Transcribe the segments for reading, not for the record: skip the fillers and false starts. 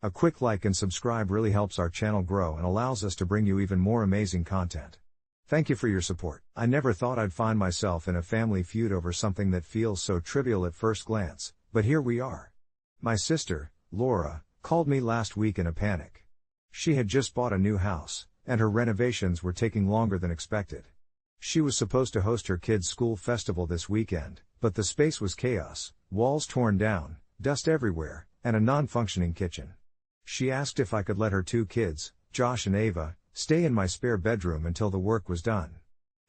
A quick like and subscribe really helps our channel grow and allows us to bring you even more amazing content. Thank you for your support. I never thought I'd find myself in a family feud over something that feels so trivial at first glance, but here we are. My sister, Laura, called me last week in a panic. She had just bought a new house, and her renovations were taking longer than expected. She was supposed to host her kids' school festival this weekend, but the space was chaos, walls torn down, dust everywhere, and a non-functioning kitchen. She asked if I could let her 2 kids, Josh and Ava, stay in my spare bedroom until the work was done.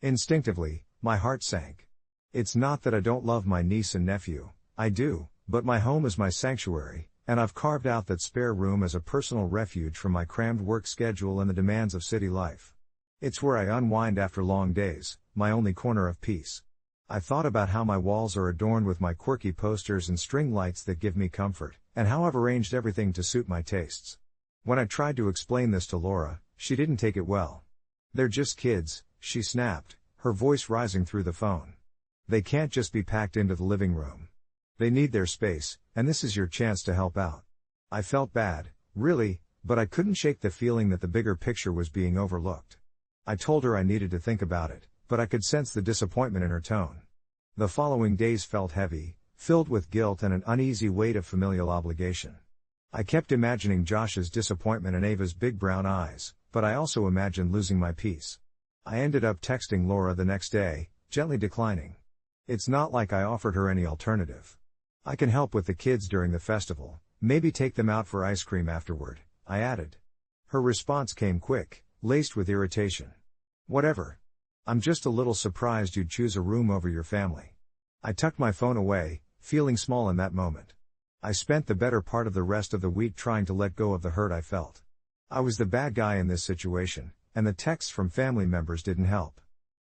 Instinctively, my heart sank. It's not that I don't love my niece and nephew, I do, but my home is my sanctuary, and I've carved out that spare room as a personal refuge from my crammed work schedule and the demands of city life. It's where I unwind after long days, my only corner of peace. I thought about how my walls are adorned with my quirky posters and string lights that give me comfort, and how I've arranged everything to suit my tastes. When I tried to explain this to Laura, she didn't take it well. "They're just kids," she snapped, her voice rising through the phone. "They can't just be packed into the living room. They need their space, and this is your chance to help out." I felt bad, really, but I couldn't shake the feeling that the bigger picture was being overlooked. I told her I needed to think about it, but I could sense the disappointment in her tone. The following days felt heavy, filled with guilt and an uneasy weight of familial obligation. I kept imagining Josh's disappointment and Ava's big brown eyes, but I also imagined losing my peace. I ended up texting Laura the next day, gently declining. It's not like I offered her any alternative. "I can help with the kids during the festival, maybe take them out for ice cream afterward," I added. Her response came quick, laced with irritation. "Whatever. I'm just a little surprised you'd choose a room over your family." I tucked my phone away, feeling small in that moment. I spent the better part of the rest of the week trying to let go of the hurt I felt. I was the bad guy in this situation, and the texts from family members didn't help.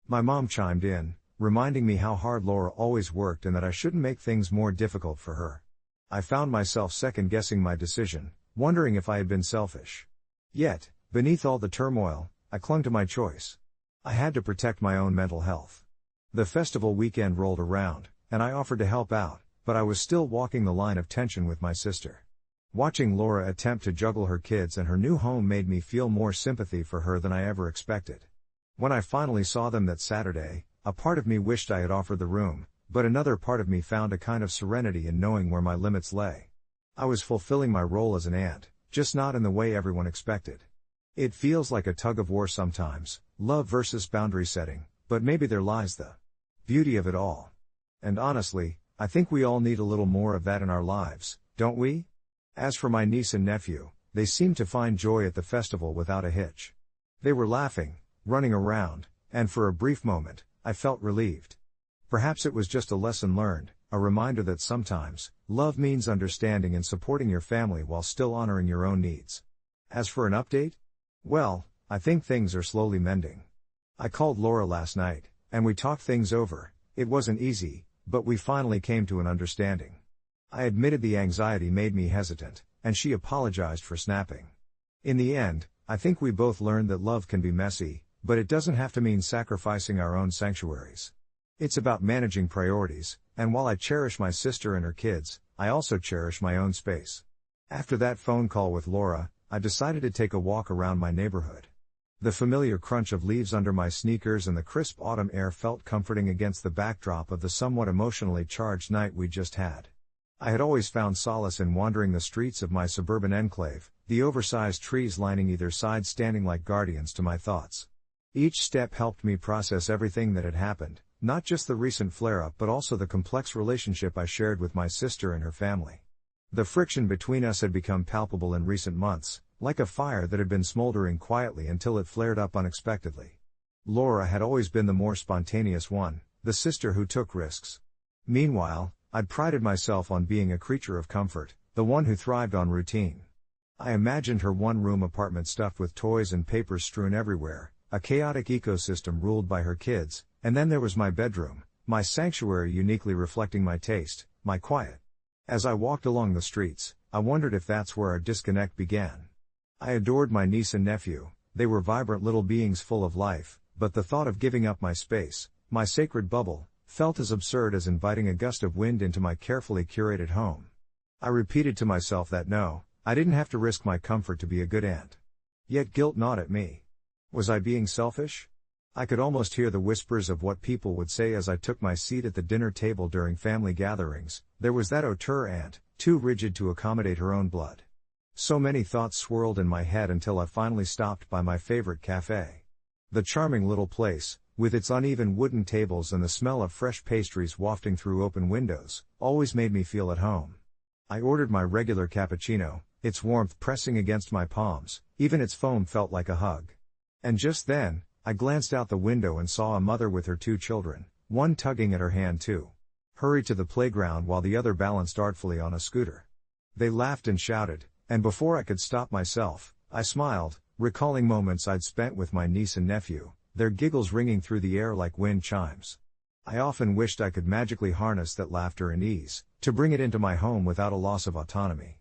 My mom chimed in, reminding me how hard Laura always worked and that I shouldn't make things more difficult for her. I found myself second-guessing my decision, wondering if I had been selfish. Yet, beneath all the turmoil, I clung to my choice. I had to protect my own mental health. The festival weekend rolled around, and I offered to help out, but I was still walking the line of tension with my sister. Watching Laura attempt to juggle her kids and her new home made me feel more sympathy for her than I ever expected. When I finally saw them that Saturday, a part of me wished I had offered the room, but another part of me found a kind of serenity in knowing where my limits lay. I was fulfilling my role as an aunt, just not in the way everyone expected. It feels like a tug-of-war sometimes, love versus boundary setting, but maybe there lies the beauty of it all. And honestly, I think we all need a little more of that in our lives, don't we? As for my niece and nephew, they seemed to find joy at the festival without a hitch. They were laughing, running around, and for a brief moment, I felt relieved. Perhaps it was just a lesson learned, a reminder that sometimes, love means understanding and supporting your family while still honoring your own needs. As for an update? Well, I think things are slowly mending. I called Laura last night, and we talked things over. It wasn't easy, but we finally came to an understanding. I admitted the anxiety made me hesitant, and she apologized for snapping. In the end, I think we both learned that love can be messy, but it doesn't have to mean sacrificing our own sanctuaries. It's about managing priorities, and while I cherish my sister and her kids, I also cherish my own space. After that phone call with Laura, I decided to take a walk around my neighborhood. The familiar crunch of leaves under my sneakers and the crisp autumn air felt comforting against the backdrop of the somewhat emotionally charged night we just had. I had always found solace in wandering the streets of my suburban enclave, the oversized trees lining either side standing like guardians to my thoughts. Each step helped me process everything that had happened, not just the recent flare-up but also the complex relationship I shared with my sister and her family. The friction between us had become palpable in recent months, like a fire that had been smoldering quietly until it flared up unexpectedly. Laura had always been the more spontaneous one, the sister who took risks. Meanwhile, I'd prided myself on being a creature of comfort, the one who thrived on routine. I imagined her one-room apartment stuffed with toys and papers strewn everywhere, a chaotic ecosystem ruled by her kids, and then there was my bedroom, my sanctuary uniquely reflecting my taste, my quiet. As I walked along the streets, I wondered if that's where our disconnect began. I adored my niece and nephew, they were vibrant little beings full of life, but the thought of giving up my space, my sacred bubble, felt as absurd as inviting a gust of wind into my carefully curated home. I repeated to myself that no, I didn't have to risk my comfort to be a good aunt. Yet guilt gnawed at me. Was I being selfish? I could almost hear the whispers of what people would say as I took my seat at the dinner table during family gatherings. There was that auteur aunt, too rigid to accommodate her own blood. So many thoughts swirled in my head until I finally stopped by my favorite cafe. The charming little place, with its uneven wooden tables and the smell of fresh pastries wafting through open windows, always made me feel at home. I ordered my regular cappuccino, its warmth pressing against my palms, even its foam felt like a hug. And just then, I glanced out the window and saw a mother with her 2 children, one tugging at her hand too. Hurry to the playground while the other balanced artfully on a scooter. They laughed and shouted, and before I could stop myself, I smiled, recalling moments I'd spent with my niece and nephew, their giggles ringing through the air like wind chimes. I often wished I could magically harness that laughter and ease, to bring it into my home without a loss of autonomy.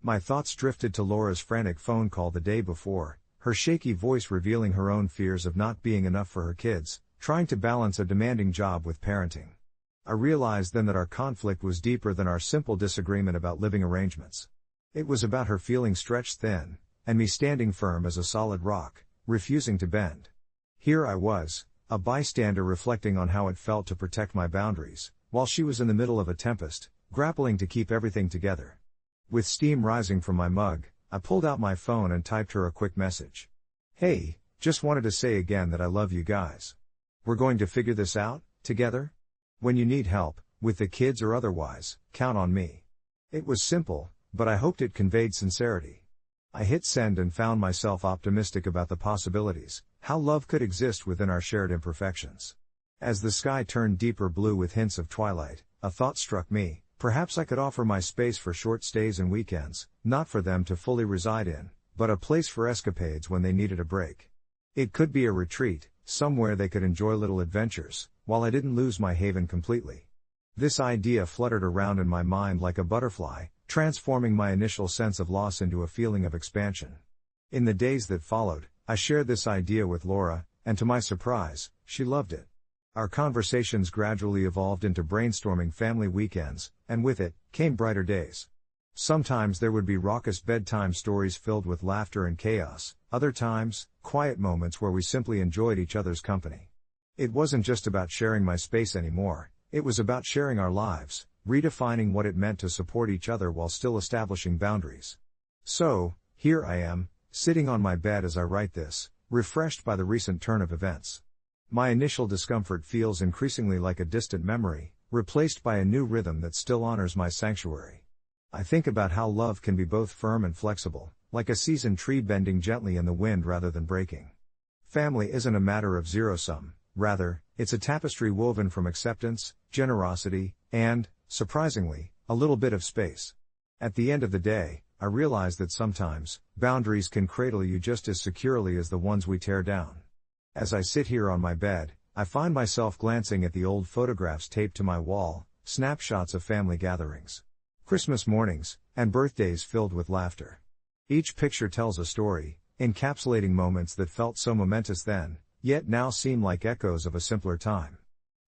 My thoughts drifted to Laura's frantic phone call the day before, her shaky voice revealing her own fears of not being enough for her kids, trying to balance a demanding job with parenting. I realized then that our conflict was deeper than our simple disagreement about living arrangements. It was about her feeling stretched thin, and me standing firm as a solid rock, refusing to bend. Here I was, a bystander reflecting on how it felt to protect my boundaries, while she was in the middle of a tempest, grappling to keep everything together. With steam rising from my mug, I pulled out my phone and typed her a quick message. Hey, just wanted to say again that I love you guys. We're going to figure this out, together? When you need help, with the kids or otherwise, count on me. It was simple, but I hoped it conveyed sincerity. I hit send and found myself optimistic about the possibilities, how love could exist within our shared imperfections. As the sky turned deeper blue with hints of twilight, a thought struck me. Perhaps I could offer my space for short stays and weekends, not for them to fully reside in, but a place for escapades when they needed a break. It could be a retreat, somewhere they could enjoy little adventures, while I didn't lose my haven completely. This idea fluttered around in my mind like a butterfly, transforming my initial sense of loss into a feeling of expansion. In the days that followed, I shared this idea with Laura, and to my surprise, she loved it. Our conversations gradually evolved into brainstorming family weekends, and with it, came brighter days. Sometimes there would be raucous bedtime stories filled with laughter and chaos, other times, quiet moments where we simply enjoyed each other's company. It wasn't just about sharing my space anymore, it was about sharing our lives, redefining what it meant to support each other while still establishing boundaries. So, here I am, sitting on my bed as I write this, refreshed by the recent turn of events. My initial discomfort feels increasingly like a distant memory, replaced by a new rhythm that still honors my sanctuary. I think about how love can be both firm and flexible, like a seasoned tree bending gently in the wind rather than breaking. Family isn't a matter of zero-sum, rather, it's a tapestry woven from acceptance, generosity, and, surprisingly, a little bit of space. At the end of the day, I realize that sometimes, boundaries can cradle you just as securely as the ones we tear down. As I sit here on my bed, I find myself glancing at the old photographs taped to my wall, snapshots of family gatherings, Christmas mornings, and birthdays filled with laughter. Each picture tells a story, encapsulating moments that felt so momentous then, yet now seem like echoes of a simpler time.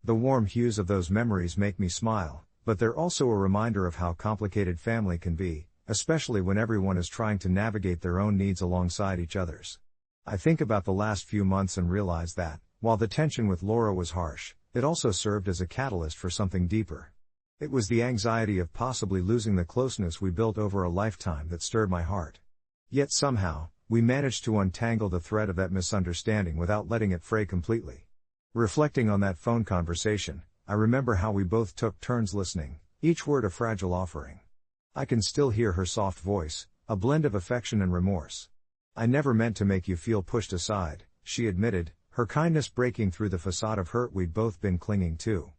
The warm hues of those memories make me smile, but they're also a reminder of how complicated family can be, especially when everyone is trying to navigate their own needs alongside each other's. I think about the last few months and realize that, while the tension with Laura was harsh, it also served as a catalyst for something deeper. It was the anxiety of possibly losing the closeness we built over a lifetime that stirred my heart. Yet somehow, we managed to untangle the thread of that misunderstanding without letting it fray completely. Reflecting on that phone conversation, I remember how we both took turns listening, each word a fragile offering. I can still hear her soft voice, a blend of affection and remorse. I never meant to make you feel pushed aside, she admitted, her kindness breaking through the facade of hurt we'd both been clinging to.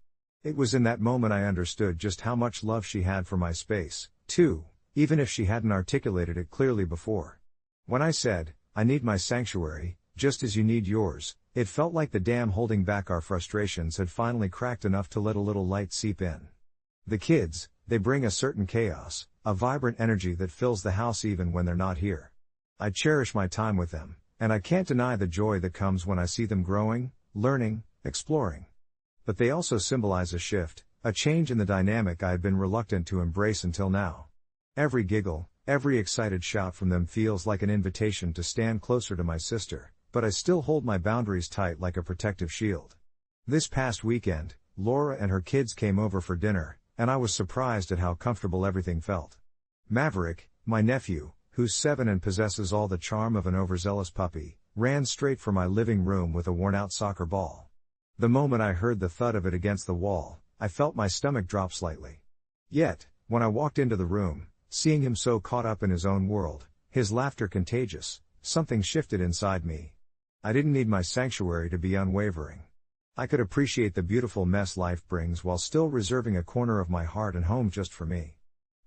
It was in that moment I understood just how much love she had for my space, too, even if she hadn't articulated it clearly before. When I said, I need my sanctuary, just as you need yours, it felt like the dam holding back our frustrations had finally cracked enough to let a little light seep in. The kids, they bring a certain chaos, a vibrant energy that fills the house even when they're not here. I cherish my time with them, and I can't deny the joy that comes when I see them growing, learning, exploring. But they also symbolize a shift, a change in the dynamic I had been reluctant to embrace until now. Every giggle, Every excited shout from them feels like an invitation to stand closer to my sister, but I still hold my boundaries tight like a protective shield. This past weekend, Laura and her kids came over for dinner, and I was surprised at how comfortable everything felt. Maverick, my nephew, who's 7 and possesses all the charm of an overzealous puppy, ran straight for my living room with a worn-out soccer ball. The moment I heard the thud of it against the wall, I felt my stomach drop slightly. Yet, when I walked into the room, seeing him so caught up in his own world, his laughter contagious, something shifted inside me. I didn't need my sanctuary to be unwavering. I could appreciate the beautiful mess life brings while still reserving a corner of my heart and home just for me.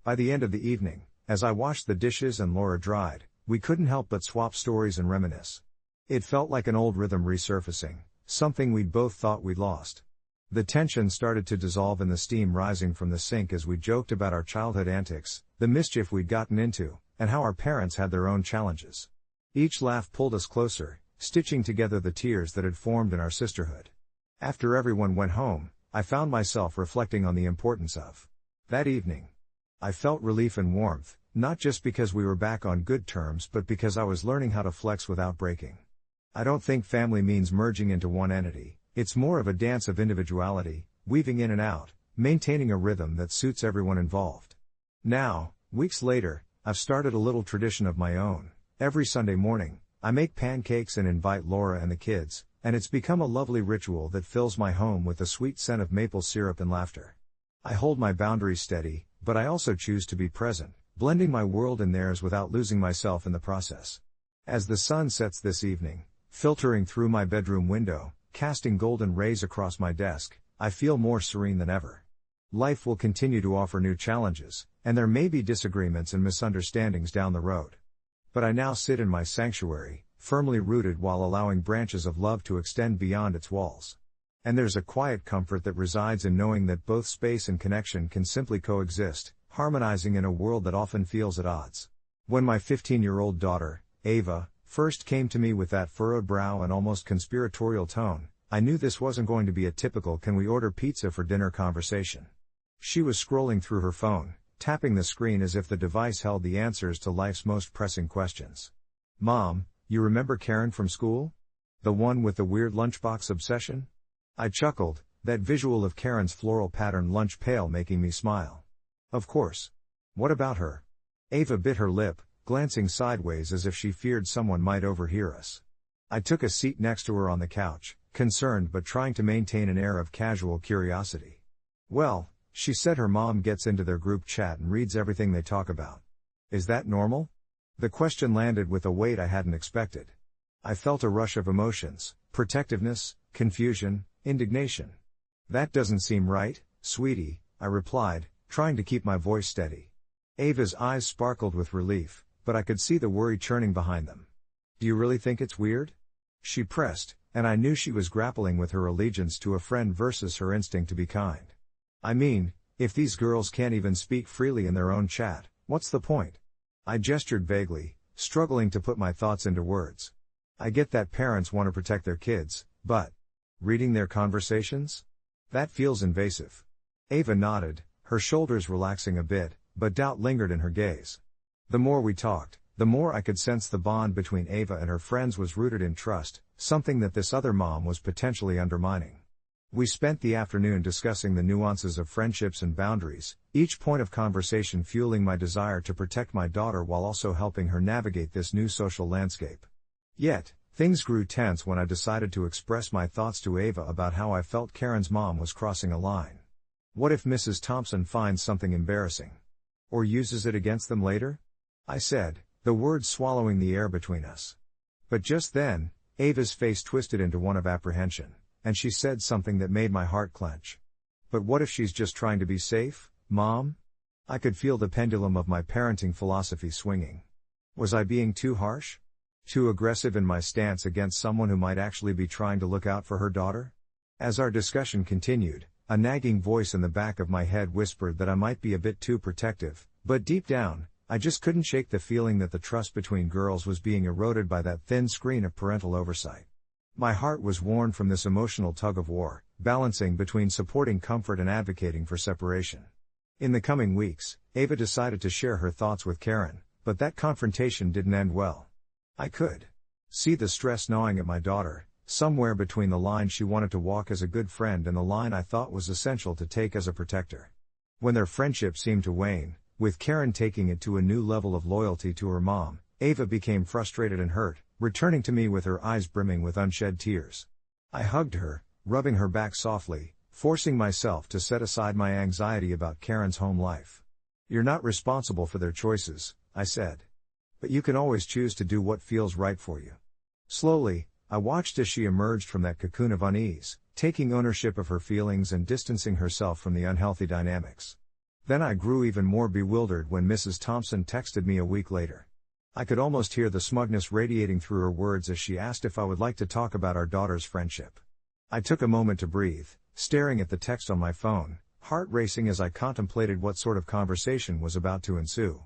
By the end of the evening, as I washed the dishes and Laura dried, we couldn't help but swap stories and reminisce. It felt like an old rhythm resurfacing, something we'd both thought we'd lost. The tension started to dissolve in the steam rising from the sink as we joked about our childhood antics, the mischief we'd gotten into, and how our parents had their own challenges. Each laugh pulled us closer, stitching together the tears that had formed in our sisterhood. After everyone went home, I found myself reflecting on the importance of that evening. I felt relief and warmth, not just because we were back on good terms but because I was learning how to flex without breaking. I don't think family means merging into one entity. It's more of a dance of individuality, weaving in and out, maintaining a rhythm that suits everyone involved. Now, weeks later, I've started a little tradition of my own. Every Sunday morning, I make pancakes and invite Laura and the kids, and it's become a lovely ritual that fills my home with the sweet scent of maple syrup and laughter. I hold my boundaries steady, but I also choose to be present, blending my world in theirs without losing myself in the process. As the sun sets this evening, filtering through my bedroom window, casting golden rays across my desk, I feel more serene than ever. Life will continue to offer new challenges, and there may be disagreements and misunderstandings down the road. But I now sit in my sanctuary, firmly rooted while allowing branches of love to extend beyond its walls. And there's a quiet comfort that resides in knowing that both space and connection can simply coexist, harmonizing in a world that often feels at odds. When my 15-year-old daughter, Ava, first came to me with that furrowed brow and almost conspiratorial tone, I knew this wasn't going to be a typical "can we order pizza for dinner" conversation. She was scrolling through her phone, tapping the screen as if the device held the answers to life's most pressing questions. "Mom, you remember Karen from school? The one with the weird lunchbox obsession?" I chuckled, that visual of Karen's floral patterned lunch pail making me smile. "Of course. What about her?" Ava bit her lip, glancing sideways as if she feared someone might overhear us. I took a seat next to her on the couch, concerned but trying to maintain an air of casual curiosity. "Well, she said her mom gets into their group chat and reads everything they talk about. Is that normal?" The question landed with a weight I hadn't expected. I felt a rush of emotions, protectiveness, confusion, indignation. "That doesn't seem right, sweetie," I replied, trying to keep my voice steady. Ava's eyes sparkled with relief, but I could see the worry churning behind them. "Do you really think it's weird?" she pressed, and I knew she was grappling with her allegiance to a friend versus her instinct to be kind. "I mean, if these girls can't even speak freely in their own chat, what's the point?" I gestured vaguely, struggling to put my thoughts into words. "I get that parents want to protect their kids, but reading their conversations? That feels invasive." Ava nodded, her shoulders relaxing a bit, but doubt lingered in her gaze. The more we talked, the more I could sense the bond between Ava and her friends was rooted in trust, something that this other mom was potentially undermining. We spent the afternoon discussing the nuances of friendships and boundaries, each point of conversation fueling my desire to protect my daughter while also helping her navigate this new social landscape. Yet, things grew tense when I decided to express my thoughts to Ava about how I felt Karen's mom was crossing a line. What if Mrs. Thompson finds something embarrassing? Or uses it against them later? I said, the words swallowing the air between us. But just then, Ava's face twisted into one of apprehension, and she said something that made my heart clench. "But what if she's just trying to be safe, Mom?" I could feel the pendulum of my parenting philosophy swinging. Was I being too harsh? Too aggressive in my stance against someone who might actually be trying to look out for her daughter? As our discussion continued, a nagging voice in the back of my head whispered that I might be a bit too protective, but deep down, I just couldn't shake the feeling that the trust between girls was being eroded by that thin screen of parental oversight. My heart was worn from this emotional tug-of-war, balancing between supporting comfort and advocating for separation. In the coming weeks, Ava decided to share her thoughts with Karen, But that confrontation didn't end well. I could see the stress gnawing at my daughter, somewhere between the line she wanted to walk as a good friend and the line I thought was essential to take as a protector. When their friendship seemed to wane, with Karen taking it to a new level of loyalty to her mom, Ava became frustrated and hurt, returning to me with her eyes brimming with unshed tears. I hugged her, rubbing her back softly, forcing myself to set aside my anxiety about Karen's home life. "You're not responsible for their choices," I said. "But you can always choose to do what feels right for you." Slowly, I watched as she emerged from that cocoon of unease, taking ownership of her feelings and distancing herself from the unhealthy dynamics. Then I grew even more bewildered when Mrs. Thompson texted me a week later. I could almost hear the smugness radiating through her words as she asked if I would like to talk about our daughter's friendship. I took a moment to breathe, staring at the text on my phone, heart racing as I contemplated what sort of conversation was about to ensue.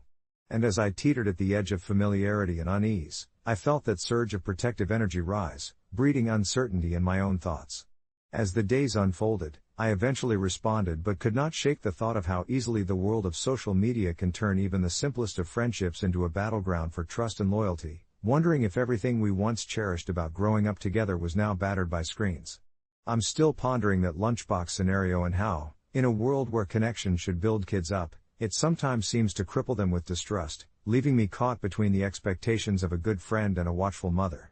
And as I teetered at the edge of familiarity and unease, I felt that surge of protective energy rise, breeding uncertainty in my own thoughts. As the days unfolded, I eventually responded but could not shake the thought of how easily the world of social media can turn even the simplest of friendships into a battleground for trust and loyalty, wondering if everything we once cherished about growing up together was now battered by screens. I'm still pondering that lunchbox scenario and how, in a world where connection should build kids up, it sometimes seems to cripple them with distrust, leaving me caught between the expectations of a good friend and a watchful mother.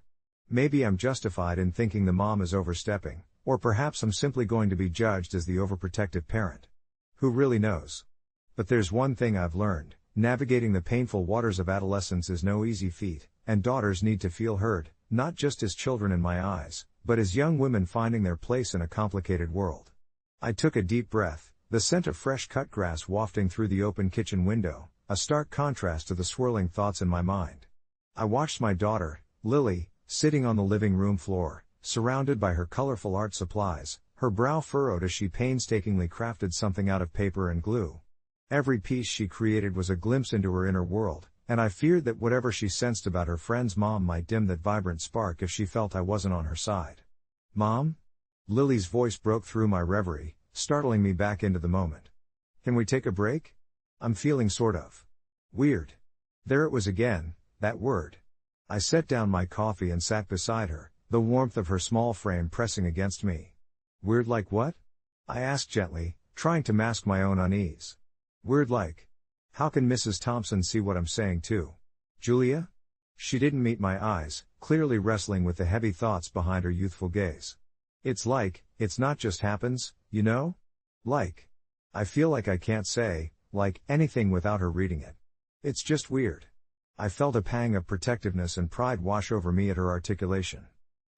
Maybe I'm justified in thinking the mom is overstepping, or perhaps I'm simply going to be judged as the overprotective parent. Who really knows? But there's one thing I've learned: navigating the painful waters of adolescence is no easy feat, and daughters need to feel heard, not just as children in my eyes, but as young women finding their place in a complicated world. I took a deep breath, the scent of fresh cut grass wafting through the open kitchen window, a stark contrast to the swirling thoughts in my mind. I watched my daughter, Lily, sitting on the living room floor, surrounded by her colorful art supplies, her brow furrowed as she painstakingly crafted something out of paper and glue. Every piece she created was a glimpse into her inner world, and I feared that whatever she sensed about her friend's mom might dim that vibrant spark if she felt I wasn't on her side. "Mom?" Lily's voice broke through my reverie, startling me back into the moment. "Can we take a break? I'm feeling sort of weird." There it was again, that word. I set down my coffee and sat beside her, the warmth of her small frame pressing against me. "Weird like what?" I asked gently, trying to mask my own unease. "Weird like, how can Mrs. Thompson see what I'm saying too? Julia?" She didn't meet my eyes, clearly wrestling with the heavy thoughts behind her youthful gaze. "It's like, it's not just happens, you know? Like, I feel like I can't say, like, anything without her reading it. It's just weird." I felt a pang of protectiveness and pride wash over me at her articulation.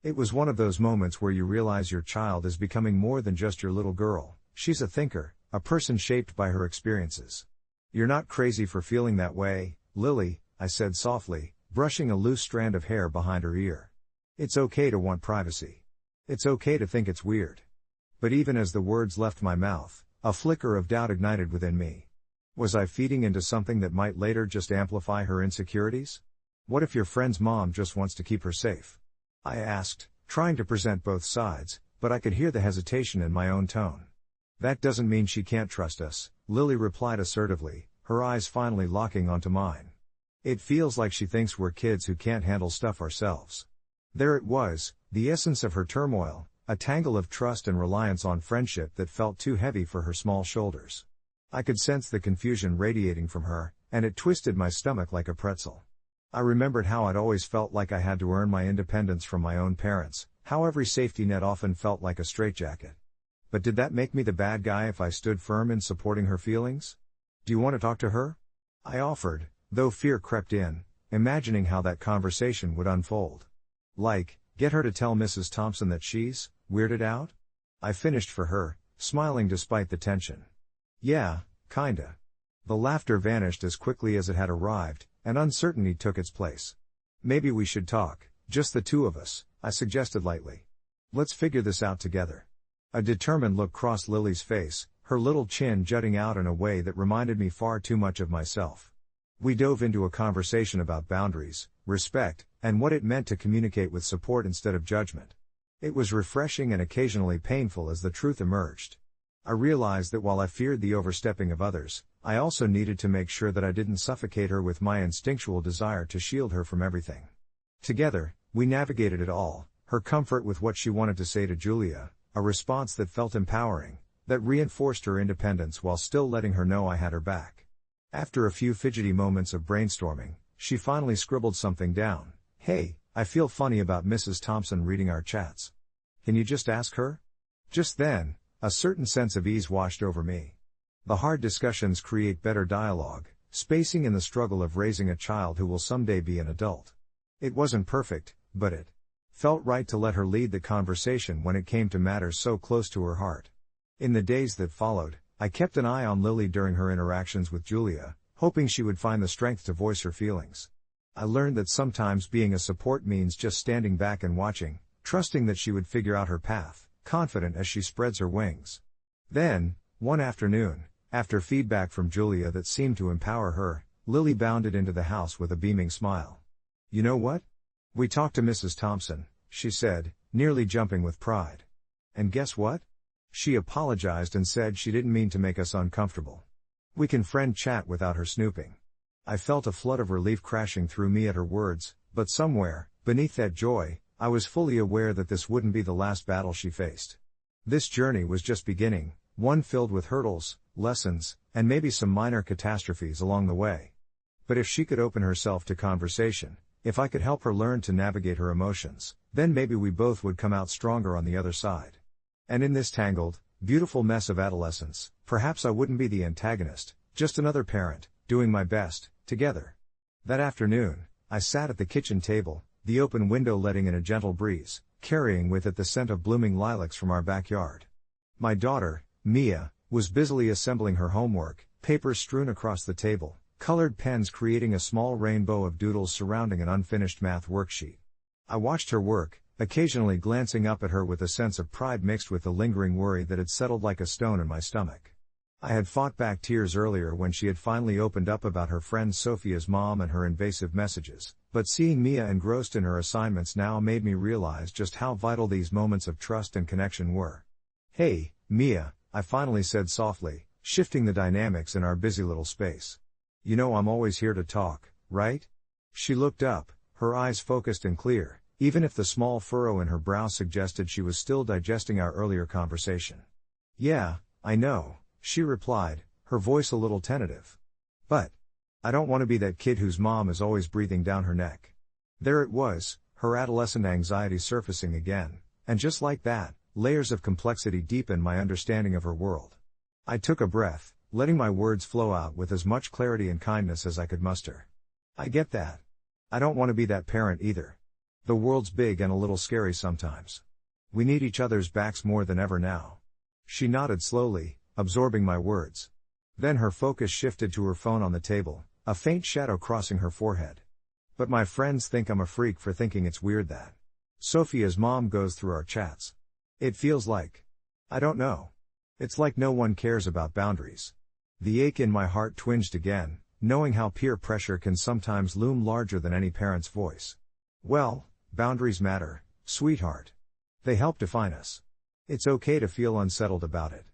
It was one of those moments where you realize your child is becoming more than just your little girl. She's a thinker, a person shaped by her experiences. "You're not crazy for feeling that way, Lily," I said softly, brushing a loose strand of hair behind her ear. "It's okay to want privacy. It's okay to think it's weird." But even as the words left my mouth, a flicker of doubt ignited within me. Was I feeding into something that might later just amplify her insecurities? "What if your friend's mom just wants to keep her safe?" I asked, trying to present both sides, but I could hear the hesitation in my own tone. "That doesn't mean she can't trust us," Lily replied assertively, her eyes finally locking onto mine. "It feels like she thinks we're kids who can't handle stuff ourselves." There it was, the essence of her turmoil, a tangle of trust and reliance on friendship that felt too heavy for her small shoulders. I could sense the confusion radiating from her, and it twisted my stomach like a pretzel. I remembered how I'd always felt like I had to earn my independence from my own parents, how every safety net often felt like a straitjacket. But did that make me the bad guy if I stood firm in supporting her feelings? "Do you want to talk to her?" I offered, though fear crept in, imagining how that conversation would unfold. "Like, get her to tell Mrs. Thompson that she's weirded out?" I finished for her, smiling despite the tension. "Yeah, kinda." The laughter vanished as quickly as it had arrived, and uncertainty took its place. "Maybe we should talk, just the two of us," I suggested lightly. "Let's figure this out together." A determined look crossed Lily's face, her little chin jutting out in a way that reminded me far too much of myself. We dove into a conversation about boundaries, respect, and what it meant to communicate with support instead of judgment. It was refreshing and occasionally painful as the truth emerged. I realized that while I feared the overstepping of others, I also needed to make sure that I didn't suffocate her with my instinctual desire to shield her from everything. Together, we navigated it all, her comfort with what she wanted to say to Julia, a response that felt empowering, that reinforced her independence while still letting her know I had her back. After a few fidgety moments of brainstorming, she finally scribbled something down. "Hey, I feel funny about Mrs. Thompson reading our chats. Can you just ask her?" Just then, a certain sense of ease washed over me. The hard discussions create better dialogue, spacing in the struggle of raising a child who will someday be an adult. It wasn't perfect, but it felt right to let her lead the conversation when it came to matters so close to her heart. In the days that followed, I kept an eye on Lily during her interactions with Julia, hoping she would find the strength to voice her feelings. I learned that sometimes being a support means just standing back and watching, trusting that she would figure out her path, confident as she spreads her wings. Then, one afternoon, after feedback from Julia that seemed to empower her, Lily bounded into the house with a beaming smile. "You know what? We talked to Mrs. Thompson," she said, nearly jumping with pride. "And guess what? She apologized and said she didn't mean to make us uncomfortable. We can friend chat without her snooping." I felt a flood of relief crashing through me at her words, but somewhere, beneath that joy, I was fully aware that this wouldn't be the last battle she faced. This journey was just beginning, one filled with hurdles, lessons, and maybe some minor catastrophes along the way. But if she could open herself to conversation, if I could help her learn to navigate her emotions, then maybe we both would come out stronger on the other side. And in this tangled, beautiful mess of adolescence, perhaps I wouldn't be the antagonist, just another parent, doing my best, together. That afternoon, I sat at the kitchen table, the open window letting in a gentle breeze, carrying with it the scent of blooming lilacs from our backyard. My daughter, Mia, was busily assembling her homework, papers strewn across the table, colored pens creating a small rainbow of doodles surrounding an unfinished math worksheet. I watched her work, occasionally glancing up at her with a sense of pride mixed with the lingering worry that had settled like a stone in my stomach. I had fought back tears earlier when she had finally opened up about her friend Sophia's mom and her invasive messages, but seeing Mia engrossed in her assignments now made me realize just how vital these moments of trust and connection were. "Hey, Mia," I finally said softly, shifting the dynamics in our busy little space. "You know I'm always here to talk, right?" She looked up, her eyes focused and clear, even if the small furrow in her brow suggested she was still digesting our earlier conversation. "Yeah, I know," she replied, her voice a little tentative. "But I don't want to be that kid whose mom is always breathing down her neck." There it was, her adolescent anxiety surfacing again, and just like that, layers of complexity deepened my understanding of her world. I took a breath, letting my words flow out with as much clarity and kindness as I could muster. "I get that. I don't want to be that parent either. The world's big and a little scary sometimes. We need each other's backs more than ever now." She nodded slowly, absorbing my words. Then her focus shifted to her phone on the table, a faint shadow crossing her forehead. "But my friends think I'm a freak for thinking it's weird that Sophia's mom goes through our chats. It feels like, I don't know. It's like no one cares about boundaries." The ache in my heart twinged again, knowing how peer pressure can sometimes loom larger than any parent's voice. "Well, boundaries matter, sweetheart. They help define us. It's okay to feel unsettled about it.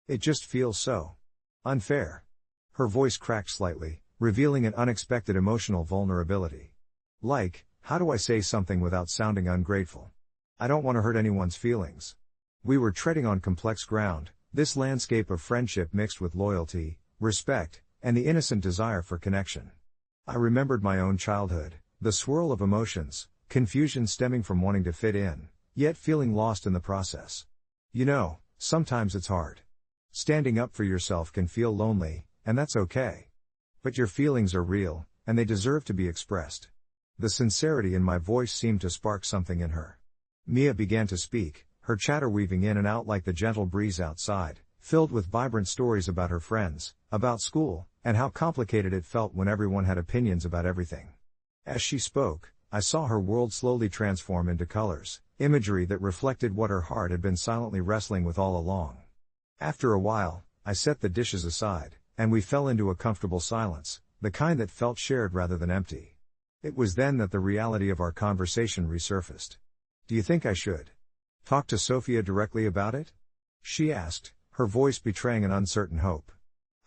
It just feels so unfair." Her voice cracked slightly, revealing an unexpected emotional vulnerability. "Like, how do I say something without sounding ungrateful? I don't want to hurt anyone's feelings." We were treading on complex ground, this landscape of friendship mixed with loyalty, respect, and the innocent desire for connection. I remembered my own childhood, the swirl of emotions, confusion stemming from wanting to fit in, yet feeling lost in the process. You know, sometimes it's hard. Standing up for yourself can feel lonely, and that's okay. But your feelings are real, and they deserve to be expressed. The sincerity in my voice seemed to spark something in her. Mia began to speak, her chatter weaving in and out like the gentle breeze outside, filled with vibrant stories about her friends, about school, and how complicated it felt when everyone had opinions about everything. As she spoke, I saw her world slowly transform into colors, imagery that reflected what her heart had been silently wrestling with all along. After a while, I set the dishes aside, and we fell into a comfortable silence, the kind that felt shared rather than empty. It was then that the reality of our conversation resurfaced. "Do you think I should talk to Sophia directly about it?" she asked, her voice betraying an uncertain hope.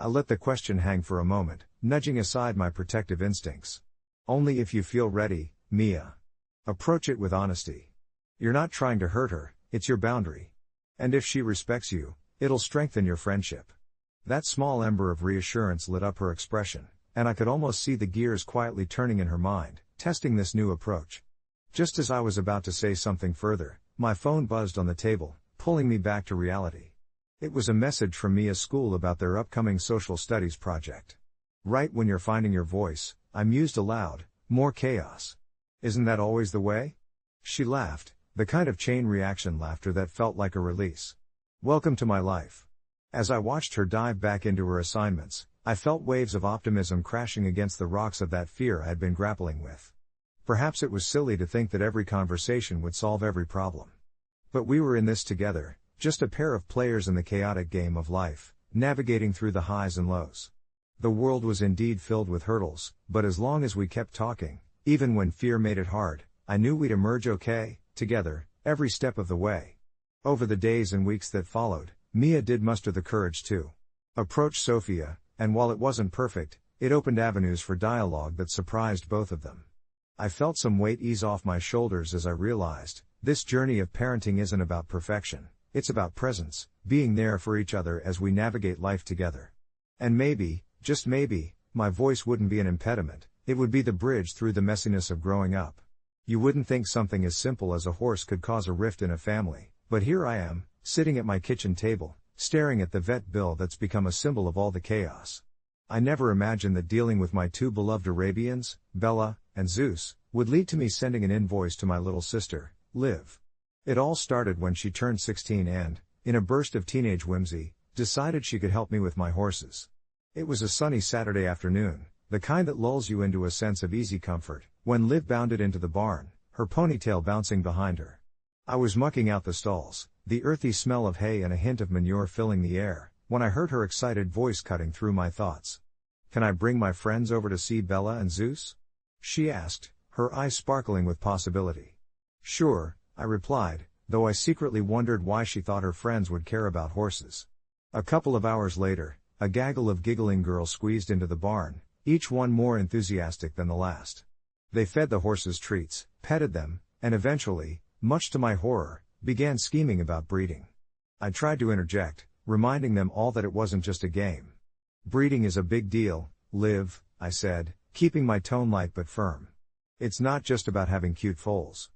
I let the question hang for a moment, nudging aside my protective instincts. Only if you feel ready, Mia. Approach it with honesty. You're not trying to hurt her, it's your boundary. And if she respects you, it'll strengthen your friendship. That small ember of reassurance lit up her expression, and I could almost see the gears quietly turning in her mind, testing this new approach. Just as I was about to say something further, my phone buzzed on the table, pulling me back to reality. It was a message from Mia's school about their upcoming social studies project. Right when you're finding your voice, I mused aloud, more chaos. Isn't that always the way? She laughed, the kind of chain reaction laughter that felt like a release. Welcome to my life. As I watched her dive back into her assignments, I felt waves of optimism crashing against the rocks of that fear I had been grappling with. Perhaps it was silly to think that every conversation would solve every problem. But we were in this together, just a pair of players in the chaotic game of life, navigating through the highs and lows. The world was indeed filled with hurdles, but as long as we kept talking, even when fear made it hard, I knew we'd emerge okay, together, every step of the way. Over the days and weeks that followed, Mia did muster the courage to approach Sophia, and while it wasn't perfect, it opened avenues for dialogue that surprised both of them. I felt some weight ease off my shoulders as I realized, this journey of parenting isn't about perfection, it's about presence, being there for each other as we navigate life together. And maybe, just maybe, my voice wouldn't be an impediment, it would be the bridge through the messiness of growing up. You wouldn't think something as simple as a horse could cause a rift in a family, but here I am, sitting at my kitchen table, staring at the vet bill that's become a symbol of all the chaos. I never imagined that dealing with my two beloved Arabians, Bella and Zeus, would lead to me sending an invoice to my little sister, Liv. It all started when she turned 16 and, in a burst of teenage whimsy, decided she could help me with my horses. It was a sunny Saturday afternoon, the kind that lulls you into a sense of easy comfort, when Liv bounded into the barn, her ponytail bouncing behind her. I was mucking out the stalls, the earthy smell of hay and a hint of manure filling the air, when I heard her excited voice cutting through my thoughts. "Can I bring my friends over to see Bella and Zeus?" she asked, her eyes sparkling with possibility. "Sure," I replied, though I secretly wondered why she thought her friends would care about horses. A couple of hours later, a gaggle of giggling girls squeezed into the barn, each one more enthusiastic than the last. They fed the horses treats, petted them, and eventually, much to my horror, began scheming about breeding. I tried to interject, reminding them all that it wasn't just a game. "Breeding is a big deal, Liv," I said, keeping my tone light but firm. "It's not just about having cute foals."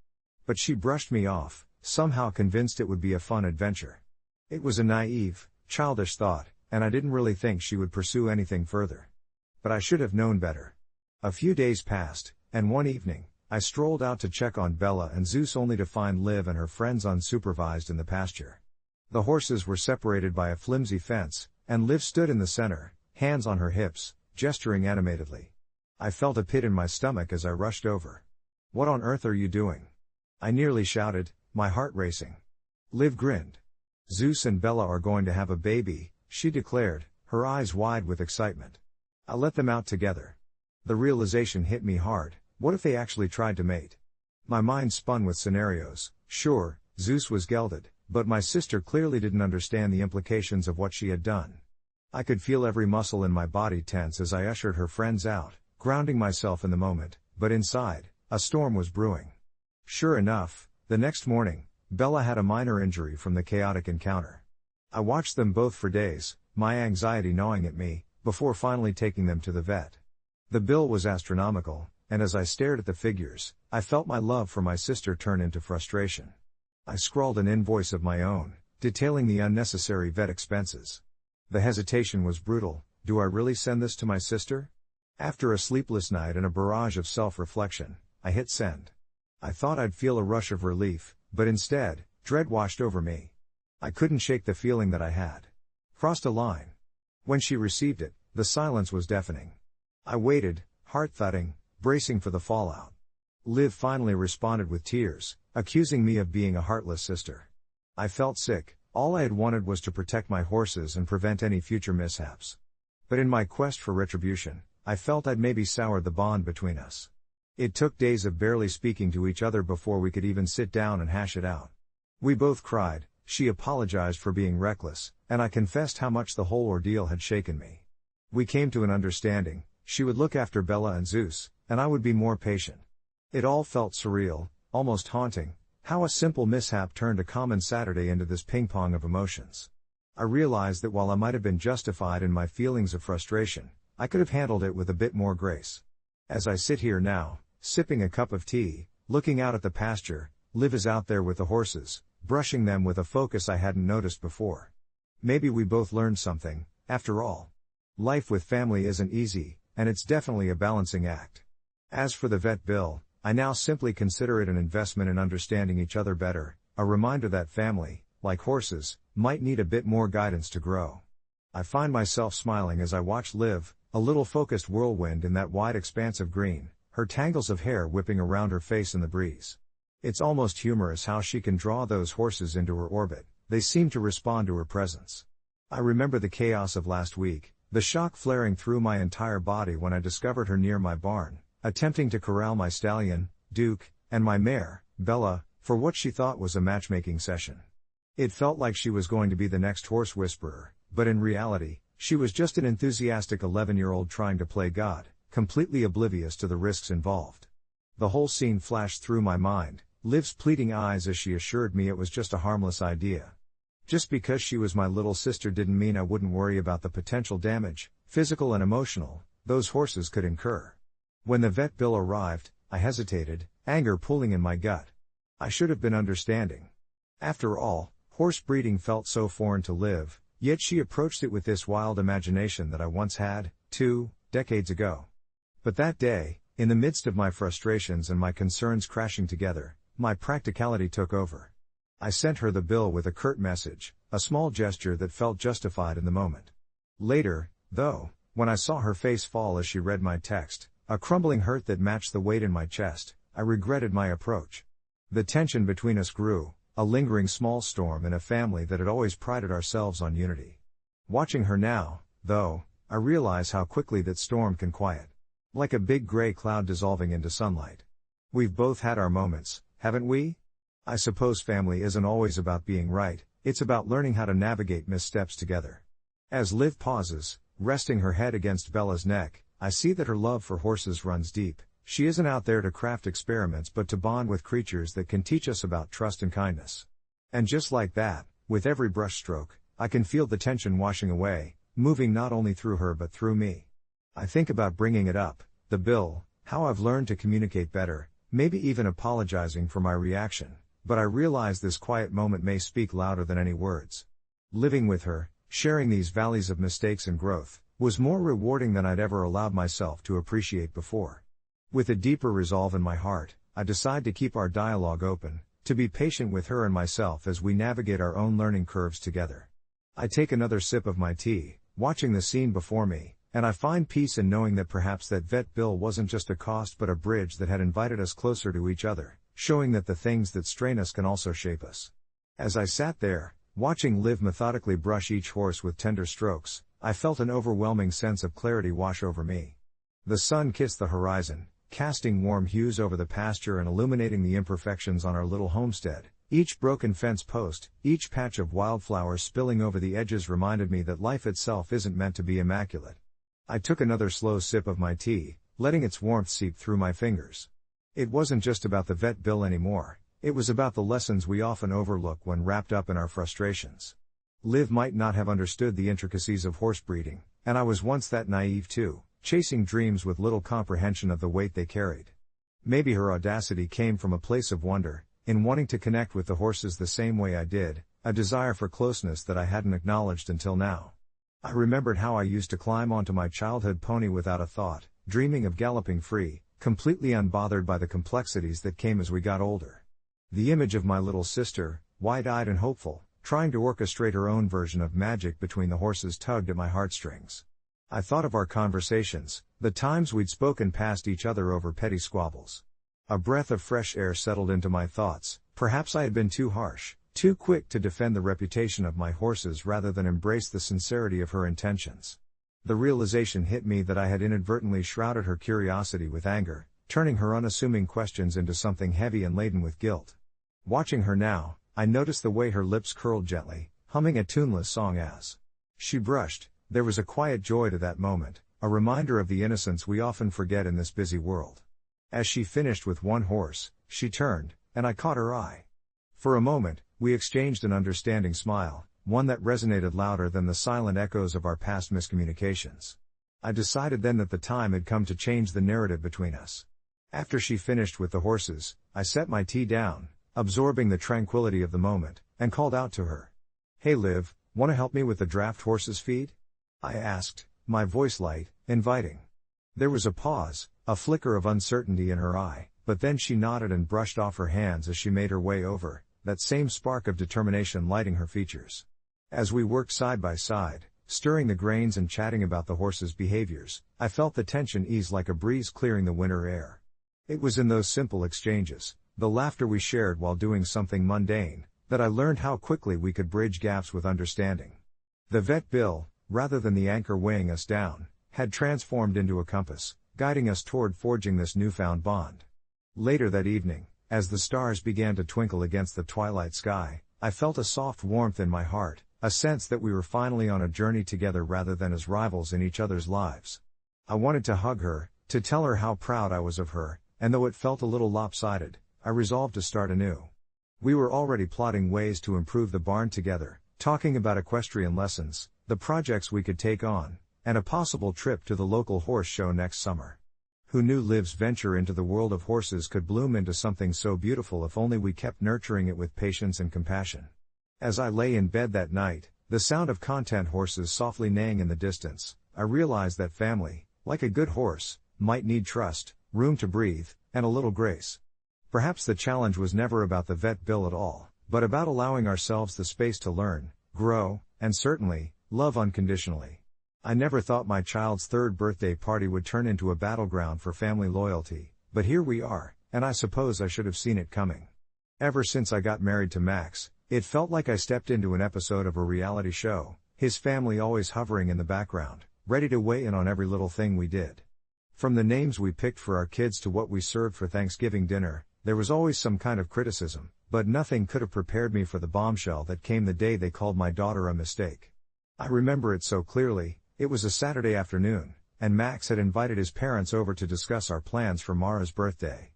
But she brushed me off, somehow convinced it would be a fun adventure. It was a naive, childish thought, and I didn't really think she would pursue anything further. But I should have known better. A few days passed, and one evening, I strolled out to check on Bella and Zeus only to find Liv and her friends unsupervised in the pasture. The horses were separated by a flimsy fence, and Liv stood in the center, hands on her hips, gesturing animatedly. I felt a pit in my stomach as I rushed over. "What on earth are you doing?" I nearly shouted, my heart racing. Liv grinned. "Zeus and Bella are going to have a baby," she declared, her eyes wide with excitement. "I let them out together." The realization hit me hard. What if they actually tried to mate? My mind spun with scenarios. Sure, Zeus was gelded, but my sister clearly didn't understand the implications of what she had done. I could feel every muscle in my body tense as I ushered her friends out, grounding myself in the moment, but inside, a storm was brewing. Sure enough, the next morning, Bella had a minor injury from the chaotic encounter. I watched them both for days, my anxiety gnawing at me, before finally taking them to the vet. The bill was astronomical, and as I stared at the figures, I felt my love for my sister turn into frustration. I scrawled an invoice of my own, detailing the unnecessary vet expenses. The hesitation was brutal. Do I really send this to my sister? After a sleepless night and a barrage of self-reflection, I hit send. I thought I'd feel a rush of relief, but instead, dread washed over me. I couldn't shake the feeling that I had crossed a line. When she received it, the silence was deafening. I waited, heart thudding, bracing for the fallout. Liv finally responded with tears, accusing me of being a heartless sister. I felt sick. All I had wanted was to protect my horses and prevent any future mishaps. But in my quest for retribution, I felt I'd maybe soured the bond between us. It took days of barely speaking to each other before we could even sit down and hash it out. We both cried, she apologized for being reckless, and I confessed how much the whole ordeal had shaken me. We came to an understanding. She would look after Bella and Zeus, and I would be more patient. It all felt surreal, almost haunting, how a simple mishap turned a common Saturday into this ping-pong of emotions. I realized that while I might have been justified in my feelings of frustration, I could have handled it with a bit more grace. As I sit here now, sipping a cup of tea, looking out at the pasture, Liv is out there with the horses, brushing them with a focus I hadn't noticed before. Maybe we both learned something, after all. Life with family isn't easy, and it's definitely a balancing act. As for the vet bill, I now simply consider it an investment in understanding each other better, a reminder that family, like horses, might need a bit more guidance to grow. I find myself smiling as I watch Liv, a little focused whirlwind in that wide expanse of green, her tangles of hair whipping around her face in the breeze. It's almost humorous how she can draw those horses into her orbit, they seem to respond to her presence. I remember the chaos of last week, the shock flaring through my entire body when I discovered her near my barn, attempting to corral my stallion, Duke, and my mare, Bella, for what she thought was a matchmaking session. It felt like she was going to be the next horse whisperer, but in reality, she was just an enthusiastic 11-year-old trying to play God, completely oblivious to the risks involved. The whole scene flashed through my mind, Liv's pleading eyes as she assured me it was just a harmless idea. Just because she was my little sister didn't mean I wouldn't worry about the potential damage, physical and emotional, those horses could incur. When the vet bill arrived, I hesitated, anger pooling in my gut. I should have been understanding. After all, horse breeding felt so foreign to Liv, yet she approached it with this wild imagination that I once had, 2 decades ago. But that day, in the midst of my frustrations and my concerns crashing together, my practicality took over. I sent her the bill with a curt message, a small gesture that felt justified in the moment. Later, though, when I saw her face fall as she read my text, a crumbling hurt that matched the weight in my chest, I regretted my approach. The tension between us grew, a lingering small storm in a family that had always prided ourselves on unity. Watching her now, though, I realize how quickly that storm can quiet. Like a big gray cloud dissolving into sunlight. We've both had our moments, haven't we? I suppose family isn't always about being right, it's about learning how to navigate missteps together. As Liv pauses, resting her head against Bella's neck, I see that her love for horses runs deep. She isn't out there to craft experiments but to bond with creatures that can teach us about trust and kindness. And just like that, with every brushstroke, I can feel the tension washing away, moving not only through her but through me. I think about bringing it up, the bill, how I've learned to communicate better, maybe even apologizing for my reaction, but I realize this quiet moment may speak louder than any words. Living with her, sharing these valleys of mistakes and growth, was more rewarding than I'd ever allowed myself to appreciate before. With a deeper resolve in my heart, I decide to keep our dialogue open, to be patient with her and myself as we navigate our own learning curves together. I take another sip of my tea, watching the scene before me, and I find peace in knowing that perhaps that vet bill wasn't just a cost but a bridge that had invited us closer to each other, showing that the things that strain us can also shape us. As I sat there, watching Liv methodically brush each horse with tender strokes, I felt an overwhelming sense of clarity wash over me. The sun kissed the horizon, casting warm hues over the pasture and illuminating the imperfections on our little homestead. Each broken fence post, each patch of wildflowers spilling over the edges reminded me that life itself isn't meant to be immaculate. I took another slow sip of my tea, letting its warmth seep through my fingers. It wasn't just about the vet bill anymore, it was about the lessons we often overlook when wrapped up in our frustrations. Liv might not have understood the intricacies of horse breeding, and I was once that naive too, chasing dreams with little comprehension of the weight they carried. Maybe her audacity came from a place of wonder, in wanting to connect with the horses the same way I did, a desire for closeness that I hadn't acknowledged until now. I remembered how I used to climb onto my childhood pony without a thought, dreaming of galloping free, completely unbothered by the complexities that came as we got older. The image of my little sister, wide-eyed and hopeful, trying to orchestrate her own version of magic between the horses tugged at my heartstrings. I thought of our conversations, the times we'd spoken past each other over petty squabbles. A breath of fresh air settled into my thoughts. Perhaps I had been too harsh, too quick to defend the reputation of my horses rather than embrace the sincerity of her intentions. The realization hit me that I had inadvertently shrouded her curiosity with anger, turning her unassuming questions into something heavy and laden with guilt. Watching her now, I noticed the way her lips curled gently, humming a tuneless song as she brushed, There was a quiet joy to that moment, a reminder of the innocence we often forget in this busy world. As she finished with one horse, she turned, and I caught her eye. For a moment, we exchanged an understanding smile, one that resonated louder than the silent echoes of our past miscommunications. I decided then that the time had come to change the narrative between us. After she finished with the horses, I set my tea down, absorbing the tranquility of the moment, and called out to her. "Hey Liv, wanna help me with the draft horses feed?" I asked, my voice light, inviting. There was a pause, a flicker of uncertainty in her eye, but then she nodded and brushed off her hands as she made her way over, that same spark of determination lighting her features. As we worked side by side, stirring the grains and chatting about the horses' behaviors, I felt the tension ease like a breeze clearing the winter air. It was in those simple exchanges, the laughter we shared while doing something mundane, that I learned how quickly we could bridge gaps with understanding. The vet bill, rather than the anchor weighing us down, had transformed into a compass, guiding us toward forging this newfound bond. Later that evening, as the stars began to twinkle against the twilight sky, I felt a soft warmth in my heart, a sense that we were finally on a journey together rather than as rivals in each other's lives. I wanted to hug her, to tell her how proud I was of her, and though it felt a little lopsided, I resolved to start anew. We were already plotting ways to improve the barn together, talking about equestrian lessons, the projects we could take on, and a possible trip to the local horse show next summer. Who knew Liv's venture into the world of horses could bloom into something so beautiful if only we kept nurturing it with patience and compassion. As I lay in bed that night, the sound of content horses softly neighing in the distance, I realized that family, like a good horse, might need trust, room to breathe, and a little grace. Perhaps the challenge was never about the vet bill at all, but about allowing ourselves the space to learn, grow, and certainly, love unconditionally. I never thought my child's third birthday party would turn into a battleground for family loyalty, but here we are, and I suppose I should have seen it coming. Ever since I got married to Max, it felt like I stepped into an episode of a reality show, his family always hovering in the background, ready to weigh in on every little thing we did. From the names we picked for our kids to what we served for Thanksgiving dinner, there was always some kind of criticism, but nothing could have prepared me for the bombshell that came the day they called my daughter a mistake. I remember it so clearly. It was a Saturday afternoon, and Max had invited his parents over to discuss our plans for Mara's birthday.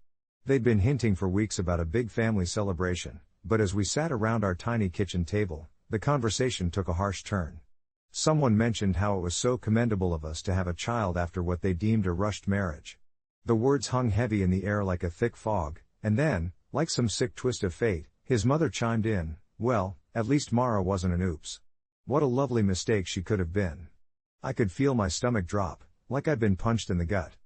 They'd been hinting for weeks about a big family celebration, but as we sat around our tiny kitchen table, the conversation took a harsh turn. Someone mentioned how it was so commendable of us to have a child after what they deemed a rushed marriage. The words hung heavy in the air like a thick fog, and then, like some sick twist of fate, his mother chimed in, "Well, at least Mara wasn't an oops. What a lovely mistake she could have been." I could feel my stomach drop, like I'd been punched in the gut.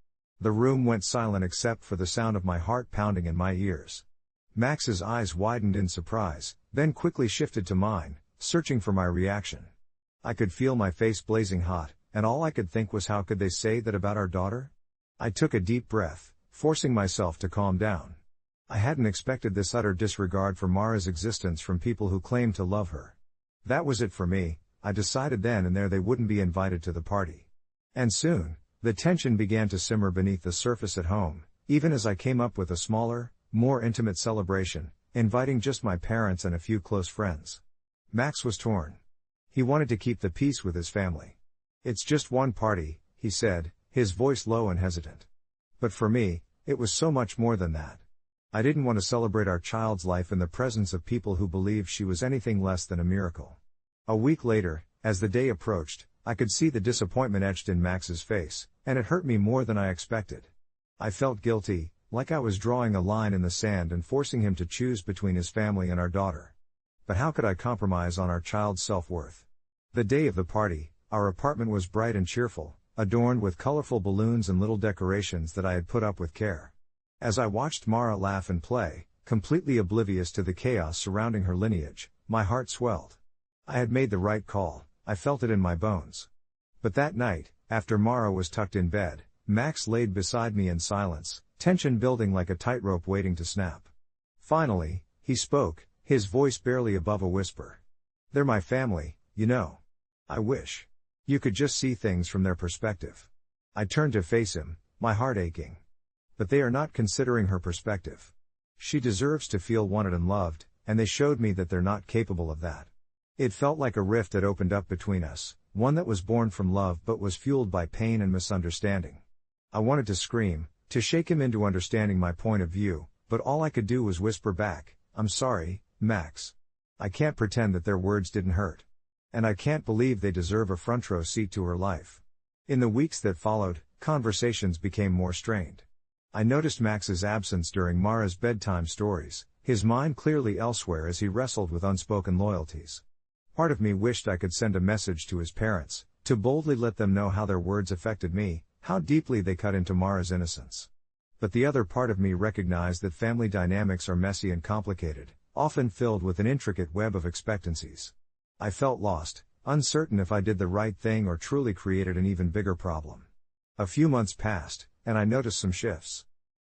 The room went silent except for the sound of my heart pounding in my ears. Max's eyes widened in surprise, then quickly shifted to mine, searching for my reaction. I could feel my face blazing hot, and all I could think was how could they say that about our daughter? I took a deep breath, forcing myself to calm down. I hadn't expected this utter disregard for Mara's existence from people who claimed to love her. That was it for me. I decided then and there they wouldn't be invited to the party. And soon, the tension began to simmer beneath the surface at home, even as I came up with a smaller, more intimate celebration, inviting just my parents and a few close friends. Max was torn. He wanted to keep the peace with his family. "It's just one party," he said, his voice low and hesitant. But for me, it was so much more than that. I didn't want to celebrate our child's life in the presence of people who believed she was anything less than a miracle. A week later, as the day approached, I could see the disappointment etched in Max's face, and it hurt me more than I expected. I felt guilty, like I was drawing a line in the sand and forcing him to choose between his family and our daughter. But how could I compromise on our child's self-worth? The day of the party, our apartment was bright and cheerful, adorned with colorful balloons and little decorations that I had put up with care. As I watched Mara laugh and play, completely oblivious to the chaos surrounding her lineage, my heart swelled. I had made the right call, I felt it in my bones. But that night, after Mara was tucked in bed, Max laid beside me in silence, tension building like a tightrope waiting to snap. Finally, he spoke, his voice barely above a whisper. "They're my family, you know. I wish you could just see things from their perspective." I turned to face him, my heart aching. But they are not considering her perspective. She deserves to feel wanted and loved, and they showed me that they're not capable of that. It felt like a rift had opened up between us, one that was born from love but was fueled by pain and misunderstanding. I wanted to scream, to shake him into understanding my point of view, but all I could do was whisper back, "I'm sorry, Max. I can't pretend that their words didn't hurt. And I can't believe they deserve a front row seat to her life." In the weeks that followed, conversations became more strained. I noticed Max's absence during Mara's bedtime stories, his mind clearly elsewhere as he wrestled with unspoken loyalties. Part of me wished I could send a message to his parents, to boldly let them know how their words affected me, how deeply they cut into Mara's innocence. But the other part of me recognized that family dynamics are messy and complicated, often filled with an intricate web of expectancies. I felt lost, uncertain if I did the right thing or truly created an even bigger problem. A few months passed, and I noticed some shifts.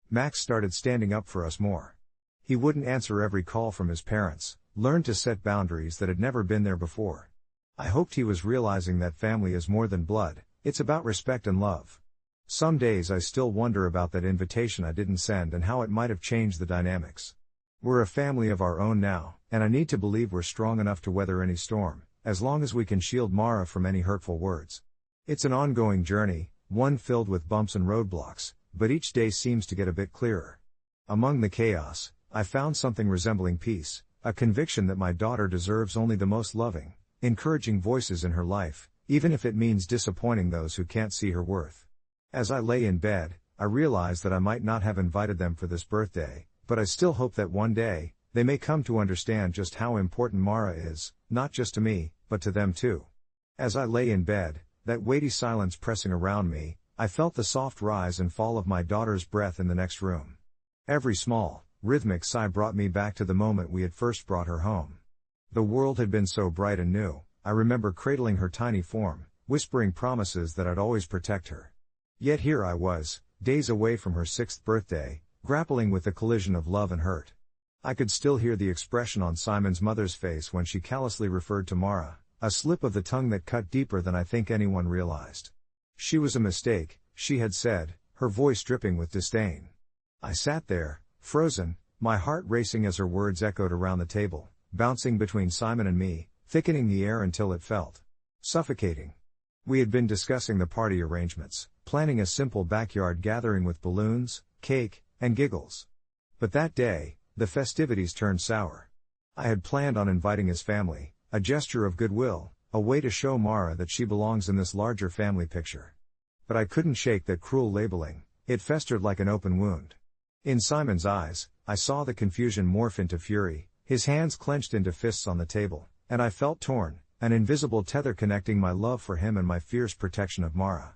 Max started standing up for us more. He wouldn't answer every call from his parents, learned to set boundaries that had never been there before. I hoped he was realizing that family is more than blood, it's about respect and love. Some days I still wonder about that invitation I didn't send and how it might have changed the dynamics. We're a family of our own now, and I need to believe we're strong enough to weather any storm, as long as we can shield Mara from any hurtful words. It's an ongoing journey, one filled with bumps and roadblocks, but each day seems to get a bit clearer. Among the chaos, I found something resembling peace, a conviction that my daughter deserves only the most loving, encouraging voices in her life, even if it means disappointing those who can't see her worth. As I lay in bed, I realized that I might not have invited them for this birthday, but I still hope that one day, they may come to understand just how important Mara is, not just to me, but to them too. As I lay in bed, that weighty silence pressing around me, I felt the soft rise and fall of my daughter's breath in the next room. Every small, rhythmic sigh brought me back to the moment we had first brought her home. The world had been so bright and new, I remember cradling her tiny form, whispering promises that I'd always protect her. Yet here I was, days away from her 6th birthday, grappling with the collision of love and hurt. I could still hear the expression on Simon's mother's face when she callously referred to Mara, a slip of the tongue that cut deeper than I think anyone realized. She was a mistake, she had said, her voice dripping with disdain. I sat there, frozen, my heart racing as her words echoed around the table, bouncing between Simon and me, thickening the air until it felt suffocating. We had been discussing the party arrangements, planning a simple backyard gathering with balloons, cake, and giggles. But that day, the festivities turned sour. I had planned on inviting his family, a gesture of goodwill, a way to show Mara that she belongs in this larger family picture. But I couldn't shake that cruel labeling, it festered like an open wound. In Simon's eyes, I saw the confusion morph into fury, his hands clenched into fists on the table, and I felt torn, an invisible tether connecting my love for him and my fierce protection of Mara.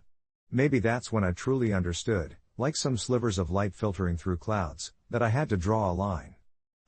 Maybe that's when I truly understood, like some slivers of light filtering through clouds, that I had to draw a line.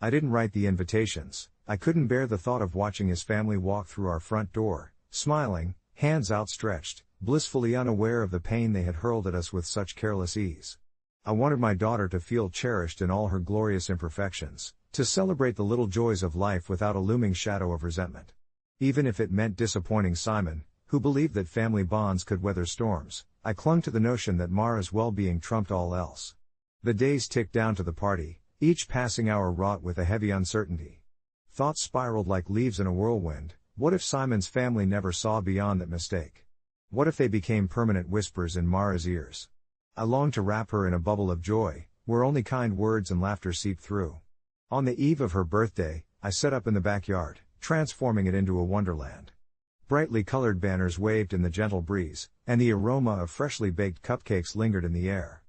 I didn't write the invitations, I couldn't bear the thought of watching his family walk through our front door, smiling, hands outstretched, blissfully unaware of the pain they had hurled at us with such careless ease. I wanted my daughter to feel cherished in all her glorious imperfections, to celebrate the little joys of life without a looming shadow of resentment. Even if it meant disappointing Simon, who believed that family bonds could weather storms, I clung to the notion that Mara's well-being trumped all else. The days ticked down to the party, each passing hour wrought with a heavy uncertainty. Thoughts spiraled like leaves in a whirlwind. What if Simon's family never saw beyond that mistake? What if they became permanent whispers in Mara's ears? I longed to wrap her in a bubble of joy, where only kind words and laughter seeped through. On the eve of her birthday, I set up in the backyard, transforming it into a wonderland. Brightly colored banners waved in the gentle breeze, and the aroma of freshly baked cupcakes lingered in the air.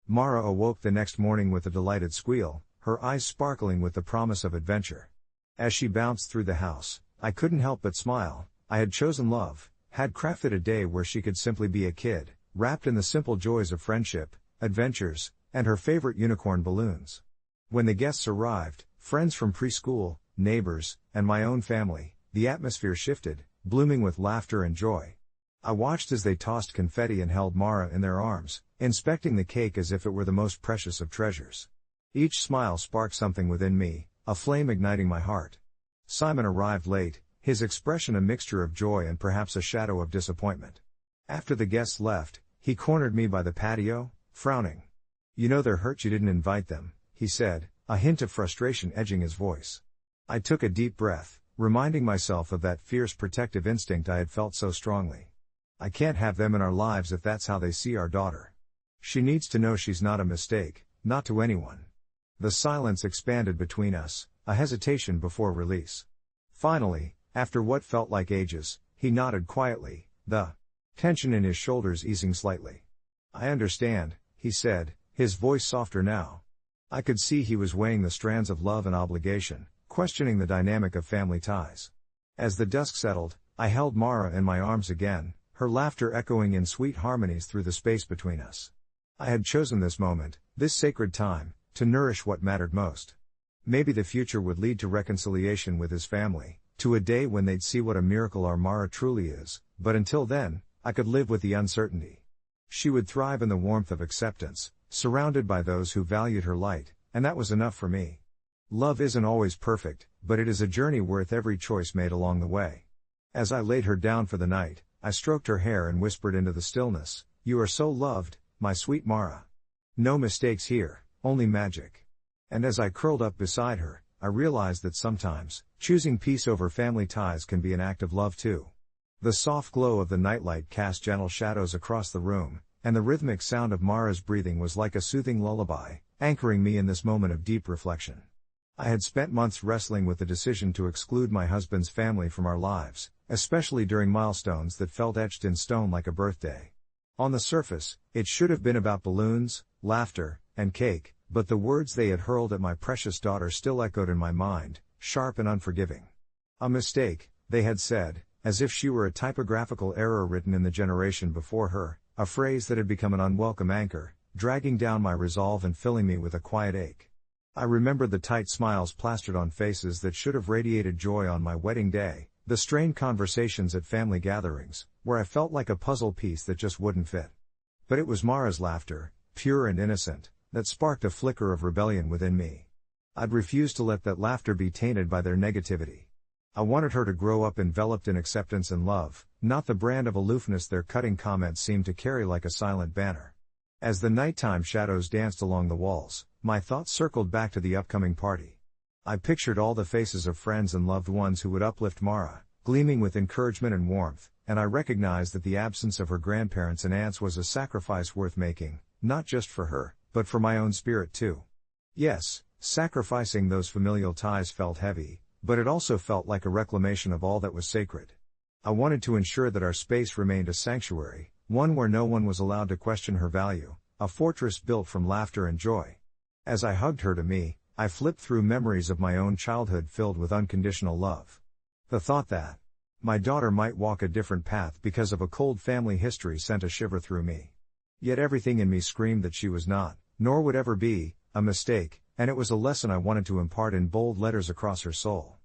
Mara awoke the next morning with a delighted squeal, her eyes sparkling with the promise of adventure. As she bounced through the house, I couldn't help but smile. I had chosen love, had crafted a day where she could simply be a kid, wrapped in the simple joys of friendship, adventures, and her favorite unicorn balloons. When the guests arrived, friends from preschool, neighbors, and my own family, the atmosphere shifted, blooming with laughter and joy. I watched as they tossed confetti and held Mara in their arms, inspecting the cake as if it were the most precious of treasures. Each smile sparked something within me, a flame igniting my heart. Simon arrived late, his expression a mixture of joy and perhaps a shadow of disappointment. After the guests left, he cornered me by the patio, frowning. "You know they're hurt you didn't invite them," he said, a hint of frustration edging his voice. I took a deep breath, reminding myself of that fierce protective instinct I had felt so strongly. I can't have them in our lives if that's how they see our daughter. She needs to know she's not a mistake, not to anyone. The silence expanded between us, a hesitation before release. Finally, after what felt like ages, he nodded quietly, the tension in his shoulders easing slightly. I understand, he said, his voice softer now. I could see he was weighing the strands of love and obligation, questioning the dynamic of family ties. As the dusk settled, I held Mara in my arms again, her laughter echoing in sweet harmonies through the space between us. I had chosen this moment, this sacred time, to nourish what mattered most. Maybe the future would lead to reconciliation with his family, to a day when they'd see what a miracle our Mara truly is, but until then, I could live with the uncertainty. She would thrive in the warmth of acceptance, surrounded by those who valued her light, and that was enough for me. Love isn't always perfect, but it is a journey worth every choice made along the way. As I laid her down for the night, I stroked her hair and whispered into the stillness, "You are so loved, my sweet Mara. No mistakes here, only magic." And as I curled up beside her, I realized that sometimes, choosing peace over family ties can be an act of love too. The soft glow of the nightlight cast gentle shadows across the room, and the rhythmic sound of Mara's breathing was like a soothing lullaby, anchoring me in this moment of deep reflection. I had spent months wrestling with the decision to exclude my husband's family from our lives, especially during milestones that felt etched in stone like a birthday. On the surface, it should have been about balloons, laughter, and cake, but the words they had hurled at my precious daughter still echoed in my mind, sharp and unforgiving. A mistake, they had said, as if she were a typographical error written in the generation before her, a phrase that had become an unwelcome anchor, dragging down my resolve and filling me with a quiet ache. I remembered the tight smiles plastered on faces that should have radiated joy on my wedding day, the strained conversations at family gatherings, where I felt like a puzzle piece that just wouldn't fit. But it was Mara's laughter, pure and innocent, that sparked a flicker of rebellion within me. I'd refused to let that laughter be tainted by their negativity. I wanted her to grow up enveloped in acceptance and love, not the brand of aloofness their cutting comments seemed to carry like a silent banner. As the nighttime shadows danced along the walls, my thoughts circled back to the upcoming party. I pictured all the faces of friends and loved ones who would uplift Mara, gleaming with encouragement and warmth, and I recognized that the absence of her grandparents and aunts was a sacrifice worth making, not just for her, but for my own spirit too. Yes, sacrificing those familial ties felt heavy, but it also felt like a reclamation of all that was sacred. I wanted to ensure that our space remained a sanctuary, one where no one was allowed to question her value, a fortress built from laughter and joy. As I hugged her to me, I flipped through memories of my own childhood filled with unconditional love. The thought that my daughter might walk a different path because of a cold family history sent a shiver through me. Yet everything in me screamed that she was not, nor would ever be, a mistake, and it was a lesson I wanted to impart in bold letters across her soul.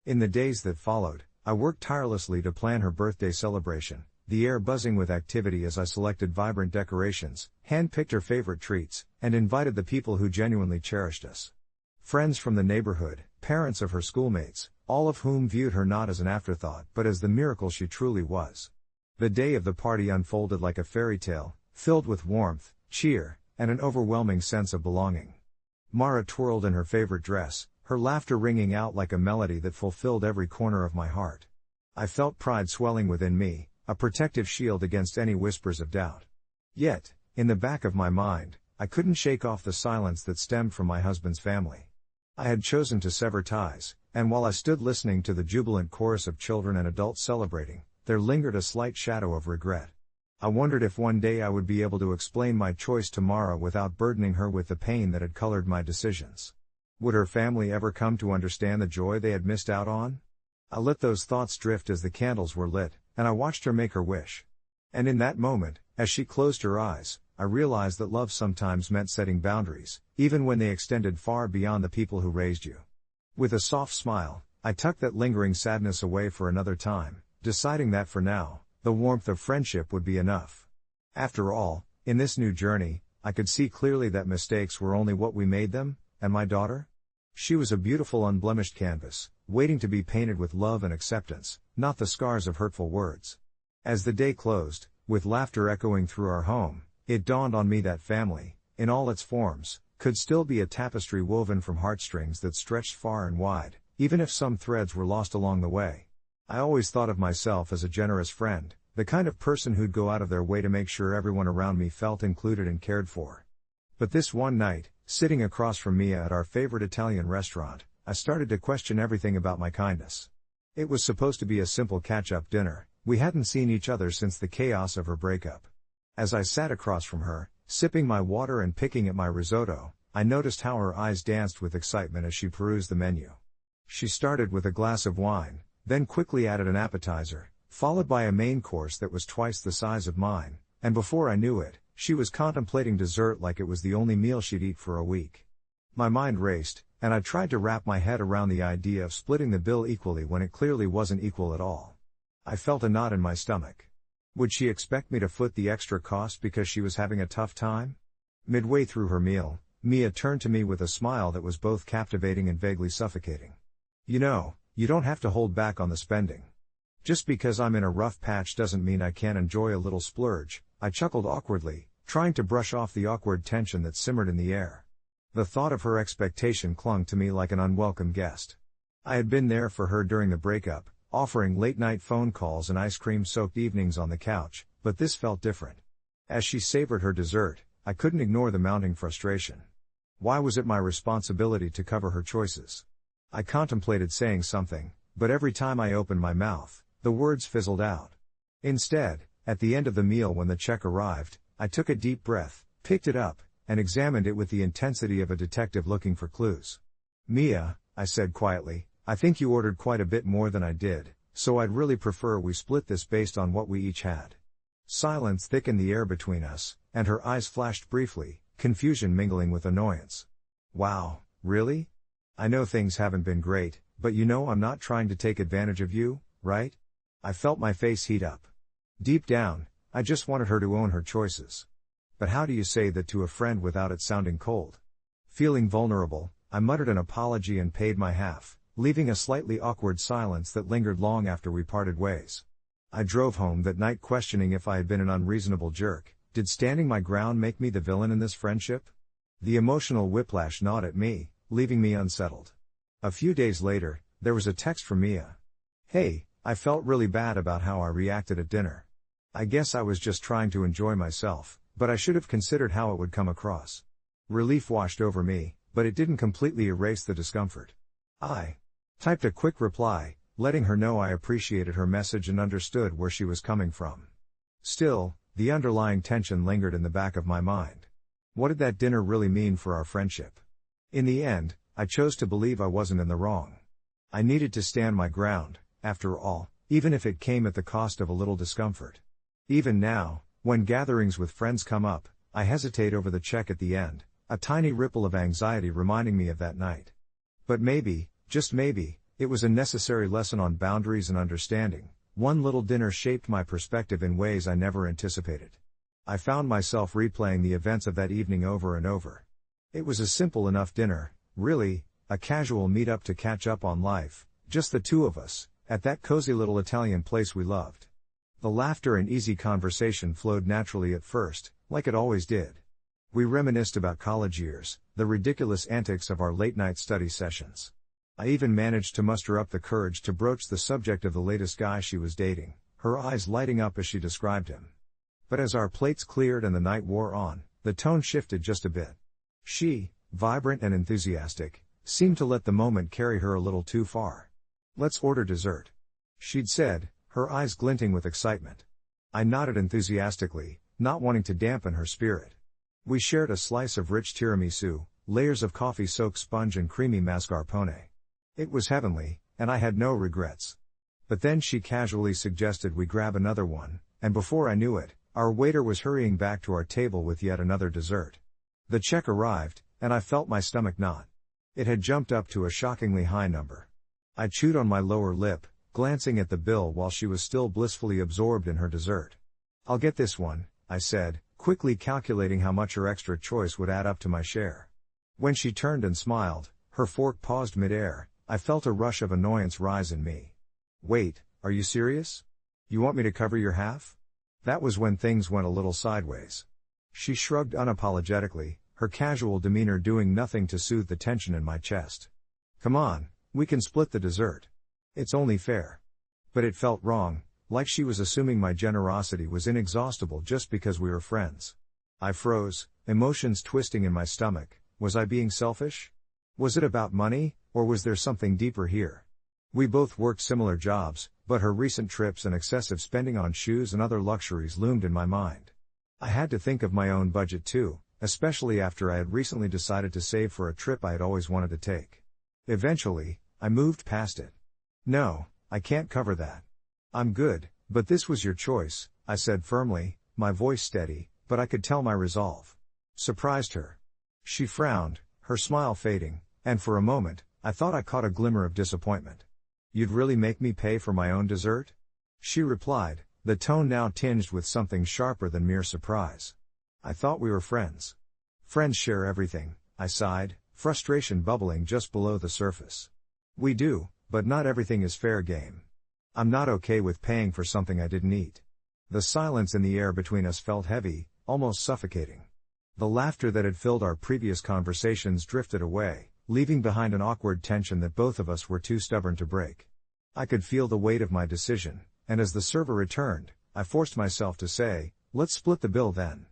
In the days that followed, I worked tirelessly to plan her birthday celebration, the air buzzing with activity as I selected vibrant decorations, hand-picked her favorite treats, and invited the people who genuinely cherished us. Friends from the neighborhood, parents of her schoolmates, all of whom viewed her not as an afterthought but as the miracle she truly was. The day of the party unfolded like a fairy tale, filled with warmth, cheer, and an overwhelming sense of belonging. Mara twirled in her favorite dress, her laughter ringing out like a melody that fulfilled every corner of my heart. I felt pride swelling within me, a protective shield against any whispers of doubt. Yet, in the back of my mind, I couldn't shake off the silence that stemmed from my husband's family. I had chosen to sever ties, and while I stood listening to the jubilant chorus of children and adults celebrating, there lingered a slight shadow of regret. I wondered if one day I would be able to explain my choice to Mara without burdening her with the pain that had colored my decisions. Would her family ever come to understand the joy they had missed out on? I let those thoughts drift as the candles were lit, and I watched her make her wish. And in that moment, as she closed her eyes, I realized that love sometimes meant setting boundaries, even when they extended far beyond the people who raised you. With a soft smile, I tucked that lingering sadness away for another time, deciding that for now, the warmth of friendship would be enough. After all, in this new journey, I could see clearly that mistakes were only what we made them, and my daughter? She was a beautiful unblemished canvas, waiting to be painted with love and acceptance, not the scars of hurtful words. As the day closed, with laughter echoing through our home, it dawned on me that family, in all its forms, could still be a tapestry woven from heartstrings that stretched far and wide, even if some threads were lost along the way. I always thought of myself as a generous friend, the kind of person who'd go out of their way to make sure everyone around me felt included and cared for. But this one night, sitting across from Mia at our favorite Italian restaurant, I started to question everything about my kindness. It was supposed to be a simple catch-up dinner. We hadn't seen each other since the chaos of her breakup. As I sat across from her, sipping my water and picking at my risotto, I noticed how her eyes danced with excitement as she perused the menu. She started with a glass of wine, then quickly added an appetizer, followed by a main course that was twice the size of mine, and before I knew it, she was contemplating dessert like it was the only meal she'd eat for a week. My mind raced, and I tried to wrap my head around the idea of splitting the bill equally when it clearly wasn't equal at all. I felt a knot in my stomach. Would she expect me to foot the extra cost because she was having a tough time? Midway through her meal, Mia turned to me with a smile that was both captivating and vaguely suffocating. You know, you don't have to hold back on the spending. Just because I'm in a rough patch doesn't mean I can't enjoy a little splurge, I chuckled awkwardly, trying to brush off the awkward tension that simmered in the air. The thought of her expectation clung to me like an unwelcome guest. I had been there for her during the breakup, offering late-night phone calls and ice-cream-soaked evenings on the couch, but this felt different. As she savored her dessert, I couldn't ignore the mounting frustration. Why was it my responsibility to cover her choices? I contemplated saying something, but every time I opened my mouth, the words fizzled out. Instead, at the end of the meal when the check arrived, I took a deep breath, picked it up, and examined it with the intensity of a detective looking for clues. Mia, I said quietly, I think you ordered quite a bit more than I did, so I'd really prefer we split this based on what we each had. Silence thickened the air between us, and her eyes flashed briefly, confusion mingling with annoyance. Wow, really? I know things haven't been great, but you know I'm not trying to take advantage of you, right? I felt my face heat up. Deep down, I just wanted her to own her choices. But how do you say that to a friend without it sounding cold? Feeling vulnerable, I muttered an apology and paid my half, leaving a slightly awkward silence that lingered long after we parted ways. I drove home that night questioning if I had been an unreasonable jerk. Did standing my ground make me the villain in this friendship? The emotional whiplash gnawed at me, leaving me unsettled. A few days later, there was a text from Mia. Hey, I felt really bad about how I reacted at dinner. I guess I was just trying to enjoy myself, but I should have considered how it would come across. Relief washed over me, but it didn't completely erase the discomfort. I typed a quick reply, letting her know I appreciated her message and understood where she was coming from. Still, the underlying tension lingered in the back of my mind. What did that dinner really mean for our friendship? In the end, I chose to believe I wasn't in the wrong. I needed to stand my ground, after all, even if it came at the cost of a little discomfort. Even now, when gatherings with friends come up, I hesitate over the check at the end, a tiny ripple of anxiety reminding me of that night. But maybe, just maybe, it was a necessary lesson on boundaries and understanding. One little dinner shaped my perspective in ways I never anticipated. I found myself replaying the events of that evening over and over. It was a simple enough dinner, really, a casual meet-up to catch up on life, just the two of us, at that cozy little Italian place we loved. The laughter and easy conversation flowed naturally at first, like it always did. We reminisced about college years, the ridiculous antics of our late-night study sessions. I even managed to muster up the courage to broach the subject of the latest guy she was dating, her eyes lighting up as she described him. But as our plates cleared and the night wore on, the tone shifted just a bit. She, vibrant and enthusiastic, seemed to let the moment carry her a little too far. Let's order dessert, she'd said, her eyes glinting with excitement. I nodded enthusiastically, not wanting to dampen her spirit. We shared a slice of rich tiramisu, layers of coffee-soaked sponge and creamy mascarpone. It was heavenly, and I had no regrets. But then she casually suggested we grab another one, and before I knew it, our waiter was hurrying back to our table with yet another dessert. The check arrived, and I felt my stomach knot. It had jumped up to a shockingly high number. I chewed on my lower lip, glancing at the bill while she was still blissfully absorbed in her dessert. I'll get this one, I said, quickly calculating how much her extra choice would add up to my share. When she turned and smiled, her fork paused mid-air, I felt a rush of annoyance rise in me. Wait, are you serious? You want me to cover your half? That was when things went a little sideways. She shrugged unapologetically, her casual demeanor doing nothing to soothe the tension in my chest. Come on, we can split the dessert. It's only fair. But it felt wrong, like she was assuming my generosity was inexhaustible just because we were friends. I froze, emotions twisting in my stomach. Was I being selfish? Was it about money, or was there something deeper here? We both worked similar jobs, but her recent trips and excessive spending on shoes and other luxuries loomed in my mind. I had to think of my own budget too, especially after I had recently decided to save for a trip I had always wanted to take. Eventually, I moved past it. No, I can't cover that. I'm good, but this was your choice, I said firmly, my voice steady, but I could tell my resolve surprised her. She frowned, her smile fading, and for a moment, I thought I caught a glimmer of disappointment. You'd really make me pay for my own dessert? She replied, the tone now tinged with something sharper than mere surprise. I thought we were friends. Friends share everything, I sighed, frustration bubbling just below the surface. We do, but not everything is fair game. I'm not okay with paying for something I didn't eat. The silence in the air between us felt heavy, almost suffocating. The laughter that had filled our previous conversations drifted away, leaving behind an awkward tension that both of us were too stubborn to break. I could feel the weight of my decision, and as the server returned, I forced myself to say, let's split the bill then.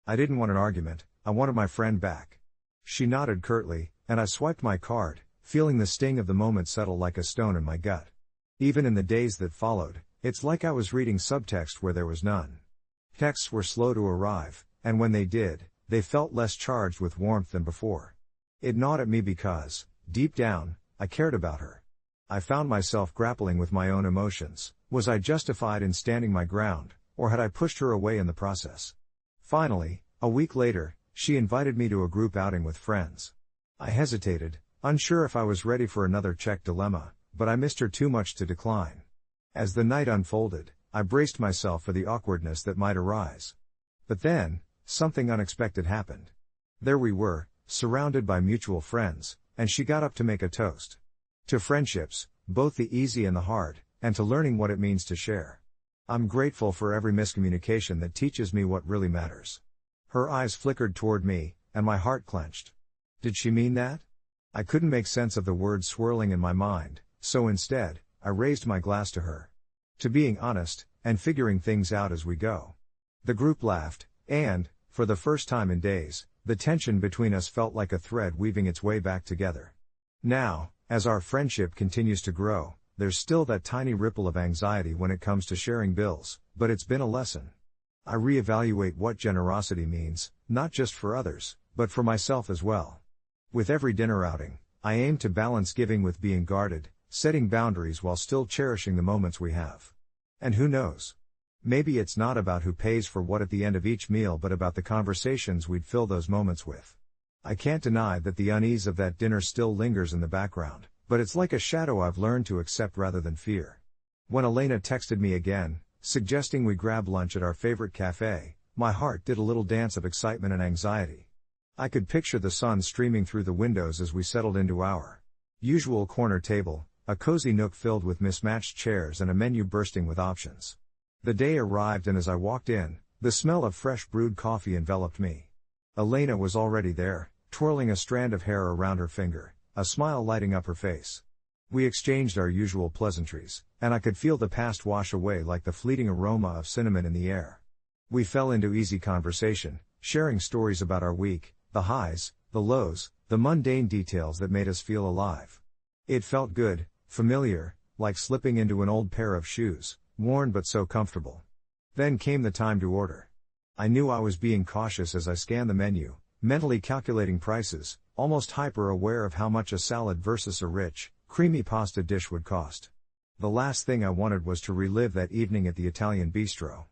I didn't want an argument, I wanted my friend back. She nodded curtly, and I swiped my card, feeling the sting of the moment settle like a stone in my gut. Even in the days that followed, it's like I was reading subtext where there was none. Texts were slow to arrive, and when they did, they felt less charged with warmth than before. It gnawed at me because, deep down, I cared about her. I found myself grappling with my own emotions. Was I justified in standing my ground, or had I pushed her away in the process? Finally, a week later, she invited me to a group outing with friends. I hesitated, unsure if I was ready for another check dilemma, but I missed her too much to decline. As the night unfolded, I braced myself for the awkwardness that might arise. But then, something unexpected happened. There we were, surrounded by mutual friends, and she got up to make a toast. To friendships, both the easy and the hard, and to learning what it means to share. I'm grateful for every miscommunication that teaches me what really matters. Her eyes flickered toward me, and my heart clenched. Did she mean that? I couldn't make sense of the words swirling in my mind, so instead, I raised my glass to her. To being honest, and figuring things out as we go. The group laughed, and, for the first time in days, the tension between us felt like a thread weaving its way back together. Now, as our friendship continues to grow, there's still that tiny ripple of anxiety when it comes to sharing bills, but it's been a lesson. I reevaluate what generosity means, not just for others, but for myself as well. With every dinner outing, I aim to balance giving with being guarded, setting boundaries while still cherishing the moments we have. And who knows? Maybe it's not about who pays for what at the end of each meal but about the conversations we'd fill those moments with. I can't deny that the unease of that dinner still lingers in the background, but it's like a shadow I've learned to accept rather than fear. When Elena texted me again, suggesting we grab lunch at our favorite cafe, my heart did a little dance of excitement and anxiety. I could picture the sun streaming through the windows as we settled into our usual corner table, a cozy nook filled with mismatched chairs and a menu bursting with options. The day arrived, and as I walked in, the smell of fresh brewed coffee enveloped me. Elena was already there, twirling a strand of hair around her finger, a smile lighting up her face. We exchanged our usual pleasantries, and I could feel the past wash away like the fleeting aroma of cinnamon in the air. We fell into easy conversation, sharing stories about our week, the highs, the lows, the mundane details that made us feel alive. It felt good, familiar, like slipping into an old pair of shoes, worn but so comfortable. Then came the time to order. I knew I was being cautious as I scanned the menu, mentally calculating prices, almost hyper-aware of how much a salad versus a rich, creamy pasta dish would cost. The last thing I wanted was to relive that evening at the Italian bistro.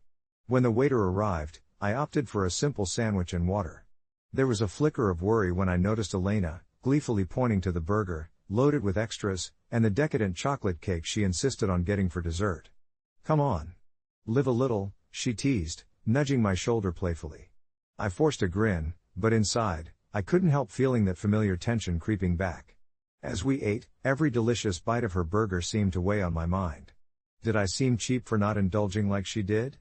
When the waiter arrived, I opted for a simple sandwich and water. There was a flicker of worry when I noticed Elena, gleefully pointing to the burger, loaded with extras, and the decadent chocolate cake she insisted on getting for dessert. Come on. Live a little, she teased, nudging my shoulder playfully. I forced a grin, but inside, I couldn't help feeling that familiar tension creeping back. As we ate, every delicious bite of her burger seemed to weigh on my mind. Did I seem cheap for not indulging like she did?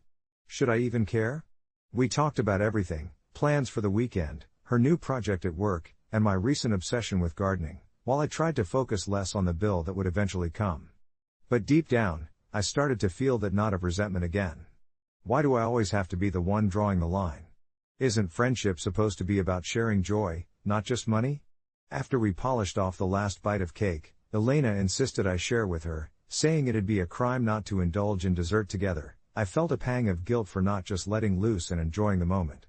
Should I even care? We talked about everything, plans for the weekend, her new project at work, and my recent obsession with gardening, while I tried to focus less on the bill that would eventually come. But deep down, I started to feel that knot of resentment again. Why do I always have to be the one drawing the line? Isn't friendship supposed to be about sharing joy, not just money? After we polished off the last bite of cake, Elena insisted I share with her, saying it'd be a crime not to indulge in dessert together. I felt a pang of guilt for not just letting loose and enjoying the moment.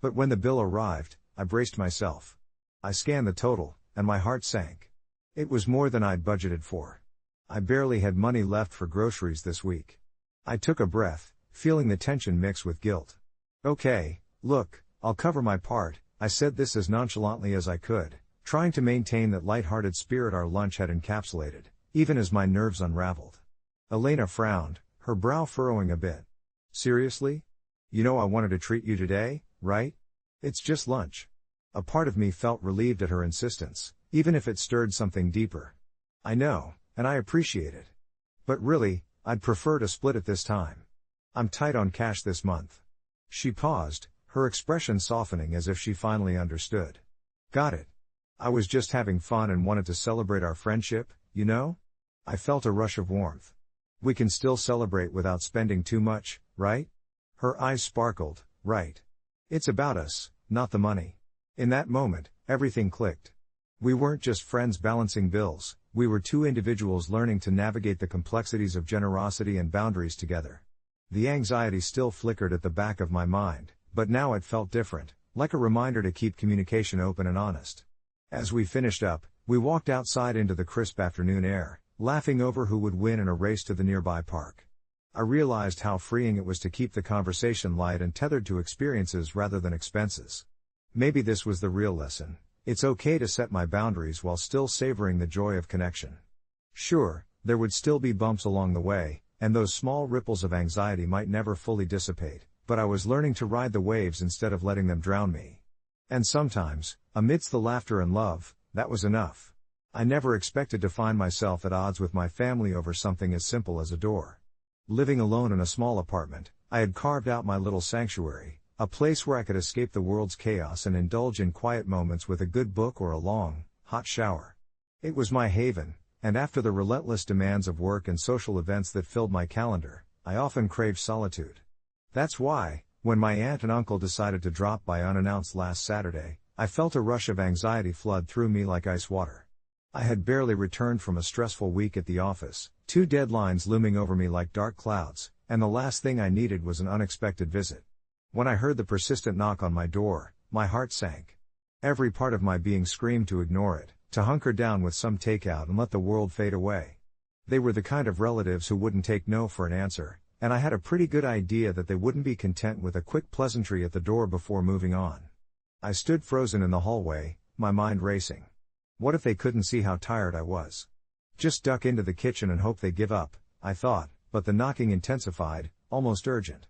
But when the bill arrived, I braced myself. I scanned the total, and my heart sank. It was more than I'd budgeted for. I barely had money left for groceries this week. I took a breath, feeling the tension mix with guilt. Okay, look, I'll cover my part, I said this as nonchalantly as I could, trying to maintain that light-hearted spirit our lunch had encapsulated, even as my nerves unraveled. Elena frowned, her brow furrowing a bit. Seriously? You know I wanted to treat you today, right? It's just lunch. A part of me felt relieved at her insistence, even if it stirred something deeper. I know, and I appreciate it. But really, I'd prefer to split it this time. I'm tight on cash this month. She paused, her expression softening as if she finally understood. Got it. I was just having fun and wanted to celebrate our friendship, you know? I felt a rush of warmth. We can still celebrate without spending too much, right? Her eyes sparkled, right. It's about us, not the money. In that moment, everything clicked. We weren't just friends balancing bills, we were two individuals learning to navigate the complexities of generosity and boundaries together. The anxiety still flickered at the back of my mind, but now it felt different, like a reminder to keep communication open and honest. As we finished up, we walked outside into the crisp afternoon air, laughing over who would win in a race to the nearby park. I realized how freeing it was to keep the conversation light and tethered to experiences rather than expenses. Maybe this was the real lesson. It's okay to set my boundaries while still savoring the joy of connection. Sure, there would still be bumps along the way, and those small ripples of anxiety might never fully dissipate, but I was learning to ride the waves instead of letting them drown me. And sometimes, amidst the laughter and love, that was enough. I never expected to find myself at odds with my family over something as simple as a door. Living alone in a small apartment, I had carved out my little sanctuary, a place where I could escape the world's chaos and indulge in quiet moments with a good book or a long, hot shower. It was my haven, and after the relentless demands of work and social events that filled my calendar, I often craved solitude. That's why, when my aunt and uncle decided to drop by unannounced last Saturday, I felt a rush of anxiety flood through me like ice water. I had barely returned from a stressful week at the office, 2 deadlines looming over me like dark clouds, and the last thing I needed was an unexpected visit. When I heard the persistent knock on my door, my heart sank. Every part of my being screamed to ignore it, to hunker down with some takeout and let the world fade away. They were the kind of relatives who wouldn't take no for an answer, and I had a pretty good idea that they wouldn't be content with a quick pleasantry at the door before moving on. I stood frozen in the hallway, my mind racing. What if they couldn't see how tired I was? Just duck into the kitchen and hope they give up, I thought, but the knocking intensified, almost urgent.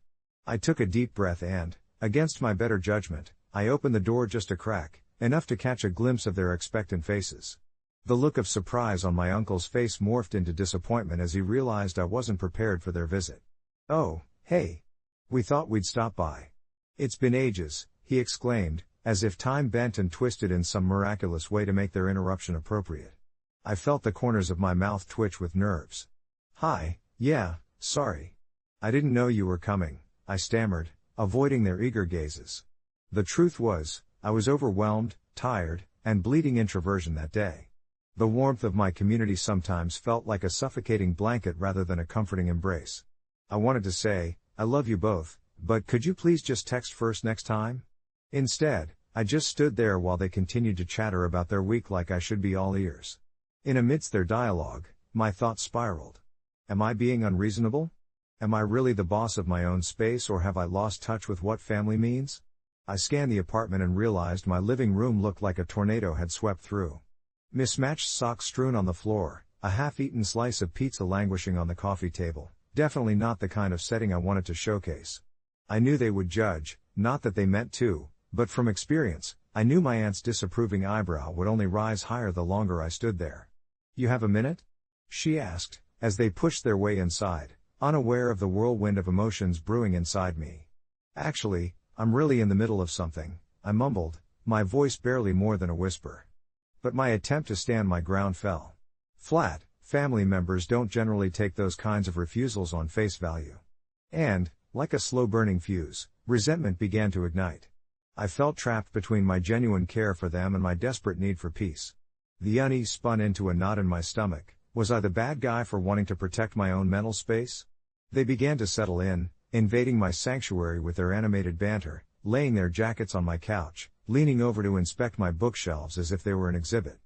I took a deep breath and, against my better judgment, I opened the door just a crack, enough to catch a glimpse of their expectant faces. The look of surprise on my uncle's face morphed into disappointment as he realized I wasn't prepared for their visit. "Oh, hey. We thought we'd stop by. It's been ages," he exclaimed, as if time bent and twisted in some miraculous way to make their interruption appropriate. I felt the corners of my mouth twitch with nerves. "Hi, yeah, sorry. I didn't know you were coming," I stammered, avoiding their eager gazes. The truth was, I was overwhelmed, tired, and bleeding introversion that day. The warmth of my community sometimes felt like a suffocating blanket rather than a comforting embrace. I wanted to say, "I love you both, but could you please just text first next time?" Instead, I just stood there while they continued to chatter about their week like I should be all ears. In amidst their dialogue, my thoughts spiraled. Am I being unreasonable? Am I really the boss of my own space, or have I lost touch with what family means? I scanned the apartment and realized my living room looked like a tornado had swept through. Mismatched socks strewn on the floor, a half-eaten slice of pizza languishing on the coffee table, definitely not the kind of setting I wanted to showcase. I knew they would judge, not that they meant to, but from experience, I knew my aunt's disapproving eyebrow would only rise higher the longer I stood there. "You have a minute?" she asked, as they pushed their way inside, unaware of the whirlwind of emotions brewing inside me. "Actually, I'm really in the middle of something," I mumbled, my voice barely more than a whisper. But my attempt to stand my ground fell flat, Family members don't generally take those kinds of refusals on face value. And, like a slow-burning fuse, resentment began to ignite. I felt trapped between my genuine care for them and my desperate need for peace. The unease spun into a knot in my stomach. Was I the bad guy for wanting to protect my own mental space? They began to settle in, invading my sanctuary with their animated banter, laying their jackets on my couch, leaning over to inspect my bookshelves as if they were an exhibit.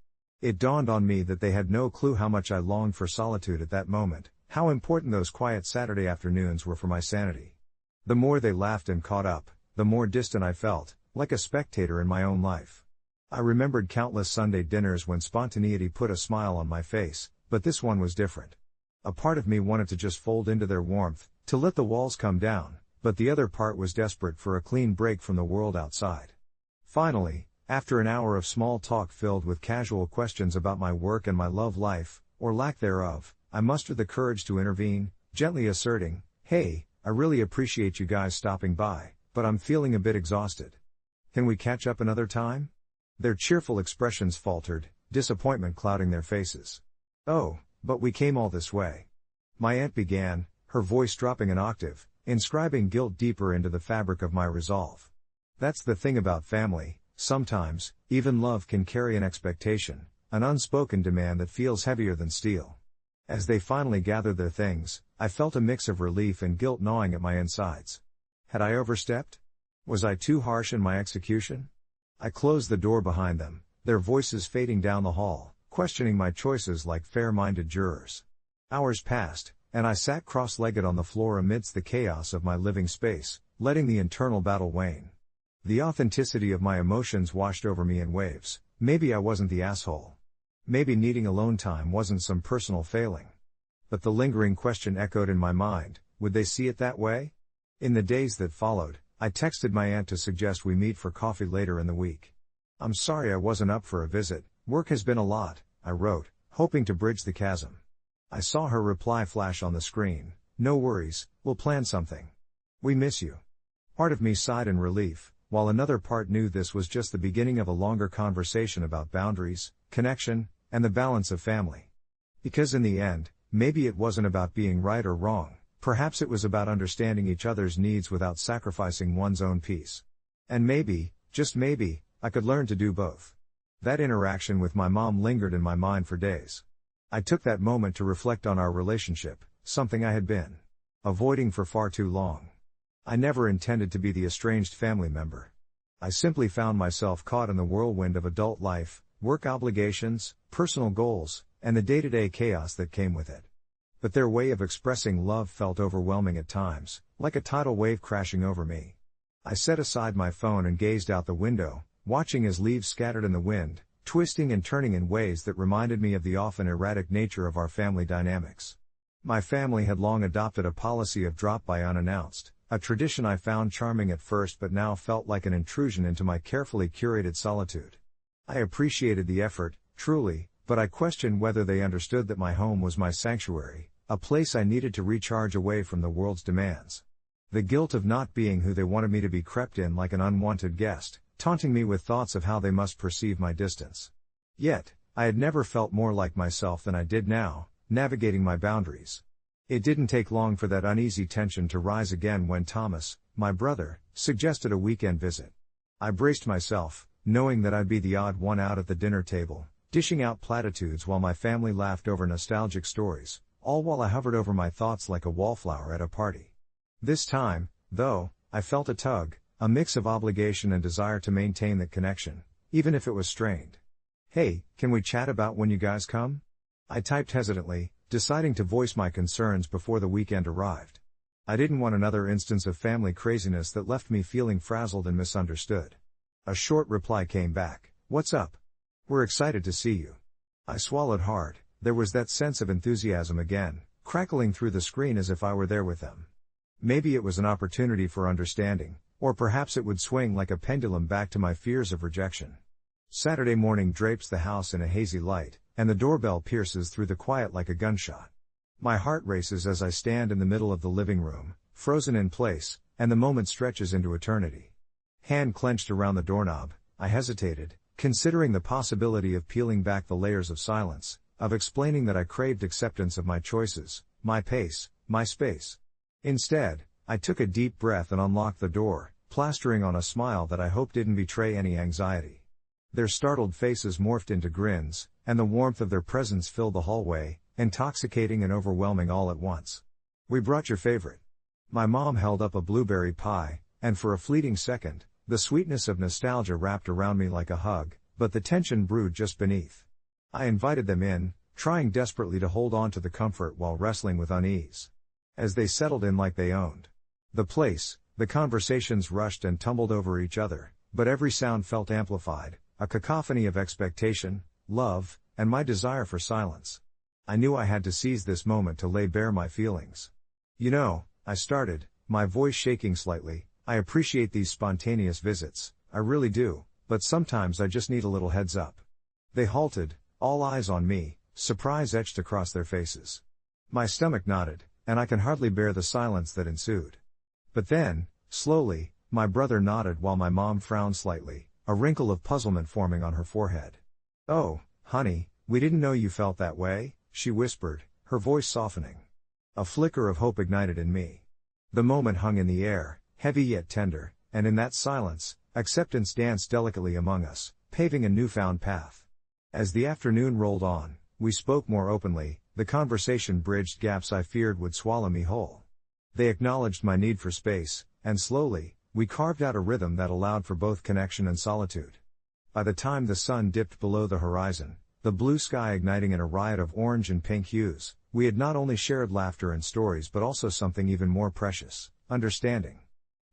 It dawned on me that they had no clue how much I longed for solitude at that moment, how important those quiet Saturday afternoons were for my sanity. The more they laughed and caught up, the more distant I felt, like a spectator in my own life. I remembered countless Sunday dinners when spontaneity put a smile on my face, but this one was different. A part of me wanted to just fold into their warmth, to let the walls come down, but the other part was desperate for a clean break from the world outside. Finally, after an hour of small talk filled with casual questions about my work and my love life, or lack thereof, I mustered the courage to intervene, gently asserting, "Hey, I really appreciate you guys stopping by, but I'm feeling a bit exhausted. Can we catch up another time?" Their cheerful expressions faltered, disappointment clouding their faces. "Oh, but we came all this way." My aunt began, her voice dropping an octave, inscribing guilt deeper into the fabric of my resolve. "That's the thing about family, sometimes, even love can carry an expectation, an unspoken demand that feels heavier than steel." As they finally gathered their things, I felt a mix of relief and guilt gnawing at my insides. Had I overstepped? Was I too harsh in my execution? I closed the door behind them, their voices fading down the hall, questioning my choices like fair-minded jurors. Hours passed, and I sat cross-legged on the floor amidst the chaos of my living space, letting the internal battle wane. The authenticity of my emotions washed over me in waves. Maybe I wasn't the asshole. Maybe needing alone time wasn't some personal failing. But the lingering question echoed in my mind, would they see it that way? In the days that followed, I texted my aunt to suggest we meet for coffee later in the week. "I'm sorry I wasn't up for a visit, work has been a lot," I wrote, hoping to bridge the chasm. I saw her reply flash on the screen, "No worries, we'll plan something. We miss you." Part of me sighed in relief, while another part knew this was just the beginning of a longer conversation about boundaries, connection, and the balance of family. Because in the end, maybe it wasn't about being right or wrong, perhaps it was about understanding each other's needs without sacrificing one's own peace. And maybe, just maybe, I could learn to do both. That interaction with my mom lingered in my mind for days. I took that moment to reflect on our relationship, something I had been avoiding for far too long. I never intended to be the estranged family member. I simply found myself caught in the whirlwind of adult life, work obligations, personal goals, and the day-to-day chaos that came with it. But their way of expressing love felt overwhelming at times, like a tidal wave crashing over me. I set aside my phone and gazed out the window, watching as leaves scattered in the wind, twisting and turning in ways that reminded me of the often erratic nature of our family dynamics. My family had long adopted a policy of drop by unannounced, a tradition I found charming at first but now felt like an intrusion into my carefully curated solitude. I appreciated the effort, truly, but I questioned whether they understood that my home was my sanctuary, a place I needed to recharge away from the world's demands. The guilt of not being who they wanted me to be crept in like an unwanted guest, taunting me with thoughts of how they must perceive my distance. Yet, I had never felt more like myself than I did now, navigating my boundaries. It didn't take long for that uneasy tension to rise again when Thomas, my brother, suggested a weekend visit. I braced myself, knowing that I'd be the odd one out at the dinner table, dishing out platitudes while my family laughed over nostalgic stories, all while I hovered over my thoughts like a wallflower at a party. This time, though, I felt a tug, a mix of obligation and desire to maintain that connection, even if it was strained. "Hey, can we chat about when you guys come?" I typed hesitantly, deciding to voice my concerns before the weekend arrived. I didn't want another instance of family craziness that left me feeling frazzled and misunderstood. A short reply came back, "What's up? We're excited to see you." I swallowed hard, there was that sense of enthusiasm again, crackling through the screen as if I were there with them. Maybe it was an opportunity for understanding, or perhaps it would swing like a pendulum back to my fears of rejection. Saturday morning drapes the house in a hazy light, and the doorbell pierces through the quiet like a gunshot. My heart races as I stand in the middle of the living room, frozen in place, and the moment stretches into eternity. Hand clenched around the doorknob, I hesitated, considering the possibility of peeling back the layers of silence, of explaining that I craved acceptance of my choices, my pace, my space. Instead, I took a deep breath and unlocked the door, plastering on a smile that I hoped didn't betray any anxiety. Their startled faces morphed into grins, and the warmth of their presence filled the hallway, intoxicating and overwhelming all at once. "We brought your favorite." My mom held up a blueberry pie, and for a fleeting second, the sweetness of nostalgia wrapped around me like a hug, but the tension brewed just beneath. I invited them in, trying desperately to hold on to the comfort while wrestling with unease. As they settled in like they owned the place, the conversations rushed and tumbled over each other, but every sound felt amplified, a cacophony of expectation, love, and my desire for silence. I knew I had to seize this moment to lay bare my feelings. "You know," I started, my voice shaking slightly, "I appreciate these spontaneous visits, I really do, but sometimes I just need a little heads up." They halted, all eyes on me, surprise etched across their faces. My stomach knotted, and I can hardly bear the silence that ensued. But then, slowly, my brother nodded while my mom frowned slightly, a wrinkle of puzzlement forming on her forehead. "Oh, honey, we didn't know you felt that way," she whispered, her voice softening. A flicker of hope ignited in me. The moment hung in the air, heavy yet tender, and in that silence, acceptance danced delicately among us, paving a newfound path. As the afternoon rolled on, we spoke more openly, the conversation bridged gaps I feared would swallow me whole. They acknowledged my need for space, and slowly, we carved out a rhythm that allowed for both connection and solitude. By the time the sun dipped below the horizon, the blue sky igniting in a riot of orange and pink hues, we had not only shared laughter and stories but also something even more precious, understanding.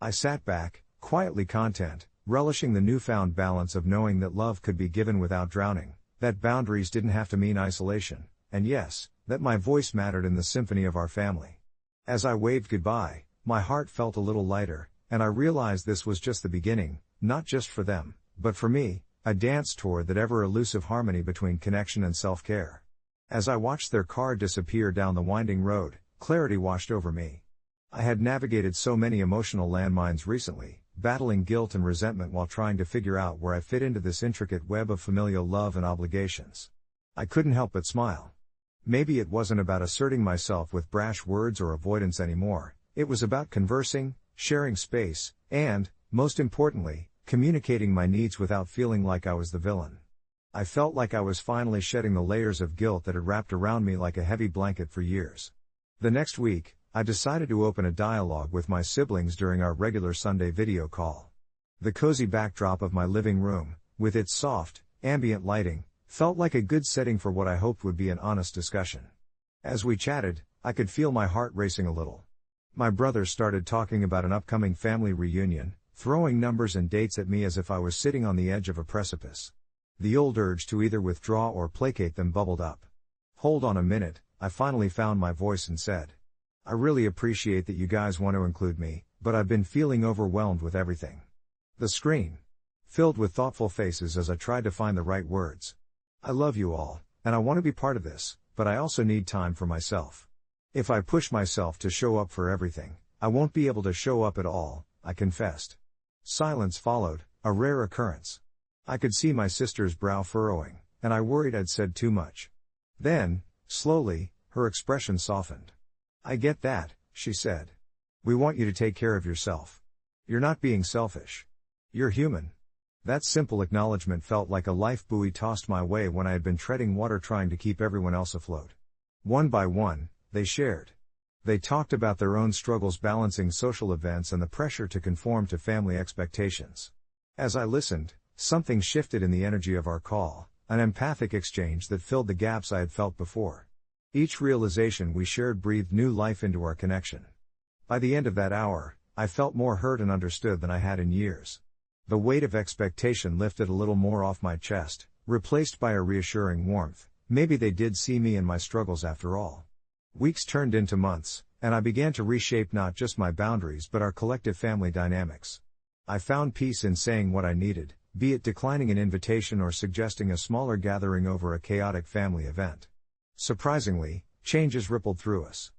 I sat back, quietly content, relishing the newfound balance of knowing that love could be given without drowning, that boundaries didn't have to mean isolation, and yes, that my voice mattered in the symphony of our family. As I waved goodbye, my heart felt a little lighter, and I realized this was just the beginning, not just for them, but for me, a dance toward that ever-elusive harmony between connection and self-care. As I watched their car disappear down the winding road, clarity washed over me. I had navigated so many emotional landmines recently, battling guilt and resentment while trying to figure out where I fit into this intricate web of familial love and obligations. I couldn't help but smile. Maybe it wasn't about asserting myself with brash words or avoidance anymore, it was about conversing, sharing space, and, most importantly, communicating my needs without feeling like I was the villain. I felt like I was finally shedding the layers of guilt that had wrapped around me like a heavy blanket for years. The next week, I decided to open a dialogue with my siblings during our regular Sunday video call. The cozy backdrop of my living room, with its soft, ambient lighting, felt like a good setting for what I hoped would be an honest discussion. As we chatted, I could feel my heart racing a little. My brother started talking about an upcoming family reunion, throwing numbers and dates at me as if I was sitting on the edge of a precipice. The old urge to either withdraw or placate them bubbled up. "Hold on a minute," I finally found my voice and said. "I really appreciate that you guys want to include me, but I've been feeling overwhelmed with everything." The screen filled with thoughtful faces as I tried to find the right words. "I love you all, and I want to be part of this, but I also need time for myself. If I push myself to show up for everything, I won't be able to show up at all," I confessed. Silence followed, a rare occurrence. I could see my sister's brow furrowing, and I worried I'd said too much. Then, slowly, her expression softened. "I get that," she said. "We want you to take care of yourself. You're not being selfish. You're human." That simple acknowledgement felt like a life buoy tossed my way when I had been treading water trying to keep everyone else afloat. One by one, they shared. They talked about their own struggles balancing social events and the pressure to conform to family expectations. As I listened, something shifted in the energy of our call, an empathic exchange that filled the gaps I had felt before. Each realization we shared breathed new life into our connection. By the end of that hour, I felt more heard and understood than I had in years. The weight of expectation lifted a little more off my chest, replaced by a reassuring warmth. Maybe they did see me and my struggles after all. Weeks turned into months, and I began to reshape not just my boundaries but our collective family dynamics. I found peace in saying what I needed, be it declining an invitation or suggesting a smaller gathering over a chaotic family event. Surprisingly, changes rippled through us.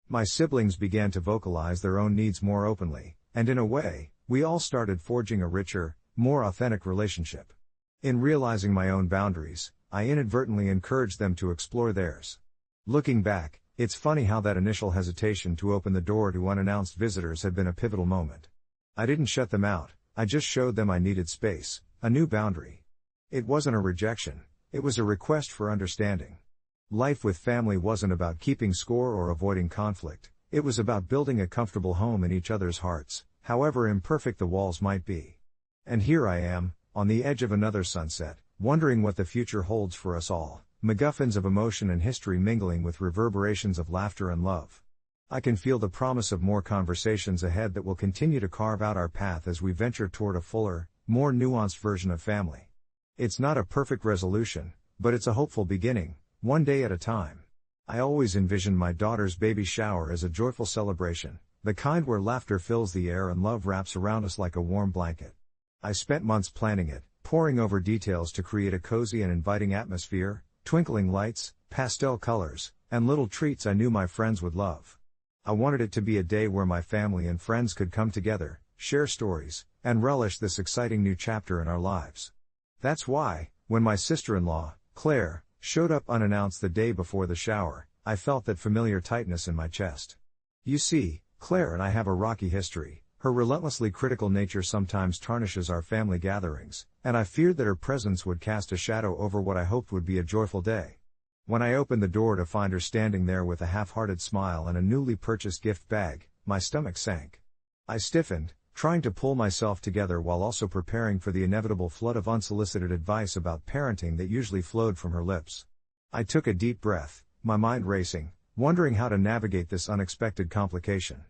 My siblings began to vocalize their own needs more openly, and in a way, we all started forging a richer, more authentic relationship. In realizing my own boundaries, I inadvertently encouraged them to explore theirs. Looking back, it's funny how that initial hesitation to open the door to unannounced visitors had been a pivotal moment. I didn't shut them out, I just showed them I needed space, a new boundary. It wasn't a rejection, it was a request for understanding. Life with family wasn't about keeping score or avoiding conflict, it was about building a comfortable home in each other's hearts, however imperfect the walls might be. And here I am, on the edge of another sunset, wondering what the future holds for us all, MacGuffins of emotion and history mingling with reverberations of laughter and love. I can feel the promise of more conversations ahead that will continue to carve out our path as we venture toward a fuller, more nuanced version of family. It's not a perfect resolution, but it's a hopeful beginning, one day at a time. I always envisioned my daughter's baby shower as a joyful celebration, the kind where laughter fills the air and love wraps around us like a warm blanket. I spent months planning it, poring over details to create a cozy and inviting atmosphere, twinkling lights, pastel colors, and little treats I knew my friends would love. I wanted it to be a day where my family and friends could come together, share stories, and relish this exciting new chapter in our lives. That's why, when my sister-in-law, Claire, showed up unannounced the day before the shower, I felt that familiar tightness in my chest. You see, Claire and I have a rocky history. Her relentlessly critical nature sometimes tarnishes our family gatherings, and I feared that her presence would cast a shadow over what I hoped would be a joyful day. When I opened the door to find her standing there with a half-hearted smile and a newly purchased gift bag, my stomach sank. I stiffened, trying to pull myself together while also preparing for the inevitable flood of unsolicited advice about parenting that usually flowed from her lips. I took a deep breath, my mind racing, wondering how to navigate this unexpected complication.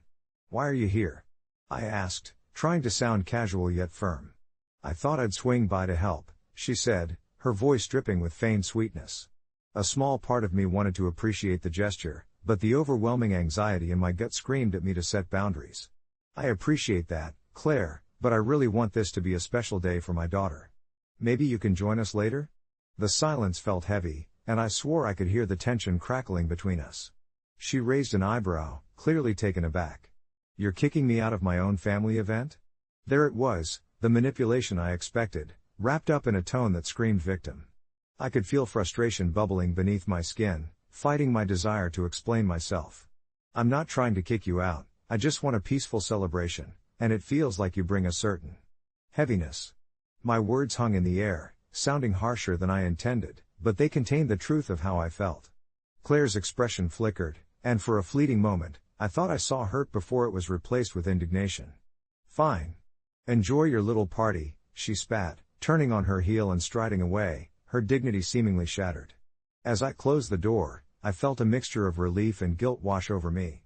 "Why are you here?" I asked, trying to sound casual yet firm. "I thought I'd swing by to help," she said, her voice dripping with feigned sweetness. A small part of me wanted to appreciate the gesture, but the overwhelming anxiety in my gut screamed at me to set boundaries. "I appreciate that, Claire, but I really want this to be a special day for my daughter. Maybe you can join us later?" The silence felt heavy, and I swore I could hear the tension crackling between us. She raised an eyebrow, clearly taken aback. "You're kicking me out of my own family event?" There it was, the manipulation I expected, wrapped up in a tone that screamed victim. I could feel frustration bubbling beneath my skin, fighting my desire to explain myself. "I'm not trying to kick you out, I just want a peaceful celebration, and it feels like you bring a certain heaviness." My words hung in the air, sounding harsher than I intended, but they contained the truth of how I felt. Claire's expression flickered, and for a fleeting moment, I thought I saw hurt before it was replaced with indignation. "Fine. Enjoy your little party," she spat, turning on her heel and striding away, her dignity seemingly shattered. As I closed the door, I felt a mixture of relief and guilt wash over me.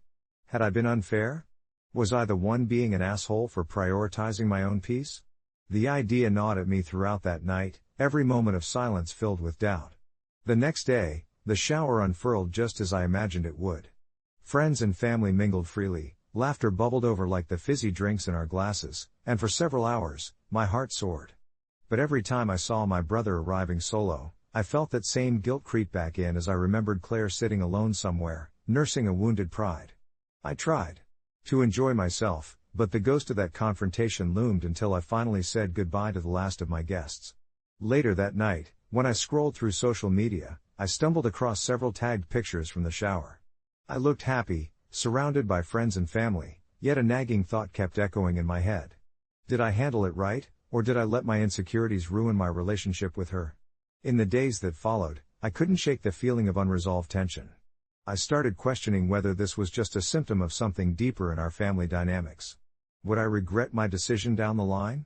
Had I been unfair? Was I the one being an asshole for prioritizing my own peace? The idea gnawed at me throughout that night, every moment of silence filled with doubt. The next day, the shower unfurled just as I imagined it would. Friends and family mingled freely, laughter bubbled over like the fizzy drinks in our glasses, and for several hours, my heart soared. But every time I saw my brother arriving solo, I felt that same guilt creep back in as I remembered Claire sitting alone somewhere, nursing a wounded pride. I tried to enjoy myself, but the ghost of that confrontation loomed until I finally said goodbye to the last of my guests. Later that night, when I scrolled through social media, I stumbled across several tagged pictures from the shower. I looked happy, surrounded by friends and family, yet a nagging thought kept echoing in my head. Did I handle it right, or did I let my insecurities ruin my relationship with her? In the days that followed, I couldn't shake the feeling of unresolved tension. I started questioning whether this was just a symptom of something deeper in our family dynamics. Would I regret my decision down the line?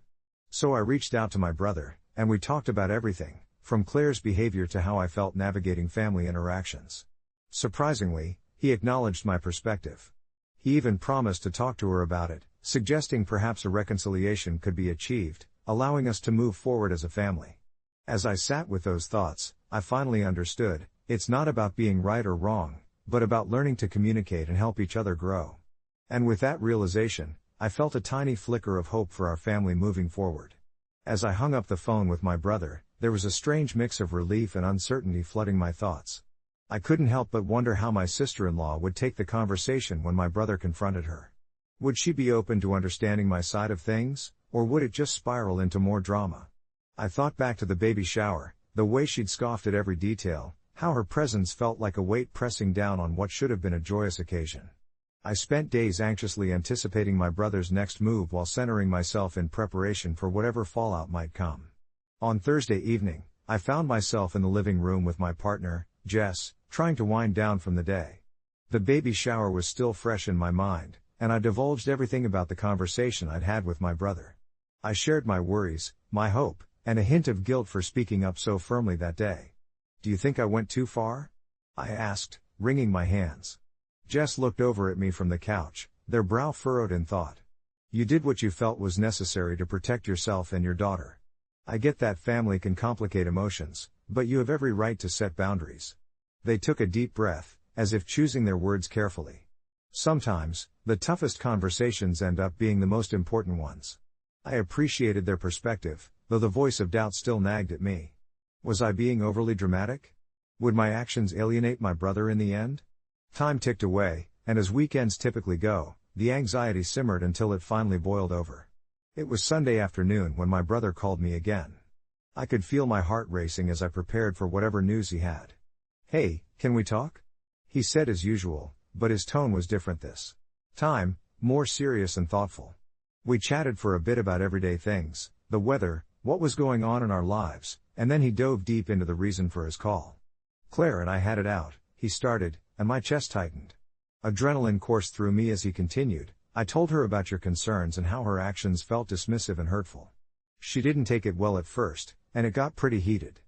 So I reached out to my brother, and we talked about everything, from Claire's behavior to how I felt navigating family interactions. Surprisingly, he acknowledged my perspective. He even promised to talk to her about it, suggesting perhaps a reconciliation could be achieved, allowing us to move forward as a family. As I sat with those thoughts, I finally understood, it's not about being right or wrong, but about learning to communicate and help each other grow. And with that realization, I felt a tiny flicker of hope for our family moving forward. As I hung up the phone with my brother, there was a strange mix of relief and uncertainty flooding my thoughts. I couldn't help but wonder how my sister-in-law would take the conversation when my brother confronted her. Would she be open to understanding my side of things, or would it just spiral into more drama? I thought back to the baby shower, The way she'd scoffed at every detail, how her presence felt like a weight pressing down on what should have been a joyous occasion. I spent days anxiously anticipating my brother's next move while centering myself in preparation for whatever fallout might come. On Thursday evening, I found myself in the living room with my partner, Jess, trying to wind down from the day. The baby shower was still fresh in my mind, and I divulged everything about the conversation I'd had with my brother. I shared my worries, my hope, and a hint of guilt for speaking up so firmly that day. "Do you think I went too far?" I asked, wringing my hands. Jess looked over at me from the couch, their brow furrowed in thought. "You did what you felt was necessary to protect yourself and your daughter. I get that family can complicate emotions, but you have every right to set boundaries." They took a deep breath, as if choosing their words carefully. Sometimes, the toughest conversations end up being the most important ones. I appreciated their perspective, though the voice of doubt still nagged at me. Was I being overly dramatic? Would my actions alienate my brother in the end? Time ticked away, and as weekends typically go, the anxiety simmered until it finally boiled over. It was Sunday afternoon when my brother called me again. I could feel my heart racing as I prepared for whatever news he had. "Hey, can we talk?" he said as usual, but his tone was different this time, more serious and thoughtful. We chatted for a bit about everyday things, the weather, what was going on in our lives, and then he dove deep into the reason for his call. "Claire and I had it out," he started, and my chest tightened. Adrenaline coursed through me as he continued. "I told her about your concerns and how her actions felt dismissive and hurtful. She didn't take it well at first, and it got pretty heated."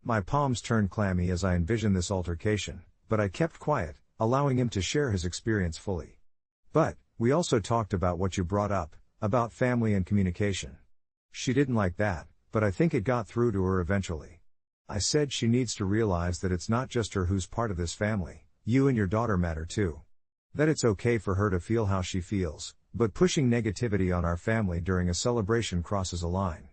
My palms turned clammy as I envisioned this altercation, but I kept quiet, allowing him to share his experience fully. "But, we also talked about what you brought up, about family and communication. She didn't like that, but I think it got through to her eventually. I said she needs to realize that it's not just her who's part of this family, you and your daughter matter too. That it's okay for her to feel how she feels, but pushing negativity on our family during a celebration crosses a line."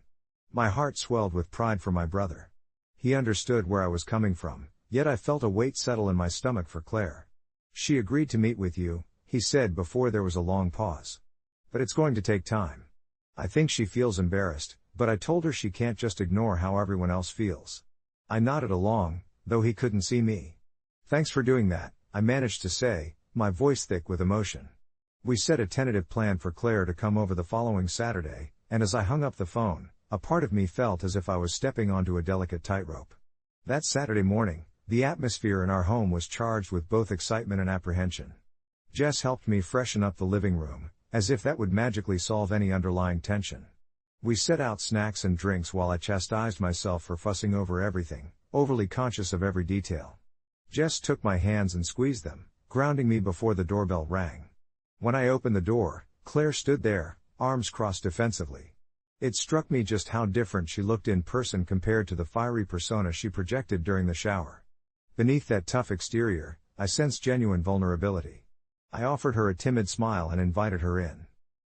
My heart swelled with pride for my brother. He understood where I was coming from, yet I felt a weight settle in my stomach for Claire. "She agreed to meet with you," he said before there was a long pause. "But it's going to take time. I think she feels embarrassed, but I told her she can't just ignore how everyone else feels." I nodded along, though he couldn't see me. "Thanks for doing that," I managed to say, my voice thick with emotion. We set a tentative plan for Claire to come over the following Saturday, and as I hung up the phone, a part of me felt as if I was stepping onto a delicate tightrope. That Saturday morning, the atmosphere in our home was charged with both excitement and apprehension. Jess helped me freshen up the living room, as if that would magically solve any underlying tension. We set out snacks and drinks while I chastised myself for fussing over everything, overly conscious of every detail. Jess took my hands and squeezed them, grounding me before the doorbell rang. When I opened the door, Claire stood there, arms crossed defensively. It struck me just how different she looked in person compared to the fiery persona she projected during the shower. Beneath that tough exterior, I sensed genuine vulnerability. I offered her a timid smile and invited her in.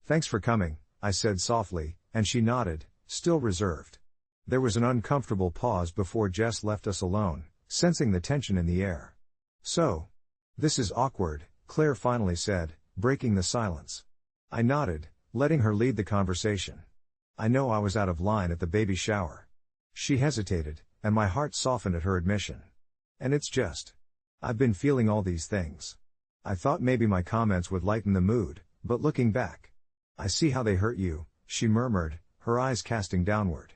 "Thanks for coming," I said softly, and she nodded, still reserved. There was an uncomfortable pause before Jess left us alone, sensing the tension in the air. "So, this is awkward," Claire finally said, breaking the silence. I nodded, letting her lead the conversation. I know I was out of line at the baby shower. She hesitated, and my heart softened at her admission. "And it's just. I've been feeling all these things. I thought maybe my comments would lighten the mood, but looking back, I see how they hurt you," she murmured, her eyes casting downward.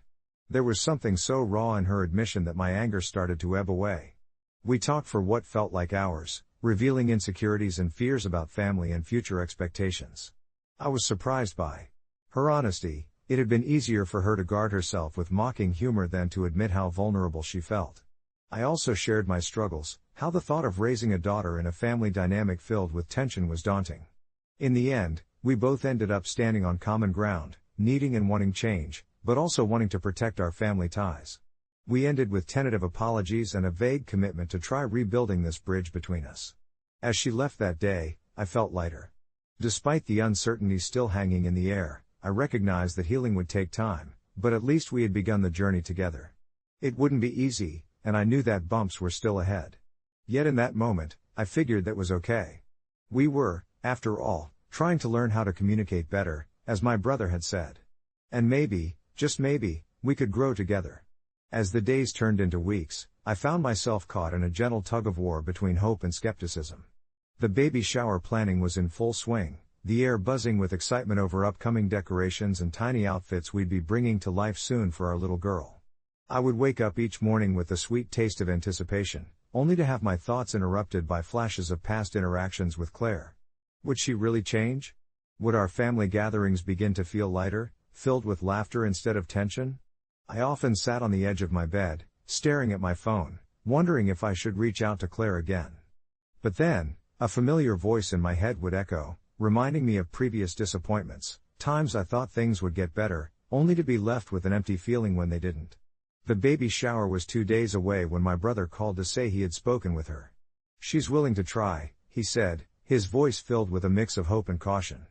There was something so raw in her admission that my anger started to ebb away. We talked for what felt like hours, revealing insecurities and fears about family and future expectations. I was surprised by her honesty. It had been easier for her to guard herself with mocking humor than to admit how vulnerable she felt. I also shared my struggles, how the thought of raising a daughter in a family dynamic filled with tension was daunting. In the end, we both ended up standing on common ground, needing and wanting change, but also wanting to protect our family ties. We ended with tentative apologies and a vague commitment to try rebuilding this bridge between us. As she left that day, I felt lighter. Despite the uncertainty still hanging in the air, I recognized that healing would take time, but at least we had begun the journey together. It wouldn't be easy, and I knew that bumps were still ahead. Yet in that moment, I figured that was okay. We were, after all, trying to learn how to communicate better, as my brother had said. And maybe, just maybe, we could grow together. As the days turned into weeks, I found myself caught in a gentle tug-of-war between hope and skepticism. The baby shower planning was in full swing, the air buzzing with excitement over upcoming decorations and tiny outfits we'd be bringing to life soon for our little girl. I would wake up each morning with the sweet taste of anticipation, only to have my thoughts interrupted by flashes of past interactions with Claire. Would she really change? Would our family gatherings begin to feel lighter, filled with laughter instead of tension? I often sat on the edge of my bed, staring at my phone, wondering if I should reach out to Claire again. But then, a familiar voice in my head would echo, reminding me of previous disappointments, times I thought things would get better, only to be left with an empty feeling when they didn't. The baby shower was 2 days away when my brother called to say he had spoken with her. "She's willing to try," he said, his voice filled with a mix of hope and caution.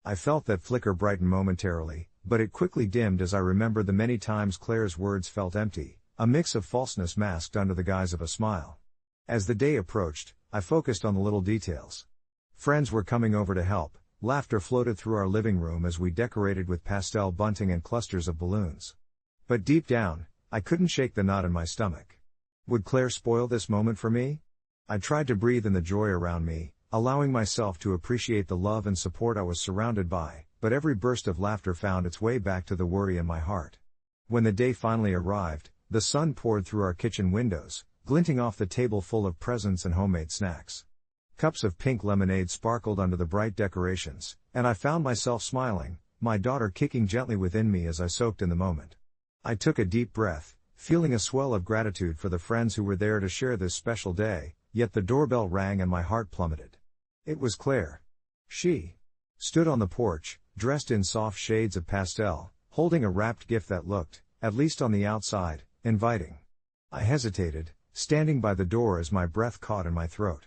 I felt that flicker brighten momentarily, but it quickly dimmed as I remembered the many times Claire's words felt empty, a mix of falseness masked under the guise of a smile. As the day approached, I focused on the little details. Friends were coming over to help, laughter floated through our living room as we decorated with pastel bunting and clusters of balloons. But deep down, I couldn't shake the knot in my stomach. Would Claire spoil this moment for me? I tried to breathe in the joy around me, allowing myself to appreciate the love and support I was surrounded by, but every burst of laughter found its way back to the worry in my heart. When the day finally arrived, the sun poured through our kitchen windows, glinting off the table full of presents and homemade snacks. Cups of pink lemonade sparkled under the bright decorations, and I found myself smiling, my daughter kicking gently within me as I soaked in the moment. I took a deep breath, feeling a swell of gratitude for the friends who were there to share this special day, yet the doorbell rang and my heart plummeted. It was Claire. She stood on the porch, dressed in soft shades of pastel, holding a wrapped gift that looked, at least on the outside, inviting. I hesitated, standing by the door as my breath caught in my throat.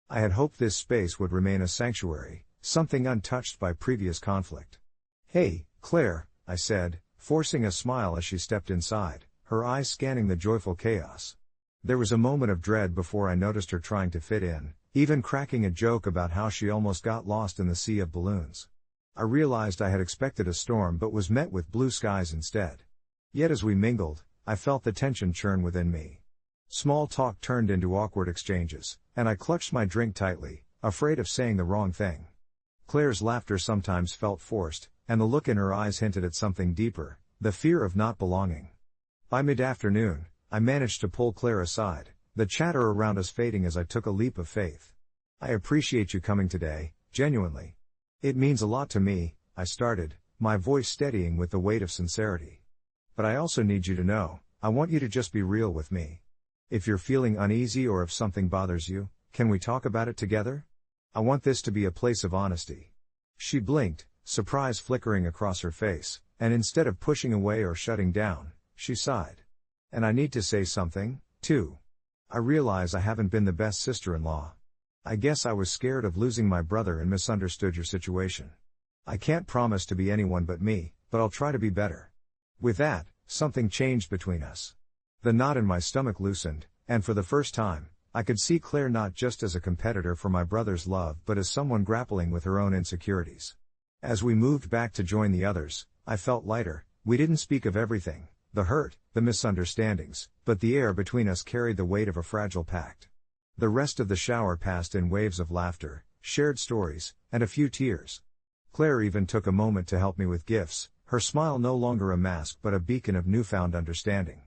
I had hoped this space would remain a sanctuary, something untouched by previous conflict. "Hey, Claire," I said, forcing a smile as she stepped inside, her eyes scanning the joyful chaos. There was a moment of dread before I noticed her trying to fit in, even cracking a joke about how she almost got lost in the sea of balloons. I realized I had expected a storm but was met with blue skies instead. Yet as we mingled, I felt the tension churn within me. Small talk turned into awkward exchanges, and I clutched my drink tightly, afraid of saying the wrong thing. Claire's laughter sometimes felt forced, and the look in her eyes hinted at something deeper, the fear of not belonging. By mid-afternoon, I managed to pull Claire aside, the chatter around us fading as I took a leap of faith. "I appreciate you coming today, genuinely. It means a lot to me," I started, my voice steadying with the weight of sincerity. "But I also need you to know, I want you to just be real with me. If you're feeling uneasy or if something bothers you, can we talk about it together? I want this to be a place of honesty." She blinked, surprise flickering across her face, and instead of pushing away or shutting down, she sighed. "And I need to say something, too. I realize I haven't been the best sister-in-law. I guess I was scared of losing my brother and misunderstood your situation. I can't promise to be anyone but me, but I'll try to be better." With that, something changed between us. The knot in my stomach loosened, and for the first time, I could see Claire not just as a competitor for my brother's love but as someone grappling with her own insecurities. As we moved back to join the others, I felt lighter. We didn't speak of everything, the hurt, the misunderstandings, but the air between us carried the weight of a fragile pact. The rest of the shower passed in waves of laughter, shared stories, and a few tears. Claire even took a moment to help me with gifts, her smile no longer a mask but a beacon of newfound understanding.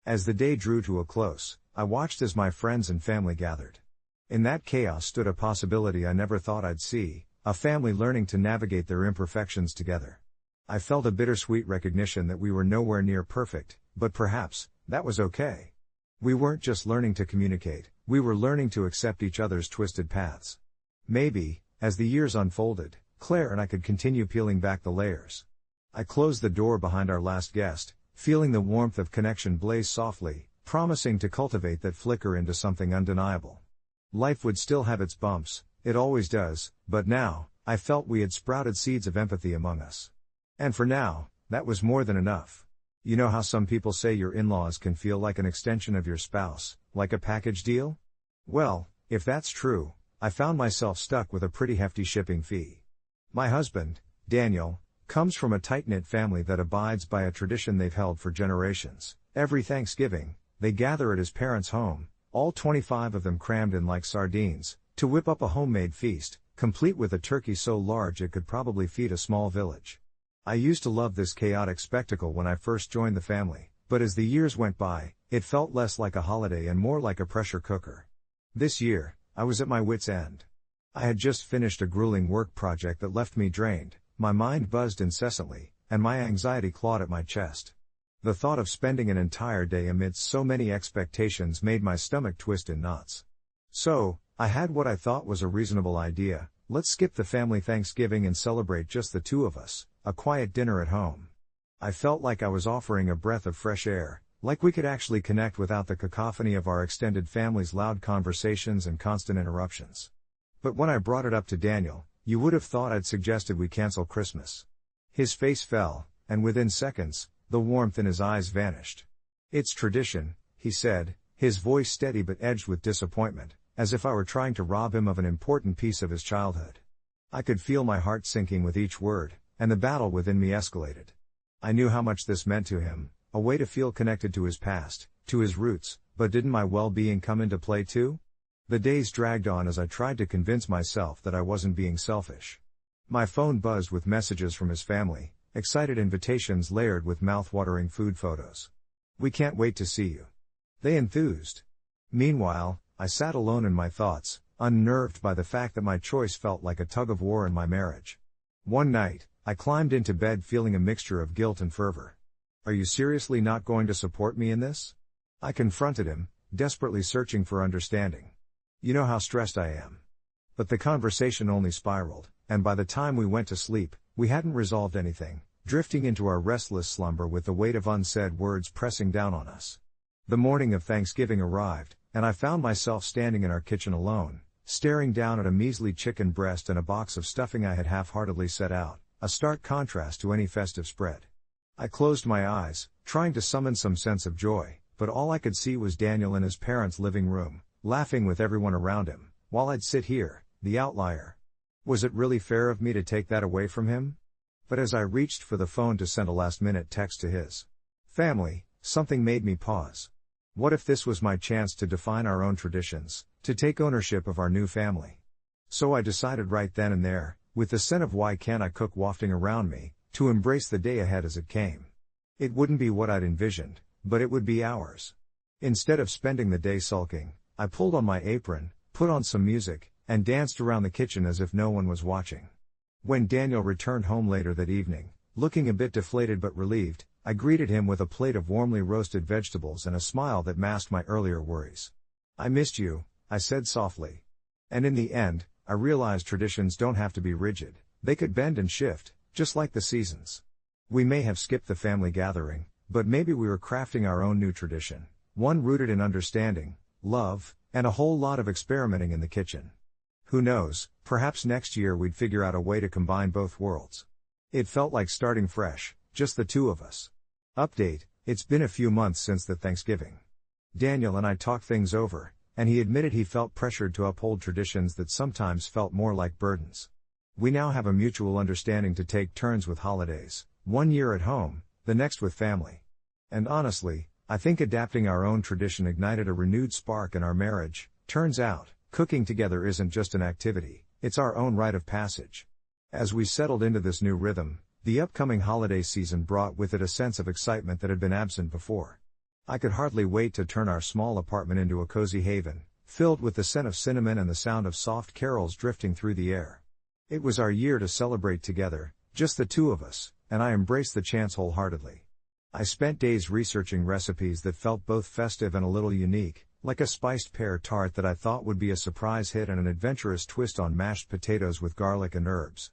As the day drew to a close, I watched as my friends and family gathered. In that chaos stood a possibility I never thought I'd see, a family learning to navigate their imperfections together. I felt a bittersweet recognition that we were nowhere near perfect, but perhaps, that was okay. We weren't just learning to communicate, we were learning to accept each other's twisted paths. Maybe, as the years unfolded, Claire and I could continue peeling back the layers. I closed the door behind our last guest, feeling the warmth of connection blaze softly, promising to cultivate that flicker into something undeniable. Life would still have its bumps, it always does, but now, I felt we had sprouted seeds of empathy among us. And for now, that was more than enough. You know how some people say your in-laws can feel like an extension of your spouse, like a package deal? Well, if that's true, I found myself stuck with a pretty hefty shipping fee. My husband, Daniel, comes from a tight-knit family that abides by a tradition they've held for generations, Every Thanksgiving, they gather at his parents' home, all 25 of them crammed in like sardines, to whip up a homemade feast, complete with a turkey so large it could probably feed a small village. I used to love this chaotic spectacle when I first joined the family, but as the years went by, it felt less like a holiday and more like a pressure cooker. This year, I was at my wit's end. I had just finished a grueling work project that left me drained, my mind buzzed incessantly, and my anxiety clawed at my chest. The thought of spending an entire day amidst so many expectations made my stomach twist in knots. So, I had what I thought was a reasonable idea: let's skip the family Thanksgiving and celebrate just the two of us, a quiet dinner at home. I felt like I was offering a breath of fresh air, like we could actually connect without the cacophony of our extended family's loud conversations and constant interruptions. But when I brought it up to Daniel, you would have thought I'd suggested we cancel Christmas. His face fell, and within seconds, the warmth in his eyes vanished. "It's tradition," he said, his voice steady but edged with disappointment, as if I were trying to rob him of an important piece of his childhood. I could feel my heart sinking with each word, and the battle within me escalated. I knew how much this meant to him, a way to feel connected to his past, to his roots, but didn't my well-being come into play too? The days dragged on as I tried to convince myself that I wasn't being selfish. My phone buzzed with messages from his family, excited invitations layered with mouth-watering food photos. "We can't wait to see you," they enthused. Meanwhile, I sat alone in my thoughts, unnerved by the fact that my choice felt like a tug-of-war in my marriage. One night, I climbed into bed feeling a mixture of guilt and fervor. "Are you seriously not going to support me in this?" I confronted him, desperately searching for understanding. "You know how stressed I am." But the conversation only spiraled, and by the time we went to sleep, we hadn't resolved anything, drifting into our restless slumber with the weight of unsaid words pressing down on us. The morning of Thanksgiving arrived, and I found myself standing in our kitchen alone, staring down at a measly chicken breast and a box of stuffing I had half-heartedly set out, a stark contrast to any festive spread. I closed my eyes, trying to summon some sense of joy, but all I could see was Daniel in his parents' living room, laughing with everyone around him, while I'd sit here, the outlier. Was it really fair of me to take that away from him? But as I reached for the phone to send a last-minute text to his family, something made me pause. What if this was my chance to define our own traditions, to take ownership of our new family? So I decided right then and there, with the scent of "why can't I cook" wafting around me, to embrace the day ahead as it came. It wouldn't be what I'd envisioned, but it would be ours. Instead of spending the day sulking, I pulled on my apron, put on some music, and danced around the kitchen as if no one was watching. When Daniel returned home later that evening, looking a bit deflated but relieved, I greeted him with a plate of warmly roasted vegetables and a smile that masked my earlier worries. "I missed you," I said softly. And in the end, I realized traditions don't have to be rigid, they could bend and shift, just like the seasons. We may have skipped the family gathering, but maybe we were crafting our own new tradition, one rooted in understanding, love, and a whole lot of experimenting in the kitchen. Who knows, perhaps next year we'd figure out a way to combine both worlds. It felt like starting fresh, just the two of us. Update: it's been a few months since the Thanksgiving. Daniel and I talked things over, and he admitted he felt pressured to uphold traditions that sometimes felt more like burdens. We now have a mutual understanding to take turns with holidays, one year at home, the next with family. And honestly, I think adapting our own tradition ignited a renewed spark in our marriage. Turns out, cooking together isn't just an activity, it's our own rite of passage. As we settled into this new rhythm, the upcoming holiday season brought with it a sense of excitement that had been absent before. I could hardly wait to turn our small apartment into a cozy haven, filled with the scent of cinnamon and the sound of soft carols drifting through the air. It was our year to celebrate together, just the two of us, and I embraced the chance wholeheartedly. I spent days researching recipes that felt both festive and a little unique, like a spiced pear tart that I thought would be a surprise hit and an adventurous twist on mashed potatoes with garlic and herbs.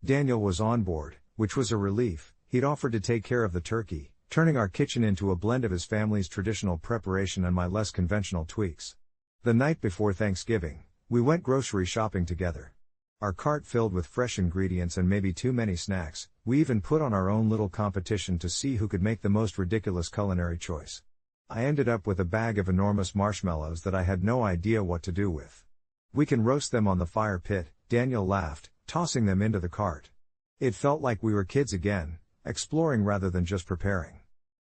Daniel was on board, which was a relief. He'd offered to take care of the turkey, turning our kitchen into a blend of his family's traditional preparation and my less conventional tweaks. The night before Thanksgiving, we went grocery shopping together. Our cart filled with fresh ingredients and maybe too many snacks. We even put on our own little competition to see who could make the most ridiculous culinary choice. I ended up with a bag of enormous marshmallows that I had no idea what to do with. "We can roast them on the fire pit," Daniel laughed, tossing them into the cart. It felt like we were kids again, exploring rather than just preparing.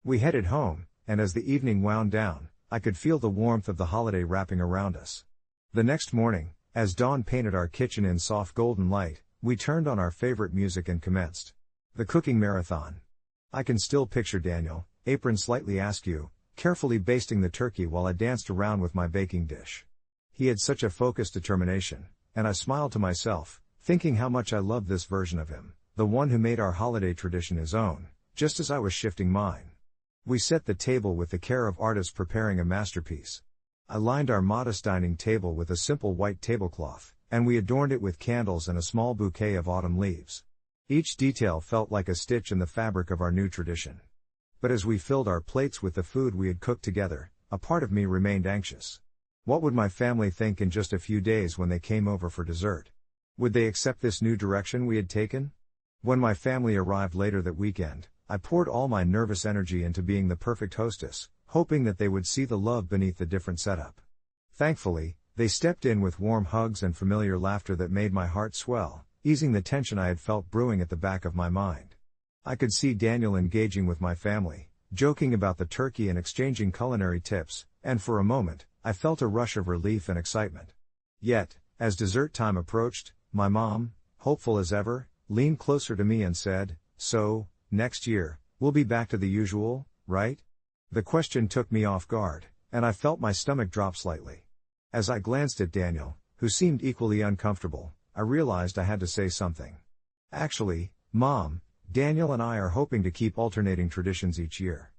We headed home, and as the evening wound down, I could feel the warmth of the holiday wrapping around us. The next morning, as dawn painted our kitchen in soft golden light, we turned on our favorite music and commenced the cooking marathon. I can still picture Daniel, apron slightly askew, carefully basting the turkey while I danced around with my baking dish. He had such a focused determination, and I smiled to myself, thinking how much I loved this version of him, the one who made our holiday tradition his own, just as I was shifting mine. We set the table with the care of artists preparing a masterpiece. I lined our modest dining table with a simple white tablecloth, and we adorned it with candles and a small bouquet of autumn leaves. Each detail felt like a stitch in the fabric of our new tradition. But as we filled our plates with the food we had cooked together, a part of me remained anxious. What would my family think in just a few days when they came over for dessert? Would they accept this new direction we had taken? When my family arrived later that weekend, I poured all my nervous energy into being the perfect hostess, hoping that they would see the love beneath the different setup. Thankfully, they stepped in with warm hugs and familiar laughter that made my heart swell, easing the tension I had felt brewing at the back of my mind. I could see Daniel engaging with my family, joking about the turkey and exchanging culinary tips, and for a moment, I felt a rush of relief and excitement. Yet, as dessert time approached, my mom, hopeful as ever, leaned closer to me and said, "So, next year, we'll be back to the usual, right?" The question took me off guard, and I felt my stomach drop slightly. As I glanced at Daniel, who seemed equally uncomfortable, I realized I had to say something. "Actually, Mom, Daniel and I are hoping to keep alternating traditions each year.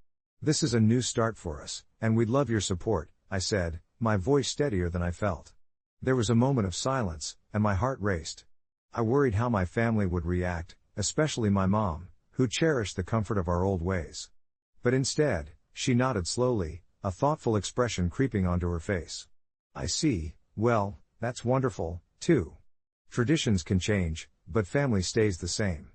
This is a new start for us, and we'd love your support," I said, my voice steadier than I felt. There was a moment of silence, and my heart raced. I worried how my family would react, especially my mom, who cherished the comfort of our old ways. But instead, she nodded slowly, a thoughtful expression creeping onto her face. "I see, well, that's wonderful, too. Traditions can change, but family stays the same."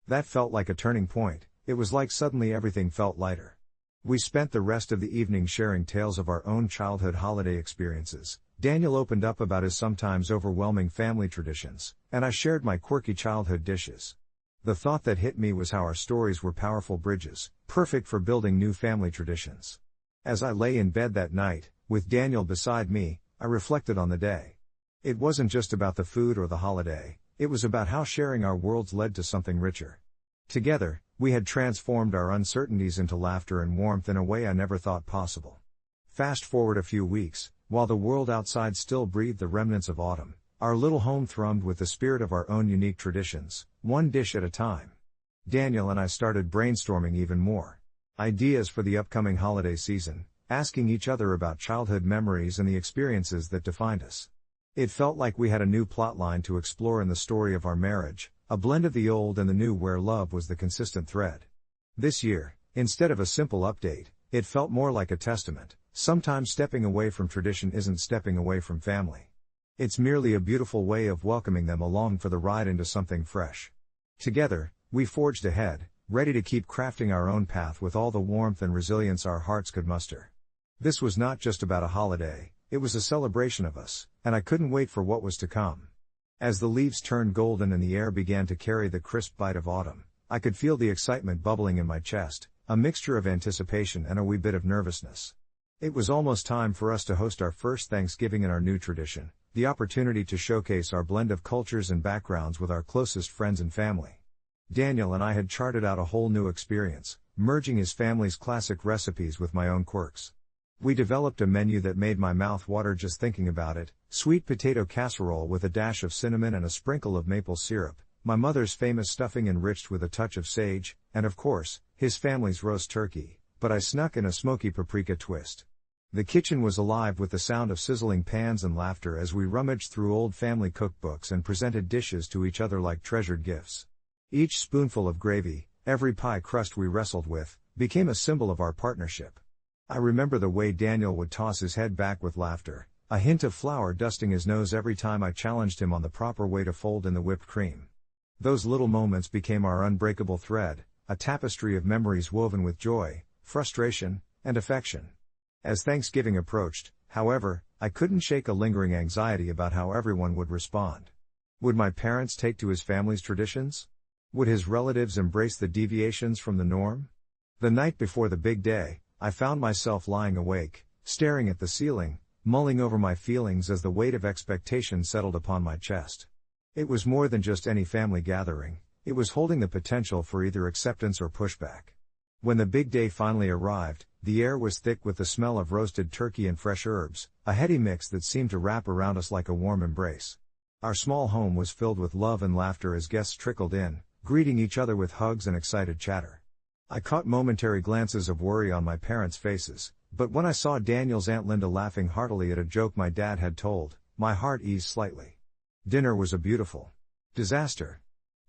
That felt like a turning point. It was like suddenly everything felt lighter. We spent the rest of the evening sharing tales of our own childhood holiday experiences. Daniel opened up about his sometimes overwhelming family traditions, and I shared my quirky childhood dishes. The thought that hit me was how our stories were powerful bridges, perfect for building new family traditions. As I lay in bed that night, with Daniel beside me, I reflected on the day. It wasn't just about the food or the holiday, it was about how sharing our worlds led to something richer. Together, we had transformed our uncertainties into laughter and warmth in a way I never thought possible. Fast forward a few weeks, while the world outside still breathed the remnants of autumn, our little home thrummed with the spirit of our own unique traditions, one dish at a time. Daniel and I started brainstorming even more ideas for the upcoming holiday season, asking each other about childhood memories and the experiences that defined us. It felt like we had a new plotline to explore in the story of our marriage, a blend of the old and the new where love was the consistent thread. This year, instead of a simple update, it felt more like a testament. Sometimes stepping away from tradition isn't stepping away from family. It's merely a beautiful way of welcoming them along for the ride into something fresh. Together, we forged ahead, ready to keep crafting our own path with all the warmth and resilience our hearts could muster. This was not just about a holiday, it was a celebration of us, and I couldn't wait for what was to come. As the leaves turned golden and the air began to carry the crisp bite of autumn, I could feel the excitement bubbling in my chest, a mixture of anticipation and a wee bit of nervousness. It was almost time for us to host our first Thanksgiving in our new tradition, the opportunity to showcase our blend of cultures and backgrounds with our closest friends and family. Daniel and I had charted out a whole new experience, merging his family's classic recipes with my own quirks. We developed a menu that made my mouth water just thinking about it: sweet potato casserole with a dash of cinnamon and a sprinkle of maple syrup, my mother's famous stuffing enriched with a touch of sage, and of course, his family's roast turkey, but I snuck in a smoky paprika twist. The kitchen was alive with the sound of sizzling pans and laughter as we rummaged through old family cookbooks and presented dishes to each other like treasured gifts. Each spoonful of gravy, every pie crust we wrestled with, became a symbol of our partnership. I remember the way Daniel would toss his head back with laughter, a hint of flour dusting his nose every time I challenged him on the proper way to fold in the whipped cream. Those little moments became our unbreakable thread, a tapestry of memories woven with joy, frustration, and affection. As Thanksgiving approached, however, I couldn't shake a lingering anxiety about how everyone would respond. Would my parents take to his family's traditions? Would his relatives embrace the deviations from the norm? The night before the big day, I found myself lying awake, staring at the ceiling, mulling over my feelings as the weight of expectation settled upon my chest. It was more than just any family gathering, it was holding the potential for either acceptance or pushback. When the big day finally arrived, the air was thick with the smell of roasted turkey and fresh herbs, a heady mix that seemed to wrap around us like a warm embrace. Our small home was filled with love and laughter as guests trickled in, greeting each other with hugs and excited chatter. I caught momentary glances of worry on my parents' faces, but when I saw Daniel's Aunt Linda laughing heartily at a joke my dad had told, my heart eased slightly. Dinner was a beautiful disaster.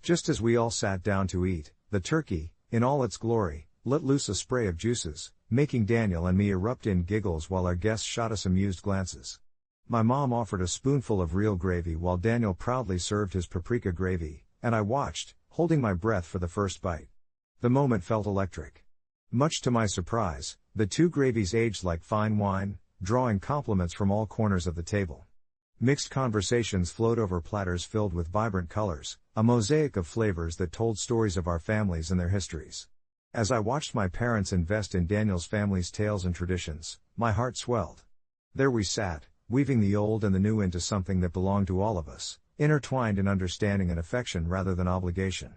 Just as we all sat down to eat, the turkey, in all its glory, let loose a spray of juices, making Daniel and me erupt in giggles while our guests shot us amused glances. My mom offered a spoonful of real gravy while Daniel proudly served his paprika gravy, and I watched, holding my breath for the first bite. The moment felt electric. Much to my surprise, the two gravies aged like fine wine, drawing compliments from all corners of the table. Mixed conversations flowed over platters filled with vibrant colors, a mosaic of flavors that told stories of our families and their histories. As I watched my parents invest in Daniel's family's tales and traditions, my heart swelled. There we sat, weaving the old and the new into something that belonged to all of us, intertwined in understanding and affection rather than obligation.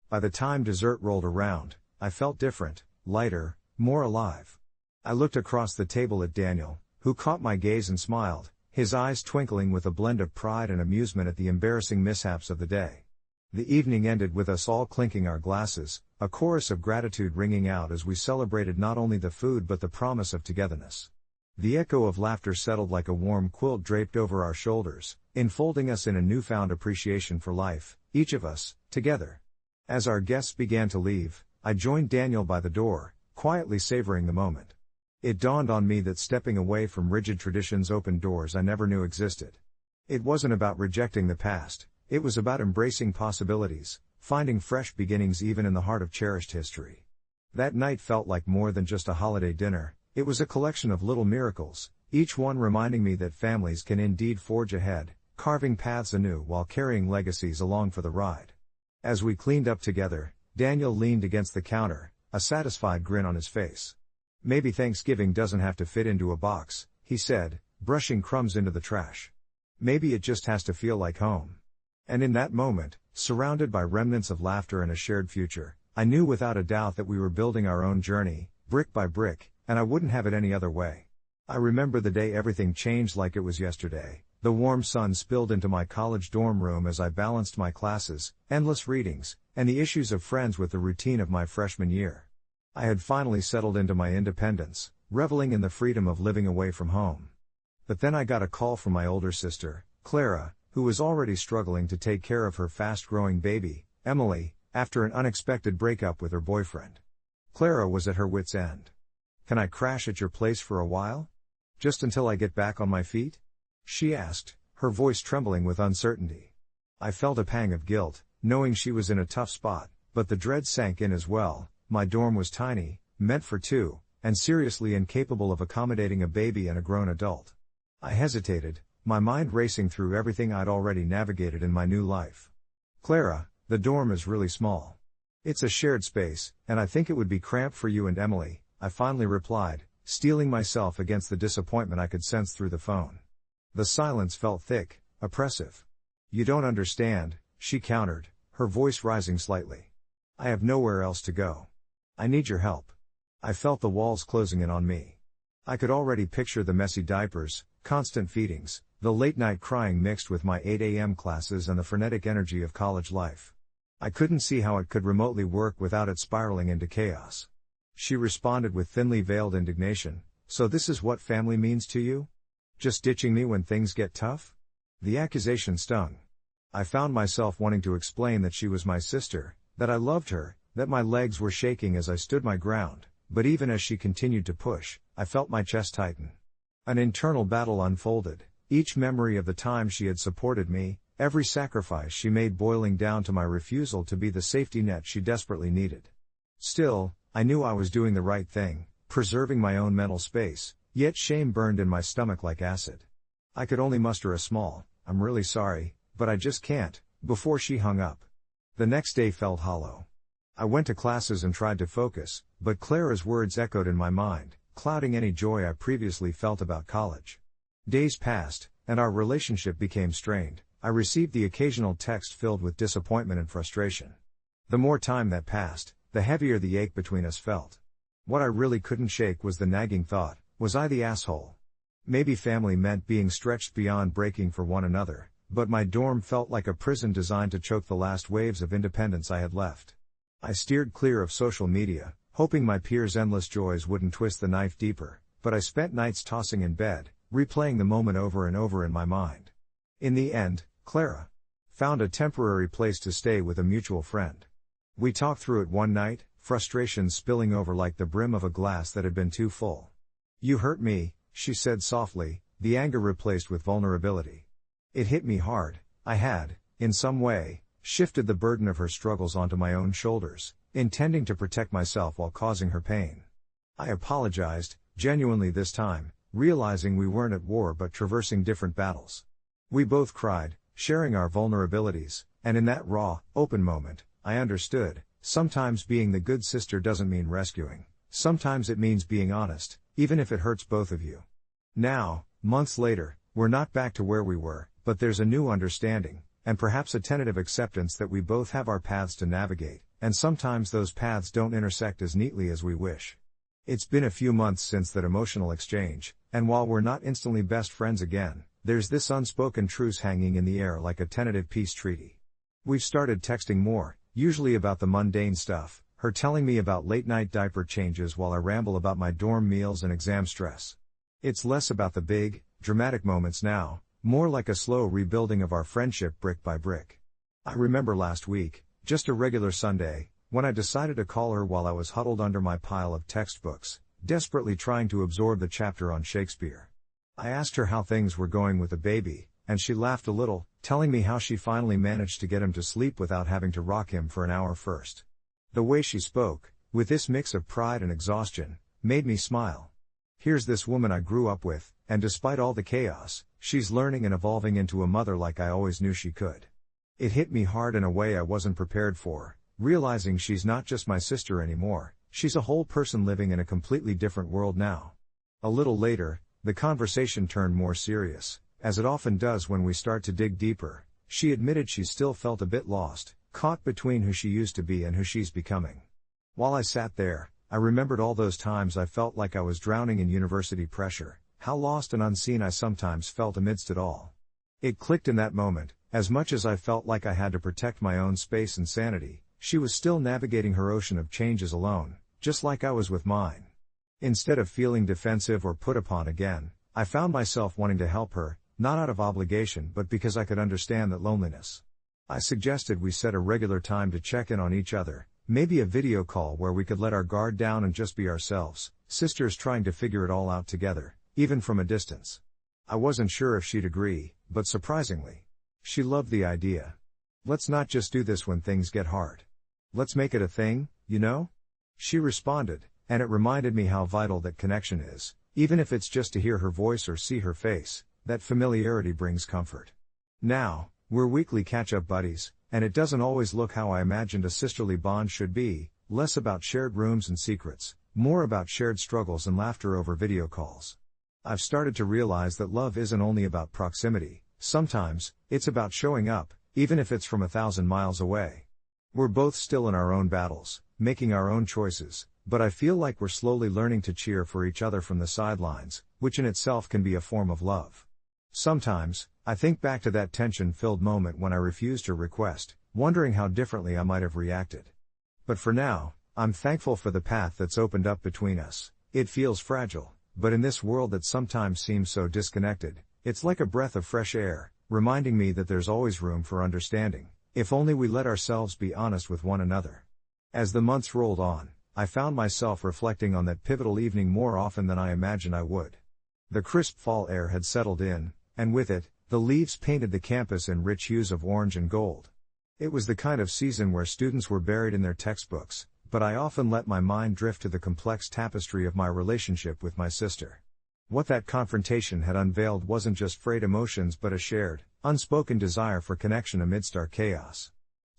By the time dessert rolled around, I felt different, lighter, more alive. I looked across the table at Daniel, who caught my gaze and smiled, his eyes twinkling with a blend of pride and amusement at the embarrassing mishaps of the day. The evening ended with us all clinking our glasses, a chorus of gratitude ringing out as we celebrated not only the food but the promise of togetherness. The echo of laughter settled like a warm quilt draped over our shoulders, enfolding us in a newfound appreciation for life, each of us, together. As our guests began to leave, I joined Daniel by the door, quietly savoring the moment. It dawned on me that stepping away from rigid traditions opened doors I never knew existed. It wasn't about rejecting the past, it was about embracing possibilities, finding fresh beginnings even in the heart of cherished history. That night felt like more than just a holiday dinner, it was a collection of little miracles, each one reminding me that families can indeed forge ahead, carving paths anew while carrying legacies along for the ride. As we cleaned up together, Daniel leaned against the counter, a satisfied grin on his face. "Maybe Thanksgiving doesn't have to fit into a box," he said, brushing crumbs into the trash. "Maybe it just has to feel like home." And in that moment, surrounded by remnants of laughter and a shared future, I knew without a doubt that we were building our own journey, brick by brick, and I wouldn't have it any other way. I remember the day everything changed like it was yesterday. The warm sun spilled into my college dorm room as I balanced my classes, endless readings, and the issues of friends with the routine of my freshman year. I had finally settled into my independence, reveling in the freedom of living away from home. But then I got a call from my older sister, Clara, who was already struggling to take care of her fast-growing baby, Emily, after an unexpected breakup with her boyfriend. Clara was at her wit's end. "Can I crash at your place for a while? Just until I get back on my feet?" she asked, her voice trembling with uncertainty. I felt a pang of guilt, knowing she was in a tough spot, but the dread sank in as well. My dorm was tiny, meant for two, and seriously incapable of accommodating a baby and a grown adult. I hesitated, my mind racing through everything I'd already navigated in my new life. "Clara, the dorm is really small. It's a shared space, and I think it would be cramped for you and Emily," I finally replied, steeling myself against the disappointment I could sense through the phone. The silence felt thick, oppressive. "You don't understand," she countered, her voice rising slightly. "I have nowhere else to go. I need your help." I felt the walls closing in on me. I could already picture the messy diapers, constant feedings, the late-night crying mixed with my 8 a.m. classes and the frenetic energy of college life. I couldn't see how it could remotely work without it spiraling into chaos. She responded with thinly veiled indignation, "So this is what family means to you? Just ditching me when things get tough?" The accusation stung. I found myself wanting to explain that she was my sister, that I loved her, that my legs were shaking as I stood my ground, but even as she continued to push, I felt my chest tighten. An internal battle unfolded, each memory of the time she had supported me, every sacrifice she made boiling down to my refusal to be the safety net she desperately needed. Still, I knew I was doing the right thing, preserving my own mental space, yet shame burned in my stomach like acid. I could only muster a small, "I'm really sorry, but I just can't," before she hung up. The next day felt hollow. I went to classes and tried to focus, but Clara's words echoed in my mind, clouding any joy I previously felt about college. Days passed, and our relationship became strained. I received the occasional text filled with disappointment and frustration. The more time that passed, the heavier the ache between us felt. What I really couldn't shake was the nagging thought, was I the asshole? Maybe family meant being stretched beyond breaking for one another, but my dorm felt like a prison designed to choke the last waves of independence I had left. I steered clear of social media, hoping my peers' endless joys wouldn't twist the knife deeper, but I spent nights tossing in bed, replaying the moment over and over in my mind. In the end, Clara found a temporary place to stay with a mutual friend. We talked through it one night, frustrations spilling over like the brim of a glass that had been too full. "You hurt me," she said softly, the anger replaced with vulnerability. It hit me hard. I had, in some way, shifted the burden of her struggles onto my own shoulders, intending to protect myself while causing her pain. I apologized, genuinely this time, realizing we weren't at war but traversing different battles. We both cried, sharing our vulnerabilities, and in that raw, open moment, I understood, sometimes being the good sister doesn't mean rescuing, sometimes it means being honest, even if it hurts both of you. Now, months later, we're not back to where we were, but there's a new understanding, and perhaps a tentative acceptance that we both have our paths to navigate, and sometimes those paths don't intersect as neatly as we wish. It's been a few months since that emotional exchange, and while we're not instantly best friends again, there's this unspoken truce hanging in the air like a tentative peace treaty. We've started texting more, usually about the mundane stuff, her telling me about late-night diaper changes while I ramble about my dorm meals and exam stress. It's less about the big, dramatic moments now, more like a slow rebuilding of our friendship brick by brick. I remember last week, just a regular Sunday, when I decided to call her while I was huddled under my pile of textbooks, desperately trying to absorb the chapter on Shakespeare. I asked her how things were going with the baby, and she laughed a little, telling me how she finally managed to get him to sleep without having to rock him for an hour first. The way she spoke, with this mix of pride and exhaustion, made me smile. Here's this woman I grew up with, and despite all the chaos, she's learning and evolving into a mother like I always knew she could. It hit me hard in a way I wasn't prepared for, realizing she's not just my sister anymore, she's a whole person living in a completely different world now. A little later, the conversation turned more serious, as it often does when we start to dig deeper. She admitted she still felt a bit lost, caught between who she used to be and who she's becoming. While I sat there, I remembered all those times I felt like I was drowning in university pressure, how lost and unseen I sometimes felt amidst it all. It clicked in that moment, as much as I felt like I had to protect my own space and sanity, she was still navigating her ocean of changes alone, just like I was with mine. Instead of feeling defensive or put upon again, I found myself wanting to help her, not out of obligation but because I could understand that loneliness. I suggested we set a regular time to check in on each other, maybe a video call where we could let our guard down and just be ourselves, sisters trying to figure it all out together, even from a distance. I wasn't sure if she'd agree, but surprisingly, she loved the idea. "Let's not just do this when things get hard. Let's make it a thing, you know?" She responded, and it reminded me how vital that connection is, even if it's just to hear her voice or see her face, that familiarity brings comfort. Now, we're weekly catch-up buddies, and it doesn't always look how I imagined a sisterly bond should be, less about shared rooms and secrets, more about shared struggles and laughter over video calls. I've started to realize that love isn't only about proximity, sometimes, it's about showing up, even if it's from 1,000 miles away. We're both still in our own battles, making our own choices, but I feel like we're slowly learning to cheer for each other from the sidelines, which in itself can be a form of love. Sometimes, I think back to that tension-filled moment when I refused her request, wondering how differently I might have reacted. But for now, I'm thankful for the path that's opened up between us. It feels fragile, but in this world that sometimes seems so disconnected, it's like a breath of fresh air, reminding me that there's always room for understanding, if only we let ourselves be honest with one another. As the months rolled on, I found myself reflecting on that pivotal evening more often than I imagined I would. The crisp fall air had settled in, and with it, the leaves painted the campus in rich hues of orange and gold. It was the kind of season where students were buried in their textbooks, but I often let my mind drift to the complex tapestry of my relationship with my sister. What that confrontation had unveiled wasn't just frayed emotions but a shared, unspoken desire for connection amidst our chaos.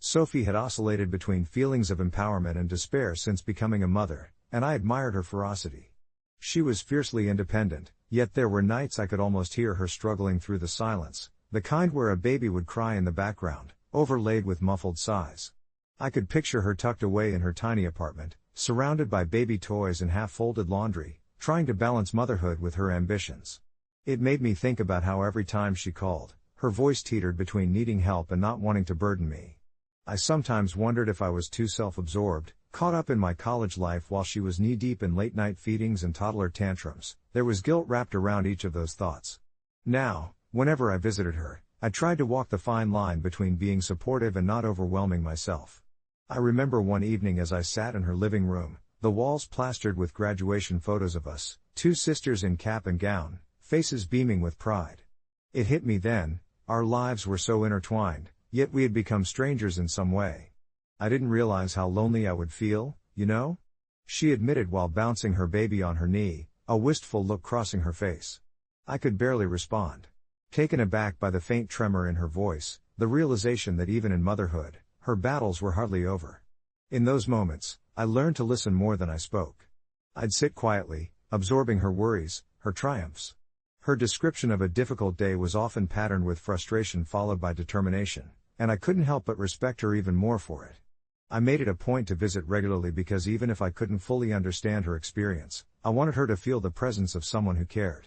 Sophie had oscillated between feelings of empowerment and despair since becoming a mother, and I admired her ferocity. She was fiercely independent, yet there were nights I could almost hear her struggling through the silence, the kind where a baby would cry in the background, overlaid with muffled sighs. I could picture her tucked away in her tiny apartment, surrounded by baby toys and half-folded laundry, trying to balance motherhood with her ambitions. It made me think about how every time she called, her voice teetered between needing help and not wanting to burden me. I sometimes wondered if I was too self-absorbed, caught up in my college life while she was knee-deep in late-night feedings and toddler tantrums. There was guilt wrapped around each of those thoughts. Now, whenever I visited her, I tried to walk the fine line between being supportive and not overwhelming myself. I remember one evening as I sat in her living room, the walls plastered with graduation photos of us, two sisters in cap and gown, faces beaming with pride. It hit me then, our lives were so intertwined, yet we had become strangers in some way. I didn't realize how lonely I would feel, you know? She admitted while bouncing her baby on her knee, a wistful look crossing her face. I could barely respond. Taken aback by the faint tremor in her voice, the realization that even in motherhood, her battles were hardly over. In those moments, I learned to listen more than I spoke. I'd sit quietly, absorbing her worries, her triumphs. Her description of a difficult day was often patterned with frustration followed by determination, and I couldn't help but respect her even more for it. I made it a point to visit regularly because even if I couldn't fully understand her experience, I wanted her to feel the presence of someone who cared.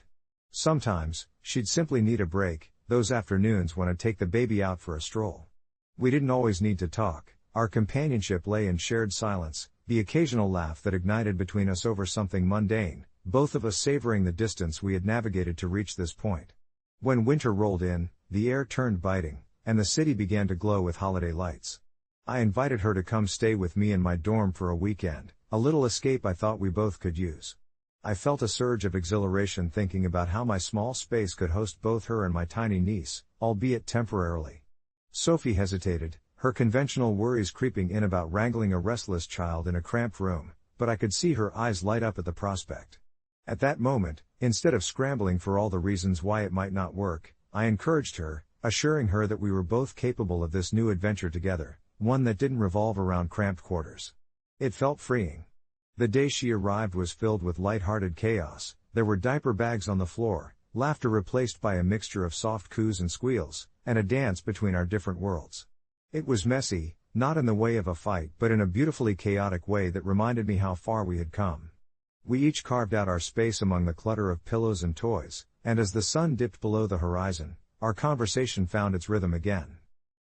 Sometimes, she'd simply need a break, those afternoons when I'd take the baby out for a stroll. We didn't always need to talk, our companionship lay in shared silence, the occasional laugh that ignited between us over something mundane, both of us savoring the distance we had navigated to reach this point. When winter rolled in, the air turned biting, and the city began to glow with holiday lights. I invited her to come stay with me in my dorm for a weekend, a little escape I thought we both could use. I felt a surge of exhilaration thinking about how my small space could host both her and my tiny niece, albeit temporarily. Sophie hesitated, her conventional worries creeping in about wrangling a restless child in a cramped room, but I could see her eyes light up at the prospect. At that moment, instead of scrambling for all the reasons why it might not work, I encouraged her, assuring her that we were both capable of this new adventure together, one that didn't revolve around cramped quarters. It felt freeing. The day she arrived was filled with light-hearted chaos. There were diaper bags on the floor, laughter replaced by a mixture of soft coos and squeals, and a dance between our different worlds. It was messy, not in the way of a fight but in a beautifully chaotic way that reminded me how far we had come. We each carved out our space among the clutter of pillows and toys, and as the sun dipped below the horizon, our conversation found its rhythm again.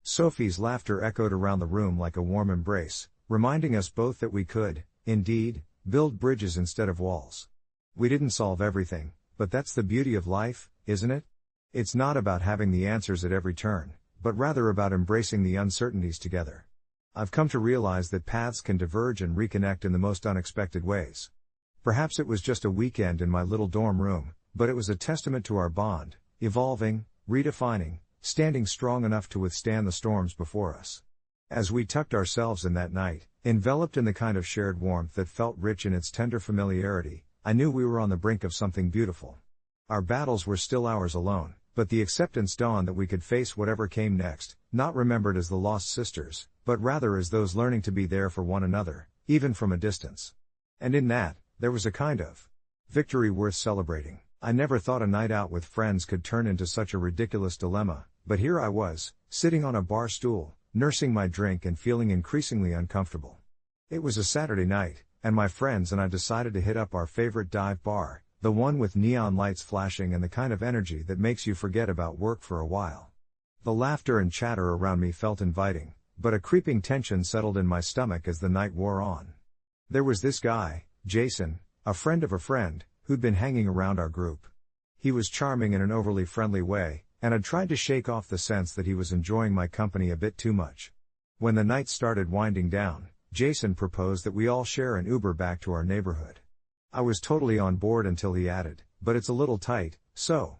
Sophie's laughter echoed around the room like a warm embrace, reminding us both that we could, indeed, build bridges instead of walls. We didn't solve everything, but that's the beauty of life, isn't it? It's not about having the answers at every turn, but rather about embracing the uncertainties together. I've come to realize that paths can diverge and reconnect in the most unexpected ways. Perhaps it was just a weekend in my little dorm room, but it was a testament to our bond, evolving, redefining, standing strong enough to withstand the storms before us. As we tucked ourselves in that night, enveloped in the kind of shared warmth that felt rich in its tender familiarity, I knew we were on the brink of something beautiful. Our battles were still ours alone, but the acceptance dawned that we could face whatever came next, not remembered as the lost sisters, but rather as those learning to be there for one another, even from a distance. And in that, there was a kind of victory worth celebrating. I never thought a night out with friends could turn into such a ridiculous dilemma, but here I was, sitting on a bar stool, nursing my drink and feeling increasingly uncomfortable. It was a Saturday night, and my friends and I decided to hit up our favorite dive bar, the one with neon lights flashing and the kind of energy that makes you forget about work for a while. The laughter and chatter around me felt inviting, but a creeping tension settled in my stomach as the night wore on. There was this guy, Jason, a friend of a friend, who'd been hanging around our group. He was charming in an overly friendly way, and I'd tried to shake off the sense that he was enjoying my company a bit too much. When the night started winding down, Jason proposed that we all share an Uber back to our neighborhood. I was totally on board until he added, "But it's a little tight, so,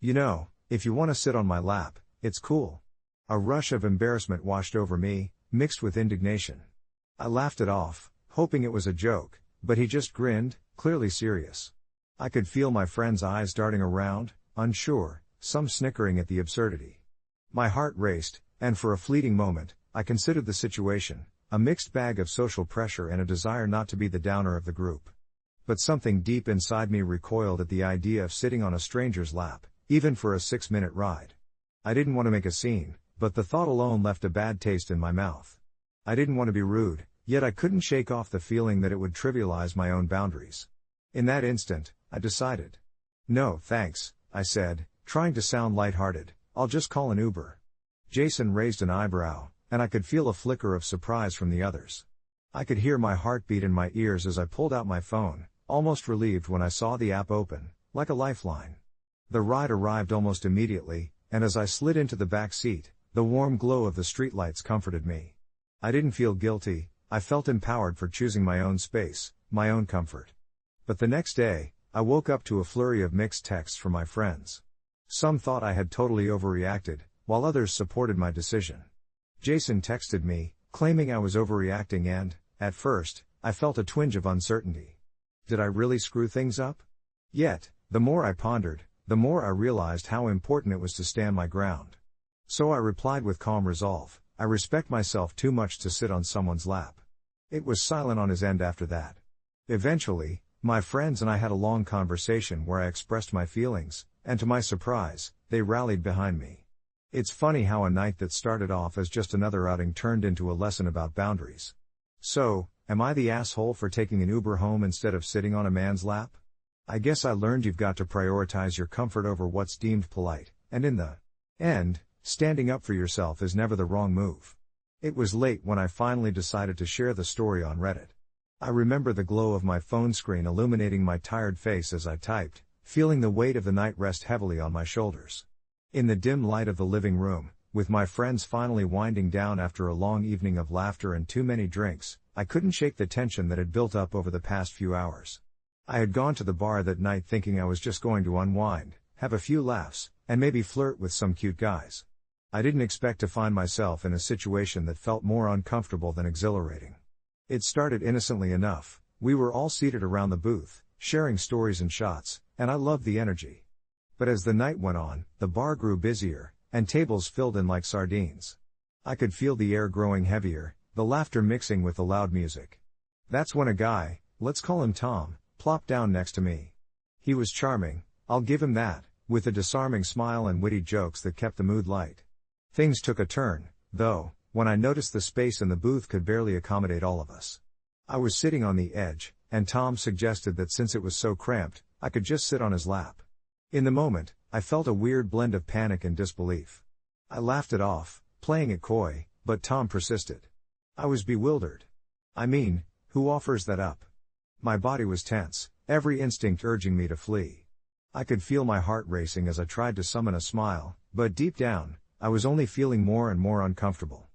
if you want to sit on my lap, it's cool." A rush of embarrassment washed over me, mixed with indignation. I laughed it off, hoping it was a joke, but he just grinned, clearly serious. I could feel my friend's eyes darting around, unsure, some snickering at the absurdity. My heart raced, and for a fleeting moment, I considered the situation, a mixed bag of social pressure and a desire not to be the downer of the group. But something deep inside me recoiled at the idea of sitting on a stranger's lap, even for a 6-minute ride. I didn't want to make a scene, but the thought alone left a bad taste in my mouth. I didn't want to be rude, yet I couldn't shake off the feeling that it would trivialize my own boundaries. In that instant, I decided. No, thanks, I said, trying to sound lighthearted, I'll just call an Uber. Jason raised an eyebrow, and I could feel a flicker of surprise from the others. I could hear my heartbeat in my ears as I pulled out my phone, almost relieved when I saw the app open, like a lifeline. The ride arrived almost immediately, and as I slid into the back seat, the warm glow of the streetlights comforted me. I didn't feel guilty, I felt empowered for choosing my own space, my own comfort. But the next day, I woke up to a flurry of mixed texts from my friends. Some thought I had totally overreacted, while others supported my decision. Jason texted me, claiming I was overreacting and, at first, I felt a twinge of uncertainty. Did I really screw things up? Yet, the more I pondered, the more I realized how important it was to stand my ground. So I replied with calm resolve, I respect myself too much to sit on someone's lap. It was silent on his end after that. Eventually, my friends and I had a long conversation where I expressed my feelings, and to my surprise, they rallied behind me. It's funny how a night that started off as just another outing turned into a lesson about boundaries. So, am I the asshole for taking an Uber home instead of sitting on a man's lap? I guess I learned you've got to prioritize your comfort over what's deemed polite, and in the end, standing up for yourself is never the wrong move. It was late when I finally decided to share the story on Reddit. I remember the glow of my phone screen illuminating my tired face as I typed, feeling the weight of the night rest heavily on my shoulders. In the dim light of the living room, with my friends finally winding down after a long evening of laughter and too many drinks, I couldn't shake the tension that had built up over the past few hours. I had gone to the bar that night thinking I was just going to unwind, have a few laughs, and maybe flirt with some cute guys. I didn't expect to find myself in a situation that felt more uncomfortable than exhilarating. It started innocently enough. We were all seated around the booth, sharing stories and shots, and I loved the energy. But as the night went on, the bar grew busier, and tables filled in like sardines. I could feel the air growing heavier, the laughter mixing with the loud music. That's when a guy, let's call him Tom, plopped down next to me. He was charming, I'll give him that, with a disarming smile and witty jokes that kept the mood light. Things took a turn, though, when I noticed the space in the booth could barely accommodate all of us. I was sitting on the edge, and Tom suggested that since it was so cramped, I could just sit on his lap. In the moment, I felt a weird blend of panic and disbelief. I laughed it off, playing it coy, but Tom persisted. I was bewildered. I mean, who offers that up? My body was tense, every instinct urging me to flee. I could feel my heart racing as I tried to summon a smile, but deep down, I was only feeling more and more uncomfortable.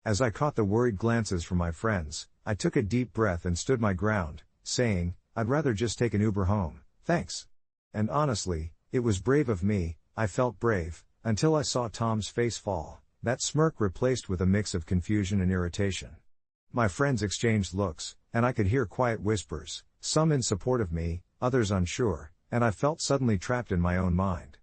As I caught the worried glances from my friends, I took a deep breath and stood my ground, saying, I'd rather just take an Uber home, thanks. And honestly, it was brave of me, I felt brave, until I saw Tom's face fall, that smirk replaced with a mix of confusion and irritation. My friends exchanged looks, and I could hear quiet whispers, some in support of me, others unsure, and I felt suddenly trapped in my own mind.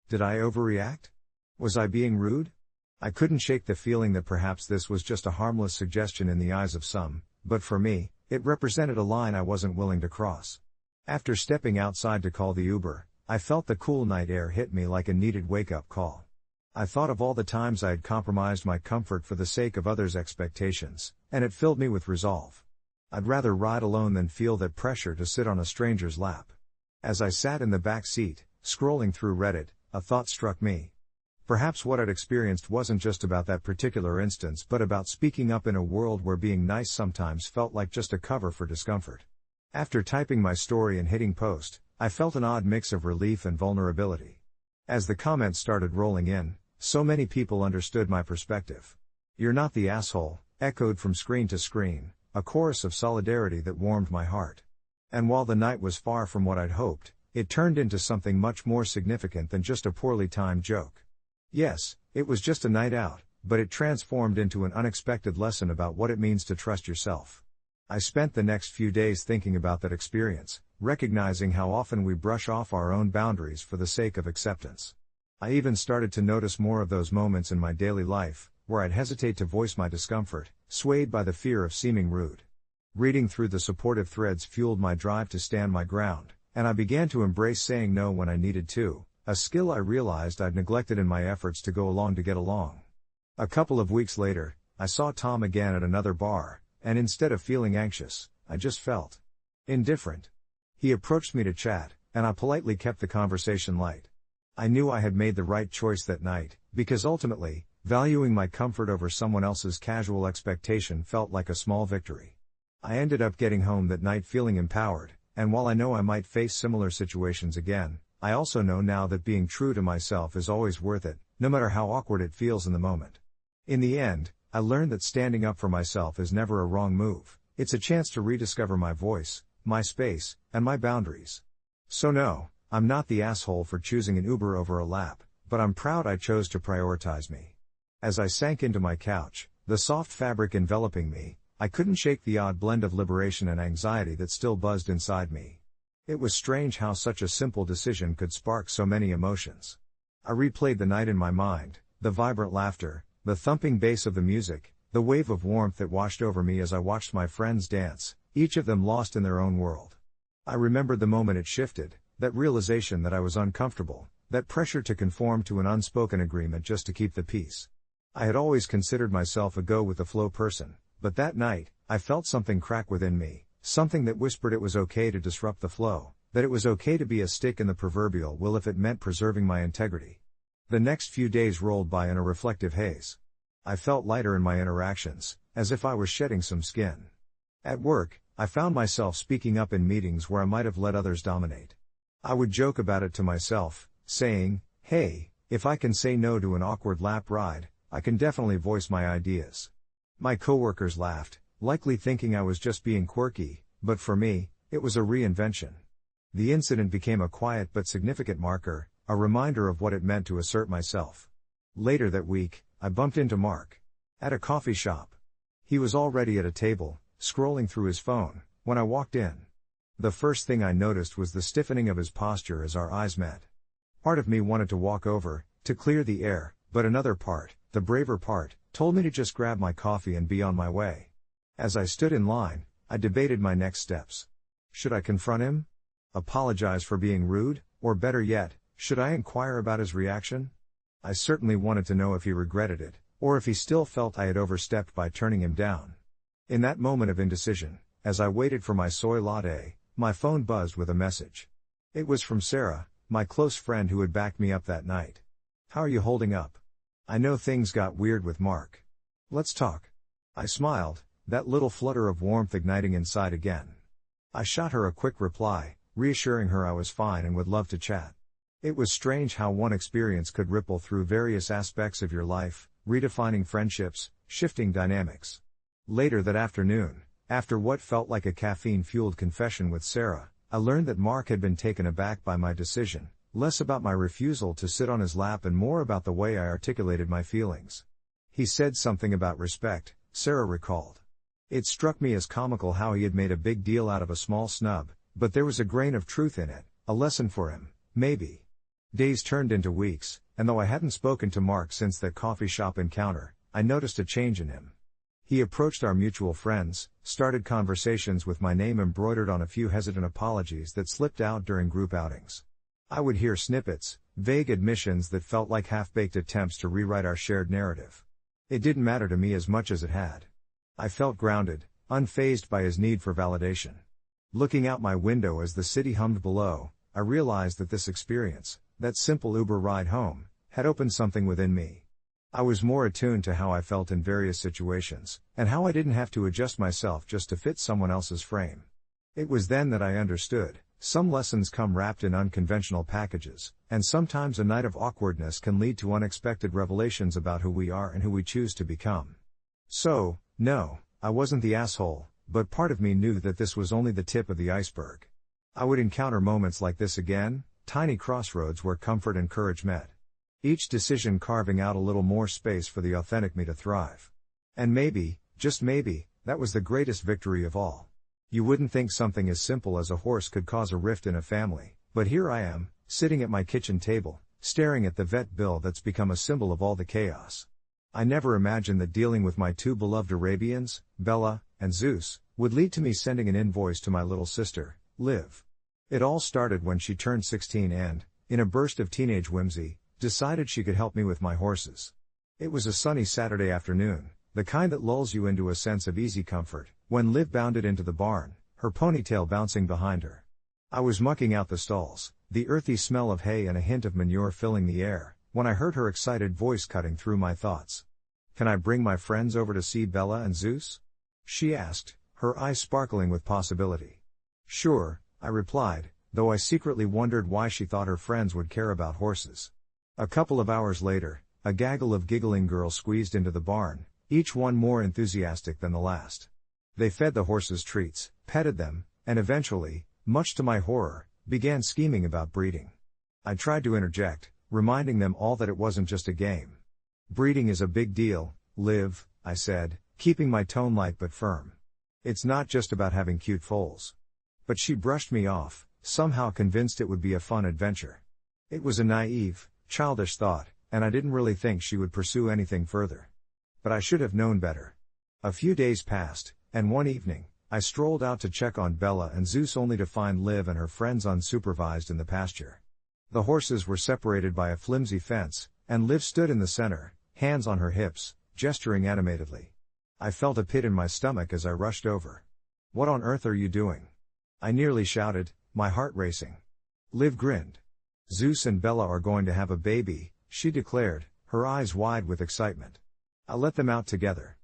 Did I overreact? Was I being rude? I couldn't shake the feeling that perhaps this was just a harmless suggestion in the eyes of some, but for me, it represented a line I wasn't willing to cross. After stepping outside to call the Uber, I felt the cool night air hit me like a needed wake-up call. I thought of all the times I had compromised my comfort for the sake of others' expectations, and it filled me with resolve. I'd rather ride alone than feel that pressure to sit on a stranger's lap. As I sat in the back seat, scrolling through Reddit, a thought struck me. Perhaps what I'd experienced wasn't just about that particular instance but about speaking up in a world where being nice sometimes felt like just a cover for discomfort. After typing my story and hitting post, I felt an odd mix of relief and vulnerability. As the comments started rolling in, so many people understood my perspective. You're not the asshole, echoed from screen to screen, a chorus of solidarity that warmed my heart. And while the night was far from what I'd hoped, it turned into something much more significant than just a poorly timed joke. Yes, it was just a night out, but it transformed into an unexpected lesson about what it means to trust yourself. I spent the next few days thinking about that experience, recognizing how often we brush off our own boundaries for the sake of acceptance. I even started to notice more of those moments in my daily life, where I'd hesitate to voice my discomfort, swayed by the fear of seeming rude. Reading through the supportive threads fueled my drive to stand my ground, and I began to embrace saying no when I needed to, a skill I realized I'd neglected in my efforts to go along to get along. A couple of weeks later, I saw Tom again at another bar, and instead of feeling anxious, I just felt indifferent. He approached me to chat, and I politely kept the conversation light. I knew I had made the right choice that night, because ultimately, valuing my comfort over someone else's casual expectation felt like a small victory. I ended up getting home that night feeling empowered, and while I know I might face similar situations again, I also know now that being true to myself is always worth it, no matter how awkward it feels in the moment. In the end, I learned that standing up for myself is never a wrong move. It's a chance to rediscover my voice, my space, and my boundaries. So no, I'm not the asshole for choosing an Uber over a lap, but I'm proud I chose to prioritize me. As I sank into my couch, the soft fabric enveloping me, I couldn't shake the odd blend of liberation and anxiety that still buzzed inside me. It was strange how such a simple decision could spark so many emotions. I replayed the night in my mind, the vibrant laughter, the thumping bass of the music, the wave of warmth that washed over me as I watched my friends dance, each of them lost in their own world. I remembered the moment it shifted, that realization that I was uncomfortable, that pressure to conform to an unspoken agreement just to keep the peace. I had always considered myself a go-with-the-flow person, but that night, I felt something crack within me, something that whispered it was okay to disrupt the flow, that it was okay to be a stick in the proverbial wheel if it meant preserving my integrity. The next few days rolled by in a reflective haze. I felt lighter in my interactions, as if I was shedding some skin. At work, I found myself speaking up in meetings where I might have let others dominate. I would joke about it to myself, saying, "Hey, if I can say no to an awkward lap ride, I can definitely voice my ideas." My coworkers laughed, likely thinking I was just being quirky, but for me, it was a reinvention. The incident became a quiet but significant marker, a reminder of what it meant to assert myself. Later that week, I bumped into Mark at a coffee shop. He was already at a table, scrolling through his phone, when I walked in. The first thing I noticed was the stiffening of his posture as our eyes met. Part of me wanted to walk over, to clear the air, but another part, the braver part, told me to just grab my coffee and be on my way. As I stood in line, I debated my next steps. Should I confront him? Apologize for being rude, or better yet, should I inquire about his reaction? I certainly wanted to know if he regretted it, or if he still felt I had overstepped by turning him down. In that moment of indecision, as I waited for my soy latte, my phone buzzed with a message. It was from Sarah, my close friend who had backed me up that night. "How are you holding up? I know things got weird with Mark. Let's talk." I smiled, that little flutter of warmth igniting inside again. I shot her a quick reply, reassuring her I was fine and would love to chat. It was strange how one experience could ripple through various aspects of your life, redefining friendships, shifting dynamics. Later that afternoon, after what felt like a caffeine-fueled confession with Sarah, I learned that Mark had been taken aback by my decision, less about my refusal to sit on his lap and more about the way I articulated my feelings. He said something about respect, Sarah recalled. It struck me as comical how he had made a big deal out of a small snub, but there was a grain of truth in it, a lesson for him, maybe. Days turned into weeks, and though I hadn't spoken to Mark since that coffee shop encounter, I noticed a change in him. He approached our mutual friends, started conversations with my name embroidered on a few hesitant apologies that slipped out during group outings. I would hear snippets, vague admissions that felt like half-baked attempts to rewrite our shared narrative. It didn't matter to me as much as it had. I felt grounded, unfazed by his need for validation. Looking out my window as the city hummed below, I realized that this experience, that simple Uber ride home, had opened something within me. I was more attuned to how I felt in various situations, and how I didn't have to adjust myself just to fit someone else's frame. It was then that I understood, some lessons come wrapped in unconventional packages, and sometimes a night of awkwardness can lead to unexpected revelations about who we are and who we choose to become. So, no, I wasn't the asshole, but part of me knew that this was only the tip of the iceberg. I would encounter moments like this again, tiny crossroads where comfort and courage met. Each decision carving out a little more space for the authentic me to thrive. And maybe, just maybe, that was the greatest victory of all. You wouldn't think something as simple as a horse could cause a rift in a family, but here I am, sitting at my kitchen table, staring at the vet bill that's become a symbol of all the chaos. I never imagined that dealing with my two beloved Arabians, Bella and Zeus, would lead to me sending an invoice to my little sister, Liv. It all started when she turned 16 and, in a burst of teenage whimsy, decided she could help me with my horses. It was a sunny Saturday afternoon, the kind that lulls you into a sense of easy comfort, when Liv bounded into the barn, her ponytail bouncing behind her. I was mucking out the stalls, the earthy smell of hay and a hint of manure filling the air, when I heard her excited voice cutting through my thoughts. "Can I bring my friends over to see Bella and Zeus?" she asked, her eyes sparkling with possibility. "Sure," I replied, though I secretly wondered why she thought her friends would care about horses. A couple of hours later, a gaggle of giggling girls squeezed into the barn, each one more enthusiastic than the last. They fed the horses treats, petted them, and eventually, much to my horror, began scheming about breeding. I tried to interject, reminding them all that it wasn't just a game. "Breeding is a big deal, Liv," I said, keeping my tone light but firm. "It's not just about having cute foals." But she brushed me off, somehow convinced it would be a fun adventure. It was a naive, childish thought, and I didn't really think she would pursue anything further. But I should have known better. A few days passed, and one evening, I strolled out to check on Bella and Zeus only to find Liv and her friends unsupervised in the pasture. The horses were separated by a flimsy fence, and Liv stood in the center, hands on her hips, gesturing animatedly. I felt a pit in my stomach as I rushed over. "What on earth are you doing?" I nearly shouted, my heart racing. Liv grinned. "Zeus and Bella are going to have a baby," she declared, her eyes wide with excitement. "I let them out together."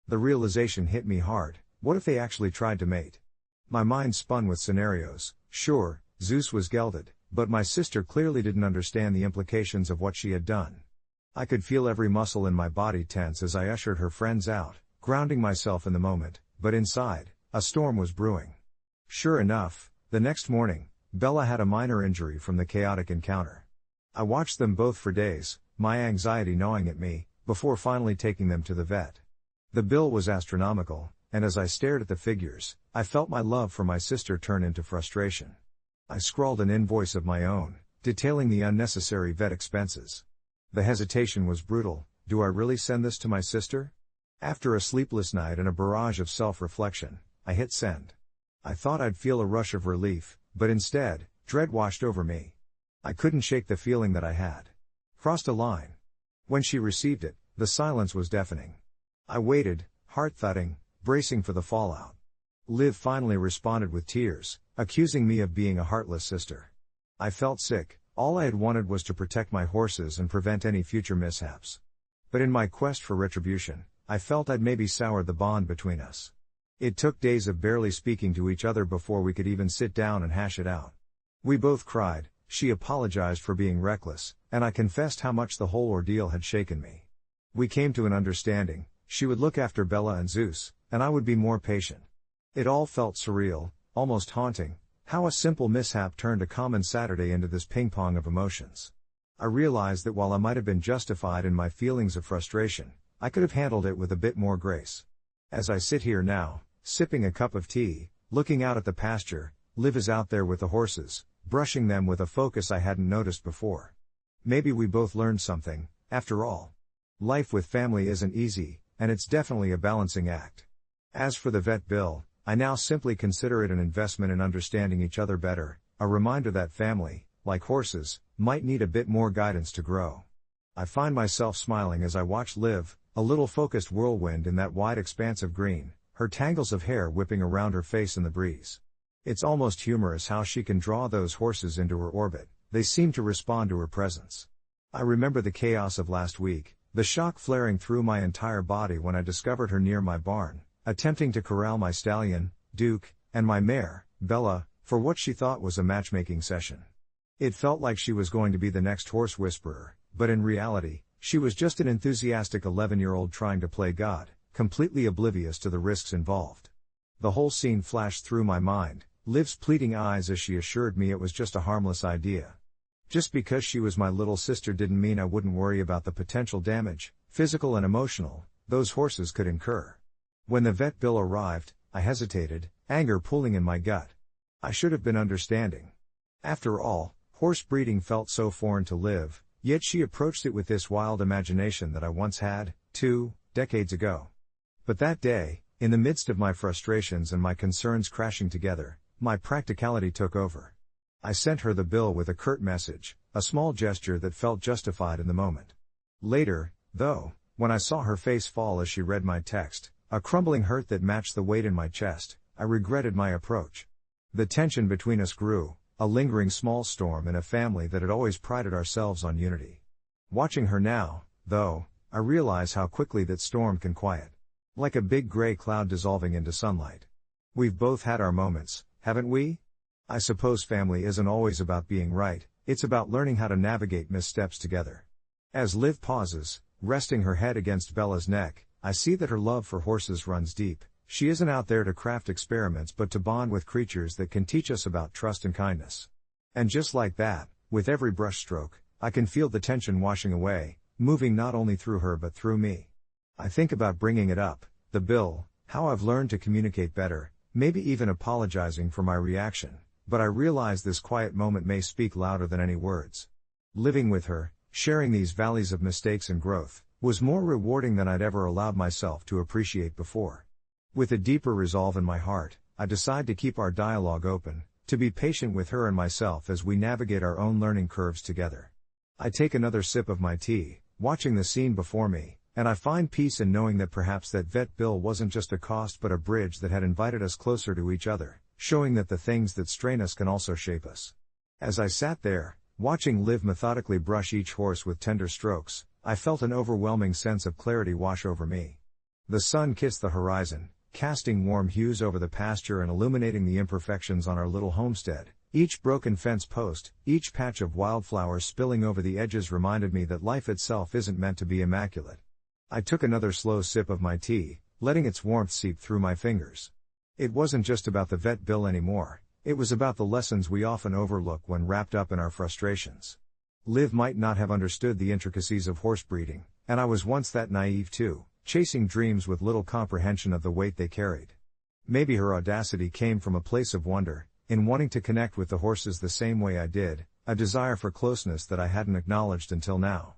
The realization hit me hard. What if they actually tried to mate? My mind spun with scenarios. Sure, Zeus was gelded, but my sister clearly didn't understand the implications of what she had done. I could feel every muscle in my body tense as I ushered her friends out, grounding myself in the moment, but inside, a storm was brewing. Sure enough, the next morning, Bella had a minor injury from the chaotic encounter. I watched them both for days, my anxiety gnawing at me, before finally taking them to the vet. The bill was astronomical, and as I stared at the figures, I felt my love for my sister turn into frustration. I scrawled an invoice of my own, detailing the unnecessary vet expenses. The hesitation was brutal. Do I really send this to my sister? After a sleepless night and a barrage of self-reflection, I hit send. I thought I'd feel a rush of relief, but instead, dread washed over me. I couldn't shake the feeling that I had crossed a line. When she received it, the silence was deafening. I waited, heart thudding, bracing for the fallout. Liv finally responded with tears, accusing me of being a heartless sister. I felt sick. All I had wanted was to protect my horses and prevent any future mishaps. But in my quest for retribution, I felt I'd maybe soured the bond between us. It took days of barely speaking to each other before we could even sit down and hash it out. We both cried, she apologized for being reckless, and I confessed how much the whole ordeal had shaken me. We came to an understanding. She would look after Bella and Zeus, and I would be more patient. It all felt surreal, almost haunting, how a simple mishap turned a common Saturday into this ping-pong of emotions. I realized that while I might have been justified in my feelings of frustration, I could have handled it with a bit more grace. As I sit here now, sipping a cup of tea, looking out at the pasture, Liv is out there with the horses, brushing them with a focus I hadn't noticed before. Maybe we both learned something, after all. Life with family isn't easy, and it's definitely a balancing act. As for the vet bill, I now simply consider it an investment in understanding each other better, a reminder that family, like horses, might need a bit more guidance to grow. I find myself smiling as I watch Liv, a little focused whirlwind in that wide expanse of green, her tangles of hair whipping around her face in the breeze. It's almost humorous how she can draw those horses into her orbit. They seem to respond to her presence. I remember the chaos of last week, the shock flaring through my entire body when I discovered her near my barn, attempting to corral my stallion, Duke, and my mare, Bella, for what she thought was a matchmaking session. It felt like she was going to be the next horse whisperer, but in reality, she was just an enthusiastic 11-year-old trying to play God, completely oblivious to the risks involved. The whole scene flashed through my mind, Liv's pleading eyes as she assured me it was just a harmless idea. Just because she was my little sister didn't mean I wouldn't worry about the potential damage, physical and emotional, those horses could incur. When the vet bill arrived, I hesitated, anger pooling in my gut. I should have been understanding. After all, horse breeding felt so foreign to Liv, yet she approached it with this wild imagination that I once had, decades ago. But that day, in the midst of my frustrations and my concerns crashing together, my practicality took over. I sent her the bill with a curt message, a small gesture that felt justified in the moment. Later, though, when I saw her face fall as she read my text, a crumbling hurt that matched the weight in my chest, I regretted my approach. The tension between us grew, a lingering small storm in a family that had always prided ourselves on unity. Watching her now, though, I realize how quickly that storm can quiet. Like a big gray cloud dissolving into sunlight. We've both had our moments, haven't we? I suppose family isn't always about being right, it's about learning how to navigate missteps together. As Liv pauses, resting her head against Bella's neck, I see that her love for horses runs deep. She isn't out there to craft experiments but to bond with creatures that can teach us about trust and kindness. And just like that, with every brushstroke, I can feel the tension washing away, moving not only through her but through me. I think about bringing it up, the bill, how I've learned to communicate better, maybe even apologizing for my reaction, but I realize this quiet moment may speak louder than any words. Living with her, sharing these valleys of mistakes and growth, was more rewarding than I'd ever allowed myself to appreciate before. With a deeper resolve in my heart, I decide to keep our dialogue open, to be patient with her and myself as we navigate our own learning curves together. I take another sip of my tea, watching the scene before me, and I find peace in knowing that perhaps that vet bill wasn't just a cost but a bridge that had invited us closer to each other, showing that the things that strain us can also shape us. As I sat there, watching Liv methodically brush each horse with tender strokes, I felt an overwhelming sense of clarity wash over me. The sun kissed the horizon, casting warm hues over the pasture and illuminating the imperfections on our little homestead. Each broken fence post, each patch of wildflowers spilling over the edges reminded me that life itself isn't meant to be immaculate. I took another slow sip of my tea, letting its warmth seep through my fingers. It wasn't just about the vet bill anymore, it was about the lessons we often overlook when wrapped up in our frustrations. Liv might not have understood the intricacies of horse breeding, and I was once that naive too, chasing dreams with little comprehension of the weight they carried. Maybe her audacity came from a place of wonder, in wanting to connect with the horses the same way I did, a desire for closeness that I hadn't acknowledged until now.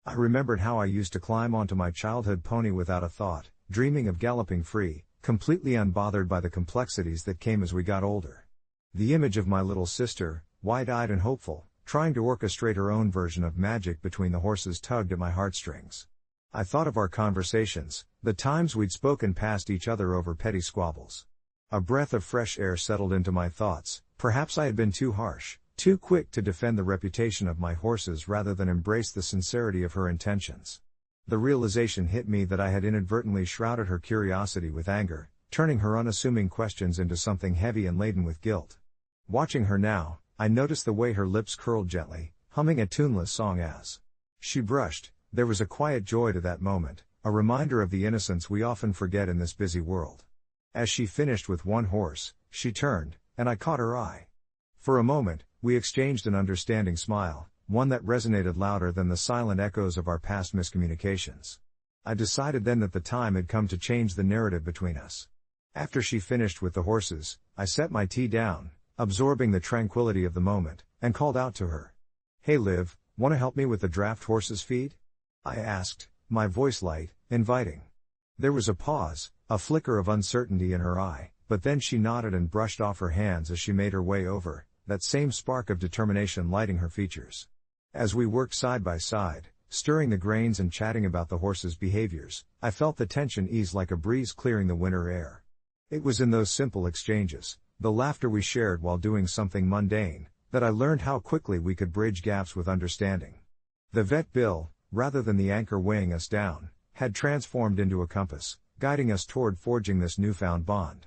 I remembered how I used to climb onto my childhood pony without a thought, dreaming of galloping free, completely unbothered by the complexities that came as we got older. The image of my little sister, wide-eyed and hopeful, trying to orchestrate her own version of magic between the horses tugged at my heartstrings. I thought of our conversations, the times we'd spoken past each other over petty squabbles. A breath of fresh air settled into my thoughts. Perhaps I had been too harsh, too quick to defend the reputation of my horses rather than embrace the sincerity of her intentions. The realization hit me that I had inadvertently shrouded her curiosity with anger, turning her unassuming questions into something heavy and laden with guilt. Watching her now, I noticed the way her lips curled gently, humming a tuneless song as she brushed. There was a quiet joy to that moment, a reminder of the innocence we often forget in this busy world. As she finished with one horse, she turned, and I caught her eye. For a moment, we exchanged an understanding smile, one that resonated louder than the silent echoes of our past miscommunications. I decided then that the time had come to change the narrative between us. After she finished with the horses, I set my tea down, absorbing the tranquility of the moment, and called out to her. "Hey Liv, wanna help me with the draft horses feed?" I asked, my voice light, inviting. There was a pause, a flicker of uncertainty in her eye, but then she nodded and brushed off her hands as she made her way over, that same spark of determination lighting her features. As we worked side by side, stirring the grains and chatting about the horses' behaviors, I felt the tension ease like a breeze clearing the winter air. It was in those simple exchanges, the laughter we shared while doing something mundane, that I learned how quickly we could bridge gaps with understanding. The vet bill, rather than the anchor weighing us down, had transformed into a compass, guiding us toward forging this newfound bond.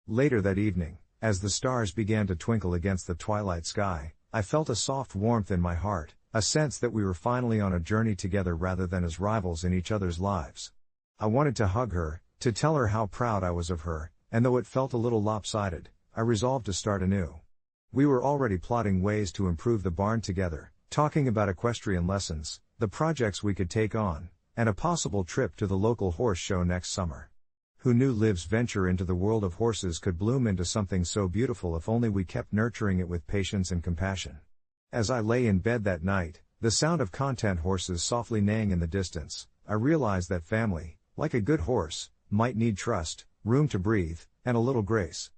Later that evening, as the stars began to twinkle against the twilight sky, I felt a soft warmth in my heart, a sense that we were finally on a journey together rather than as rivals in each other's lives. I wanted to hug her, to tell her how proud I was of her, and though it felt a little lopsided, I resolved to start anew. We were already plotting ways to improve the barn together, talking about equestrian lessons, the projects we could take on, and a possible trip to the local horse show next summer. Who knew Liv's venture into the world of horses could bloom into something so beautiful if only we kept nurturing it with patience and compassion. As I lay in bed that night, the sound of content horses softly neighing in the distance, I realized that family, like a good horse, might need trust, room to breathe, and a little grace.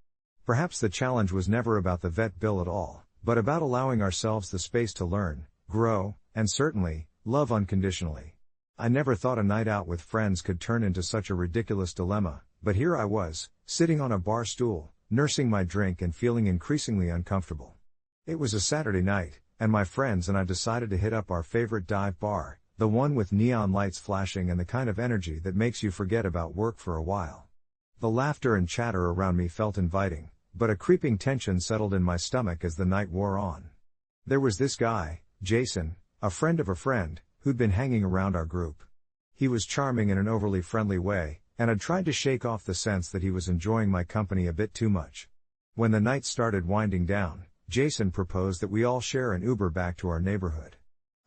Perhaps the challenge was never about the vet bill at all, but about allowing ourselves the space to learn, grow, and certainly, love unconditionally. I never thought a night out with friends could turn into such a ridiculous dilemma, but here I was, sitting on a bar stool, nursing my drink and feeling increasingly uncomfortable. It was a Saturday night, and my friends and I decided to hit up our favorite dive bar, the one with neon lights flashing and the kind of energy that makes you forget about work for a while. The laughter and chatter around me felt inviting, but a creeping tension settled in my stomach as the night wore on. There was this guy, Jason, a friend of a friend, who'd been hanging around our group. He was charming in an overly friendly way, and I'd tried to shake off the sense that he was enjoying my company a bit too much. When the night started winding down, Jason proposed that we all share an Uber back to our neighborhood.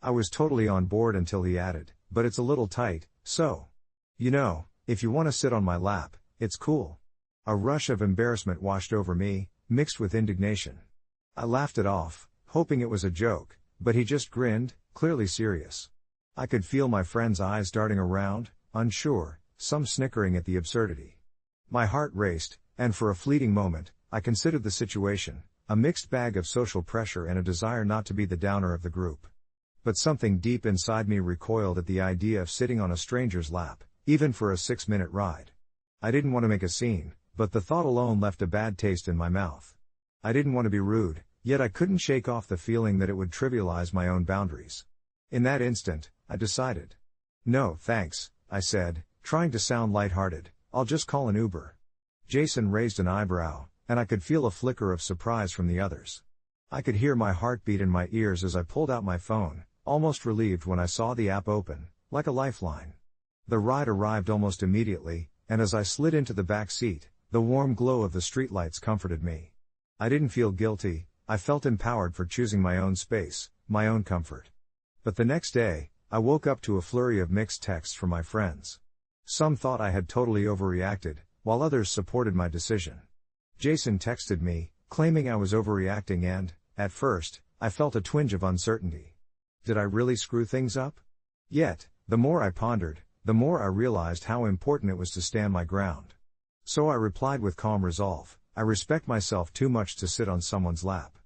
I was totally on board until he added, "But it's a little tight, so, if you want to sit on my lap, it's cool." A rush of embarrassment washed over me, mixed with indignation. I laughed it off, hoping it was a joke, but he just grinned, clearly serious. I could feel my friend's eyes darting around, unsure, some snickering at the absurdity. My heart raced, and for a fleeting moment, I considered the situation, a mixed bag of social pressure and a desire not to be the downer of the group. But something deep inside me recoiled at the idea of sitting on a stranger's lap, even for a 6-minute ride. I didn't want to make a scene, but the thought alone left a bad taste in my mouth. I didn't want to be rude, yet I couldn't shake off the feeling that it would trivialize my own boundaries. In that instant, I decided. "No, thanks," I said, trying to sound lighthearted, "I'll just call an Uber." Jason raised an eyebrow, and I could feel a flicker of surprise from the others. I could hear my heartbeat in my ears as I pulled out my phone, almost relieved when I saw the app open, like a lifeline. The ride arrived almost immediately, and as I slid into the back seat, the warm glow of the streetlights comforted me. I didn't feel guilty, I felt empowered for choosing my own space, my own comfort. But the next day, I woke up to a flurry of mixed texts from my friends. Some thought I had totally overreacted, while others supported my decision. Jason texted me, claiming I was overreacting and, at first, I felt a twinge of uncertainty. Did I really screw things up? Yet, the more I pondered, the more I realized how important it was to stand my ground. So I replied with calm resolve, "I respect myself too much to sit on someone's lap."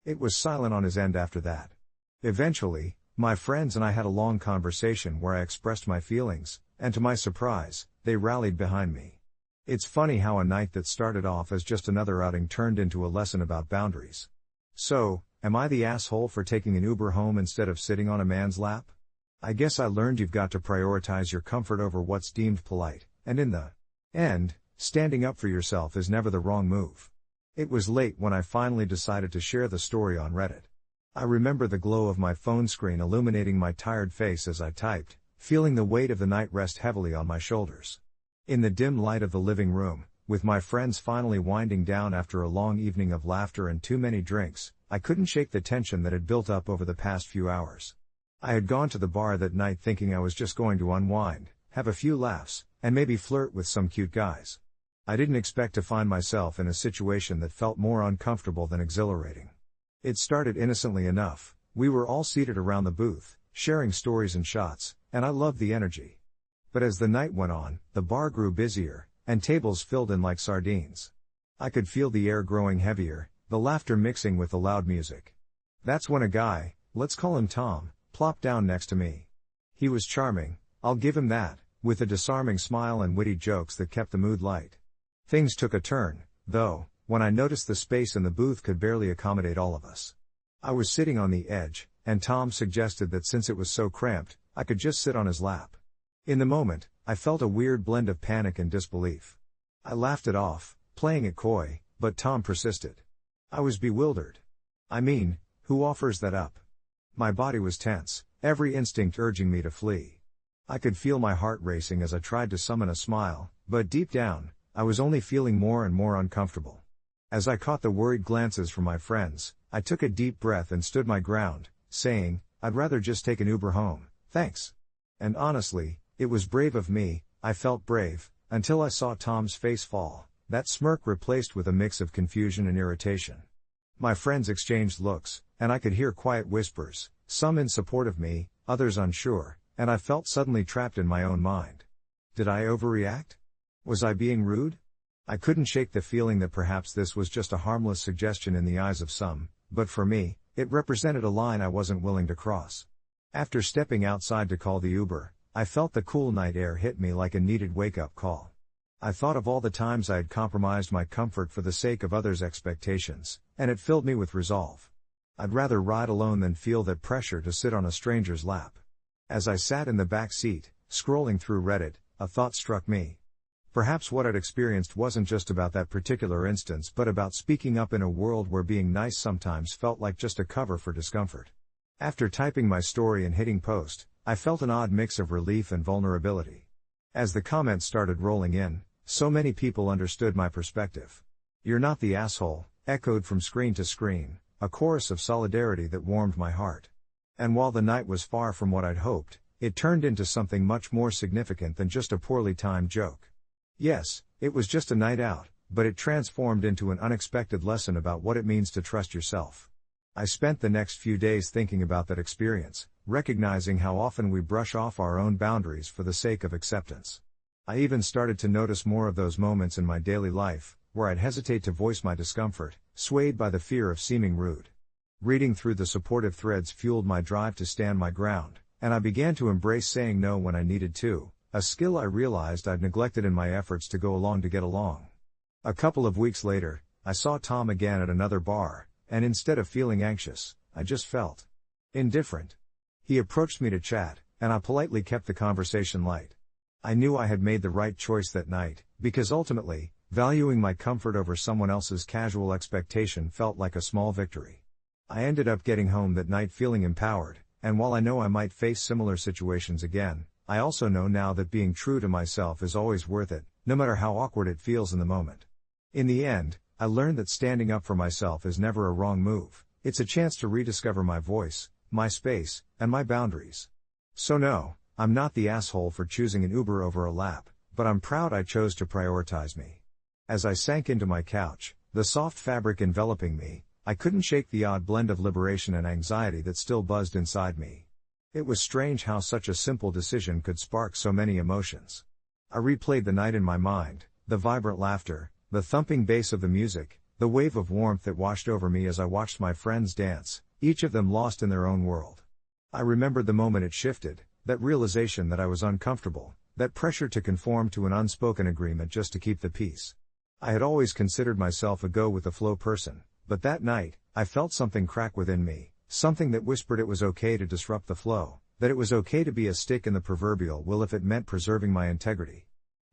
It was silent on his end after that. Eventually, my friends and I had a long conversation where I expressed my feelings, and to my surprise, they rallied behind me. It's funny how a night that started off as just another outing turned into a lesson about boundaries. So, am I the asshole for taking an Uber home instead of sitting on a man's lap? I guess I learned you've got to prioritize your comfort over what's deemed polite, and in the end, standing up for yourself is never the wrong move. It was late when I finally decided to share the story on Reddit. I remember the glow of my phone screen illuminating my tired face as I typed, feeling the weight of the night rest heavily on my shoulders. In the dim light of the living room, with my friends finally winding down after a long evening of laughter and too many drinks, I couldn't shake the tension that had built up over the past few hours. I had gone to the bar that night thinking I was just going to unwind, have a few laughs, and maybe flirt with some cute guys. I didn't expect to find myself in a situation that felt more uncomfortable than exhilarating. It started innocently enough. We were all seated around the booth, sharing stories and shots, and I loved the energy. But as the night went on, the bar grew busier, and tables filled in like sardines. I could feel the air growing heavier, the laughter mixing with the loud music. That's when a guy, let's call him Tom, plopped down next to me. He was charming, I'll give him that, with a disarming smile and witty jokes that kept the mood light. Things took a turn, though, when I noticed the space in the booth could barely accommodate all of us. I was sitting on the edge, and Tom suggested that since it was so cramped, I could just sit on his lap. In the moment, I felt a weird blend of panic and disbelief. I laughed it off, playing it coy, but Tom persisted. I was bewildered. I mean, who offers that up? My body was tense, every instinct urging me to flee. I could feel my heart racing as I tried to summon a smile, but deep down, I was only feeling more and more uncomfortable. As I caught the worried glances from my friends, I took a deep breath and stood my ground, saying, "I'd rather just take an Uber home, thanks." And honestly, it was brave of me. I felt brave, until I saw Tom's face fall, that smirk replaced with a mix of confusion and irritation. My friends exchanged looks, and I could hear quiet whispers, some in support of me, others unsure, and I felt suddenly trapped in my own mind. Did I overreact? Was I being rude? I couldn't shake the feeling that perhaps this was just a harmless suggestion in the eyes of some, but for me, it represented a line I wasn't willing to cross. After stepping outside to call the Uber, I felt the cool night air hit me like a needed wake-up call. I thought of all the times I had compromised my comfort for the sake of others' expectations, and it filled me with resolve. I'd rather ride alone than feel that pressure to sit on a stranger's lap. As I sat in the back seat, scrolling through Reddit, a thought struck me. Perhaps what I'd experienced wasn't just about that particular instance but about speaking up in a world where being nice sometimes felt like just a cover for discomfort. After typing my story and hitting post, I felt an odd mix of relief and vulnerability. As the comments started rolling in, so many people understood my perspective. "You're not the asshole," echoed from screen to screen, a chorus of solidarity that warmed my heart. And while the night was far from what I'd hoped, it turned into something much more significant than just a poorly timed joke. Yes, it was just a night out, but it transformed into an unexpected lesson about what it means to trust yourself. I spent the next few days thinking about that experience, recognizing how often we brush off our own boundaries for the sake of acceptance. I even started to notice more of those moments in my daily life, where I'd hesitate to voice my discomfort, swayed by the fear of seeming rude. Reading through the supportive threads fueled my drive to stand my ground, and I began to embrace saying no when I needed to, a skill I realized I'd neglected in my efforts to go along to get along. A couple of weeks later, I saw Tom again at another bar, and instead of feeling anxious, I just felt indifferent. He approached me to chat, and I politely kept the conversation light. I knew I had made the right choice that night, because ultimately, valuing my comfort over someone else's casual expectation felt like a small victory. I ended up getting home that night feeling empowered, and while I know I might face similar situations again, I also know now that being true to myself is always worth it, no matter how awkward it feels in the moment. In the end, I learned that standing up for myself is never a wrong move. It's a chance to rediscover my voice, my space, and my boundaries. So no, I'm not the asshole for choosing an Uber over a lap, but I'm proud I chose to prioritize me. As I sank into my couch, the soft fabric enveloping me, I couldn't shake the odd blend of liberation and anxiety that still buzzed inside me. It was strange how such a simple decision could spark so many emotions. I replayed the night in my mind, the vibrant laughter, the thumping bass of the music, the wave of warmth that washed over me as I watched my friends dance, each of them lost in their own world. I remembered the moment it shifted, that realization that I was uncomfortable, that pressure to conform to an unspoken agreement just to keep the peace. I had always considered myself a go-with-the-flow person, but that night, I felt something crack within me. Something that whispered it was okay to disrupt the flow, that it was okay to be a stick in the proverbial wheel if it meant preserving my integrity.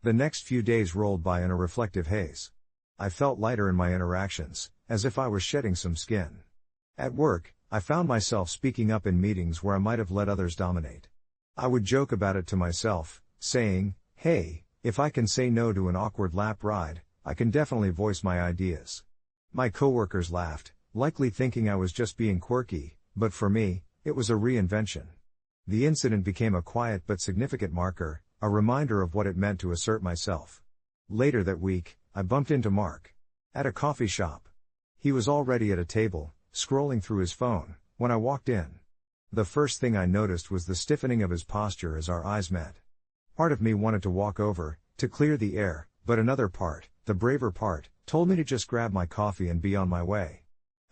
The next few days rolled by in a reflective haze. I felt lighter in my interactions, as if I was shedding some skin. At work, I found myself speaking up in meetings where I might have let others dominate. I would joke about it to myself, saying, "Hey, if I can say no to an awkward lap ride, I can definitely voice my ideas." My coworkers laughed, likely thinking I was just being quirky, but for me, it was a reinvention. The incident became a quiet but significant marker, a reminder of what it meant to assert myself. Later that week, I bumped into Mark at a coffee shop. He was already at a table, scrolling through his phone, when I walked in. The first thing I noticed was the stiffening of his posture as our eyes met. Part of me wanted to walk over, to clear the air, but another part, the braver part, told me to just grab my coffee and be on my way.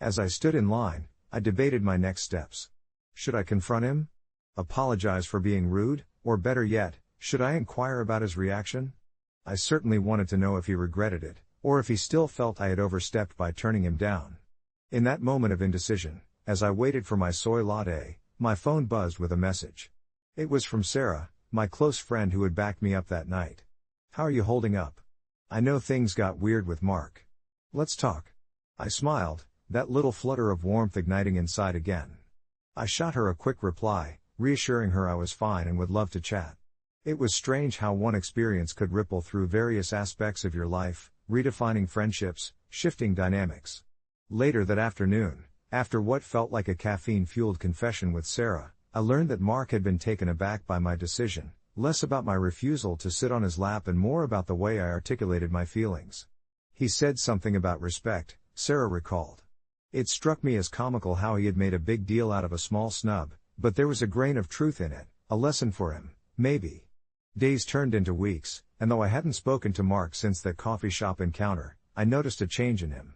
As I stood in line, I debated my next steps. Should I confront him? Apologize for being rude, or better yet, should I inquire about his reaction? I certainly wanted to know if he regretted it, or if he still felt I had overstepped by turning him down. In that moment of indecision, as I waited for my soy latte, my phone buzzed with a message. It was from Sarah, my close friend who had backed me up that night. "How are you holding up? I know things got weird with Mark. Let's talk." I smiled, that little flutter of warmth igniting inside again. I shot her a quick reply, reassuring her I was fine and would love to chat. It was strange how one experience could ripple through various aspects of your life, redefining friendships, shifting dynamics. Later that afternoon, after what felt like a caffeine-fueled confession with Sarah, I learned that Mark had been taken aback by my decision, less about my refusal to sit on his lap and more about the way I articulated my feelings. He said something about respect, Sarah recalled. It struck me as comical how he had made a big deal out of a small snub, but there was a grain of truth in it, A lesson for him, maybe. Days turned into weeks, and though I hadn't spoken to Mark since that coffee shop encounter, I noticed a change in him.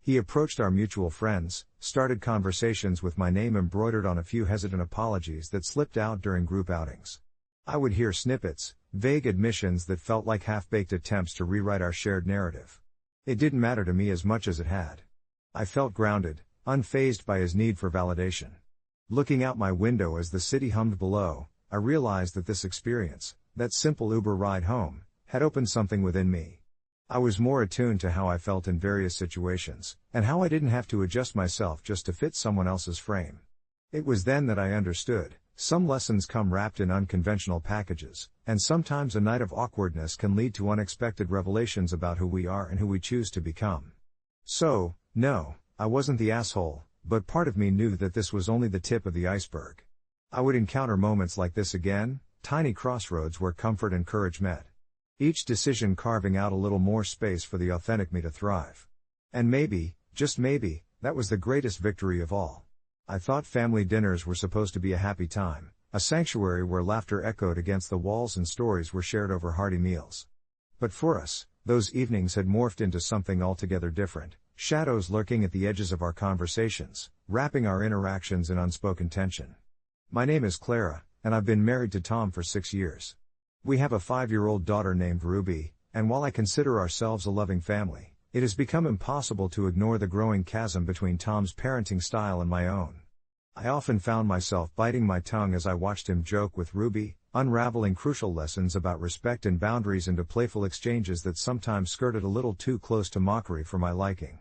He approached our mutual friends, started conversations with my name embroidered on a few hesitant apologies that slipped out during group outings. I would hear snippets, vague admissions that felt like half-baked attempts to rewrite our shared narrative. It didn't matter to me as much as it had. I felt grounded, unfazed by his need for validation. Looking out my window as the city hummed below, I realized that this experience, that simple Uber ride home, had opened something within me. I was more attuned to how I felt in various situations, and how I didn't have to adjust myself just to fit someone else's frame. It was then that I understood, some lessons come wrapped in unconventional packages, and sometimes a night of awkwardness can lead to unexpected revelations about who we are and who we choose to become. So, no, I wasn't the asshole, but part of me knew that this was only the tip of the iceberg. I would encounter moments like this again, tiny crossroads where comfort and courage met. Each decision carving out a little more space for the authentic me to thrive. And maybe, just maybe, that was the greatest victory of all. I thought family dinners were supposed to be a happy time, a sanctuary where laughter echoed against the walls and stories were shared over hearty meals. But for us, those evenings had morphed into something altogether different, shadows lurking at the edges of our conversations, wrapping our interactions in unspoken tension. My name is Clara, and I've been married to Tom for 6 years. We have a 5-year-old daughter named Ruby, and while I consider ourselves a loving family, it has become impossible to ignore the growing chasm between Tom's parenting style and my own. I often found myself biting my tongue as I watched him joke with Ruby, unraveling crucial lessons about respect and boundaries into playful exchanges that sometimes skirted a little too close to mockery for my liking.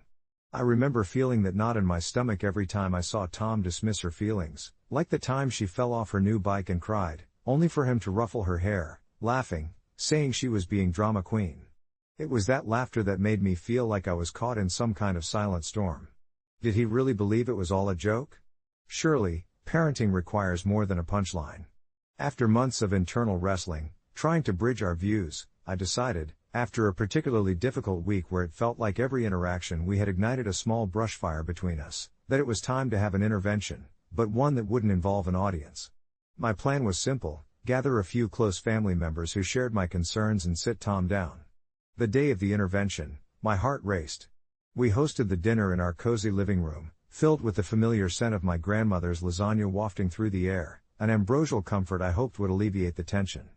I remember feeling that knot in my stomach every time I saw Tom dismiss her feelings, like the time she fell off her new bike and cried, only for him to ruffle her hair, laughing, saying she was being drama queen. It was that laughter that made me feel like I was caught in some kind of silent storm. Did he really believe it was all a joke? Surely, parenting requires more than a punchline. After months of internal wrestling, trying to bridge our views, I decided, after a particularly difficult week where it felt like every interaction we had ignited a small brushfire between us, that it was time to have an intervention, but one that wouldn't involve an audience. My plan was simple: gather a few close family members who shared my concerns and sit Tom down. The day of the intervention, my heart raced. We hosted the dinner in our cozy living room, filled with the familiar scent of my grandmother's lasagna wafting through the air, an ambrosial comfort I hoped would alleviate the tension.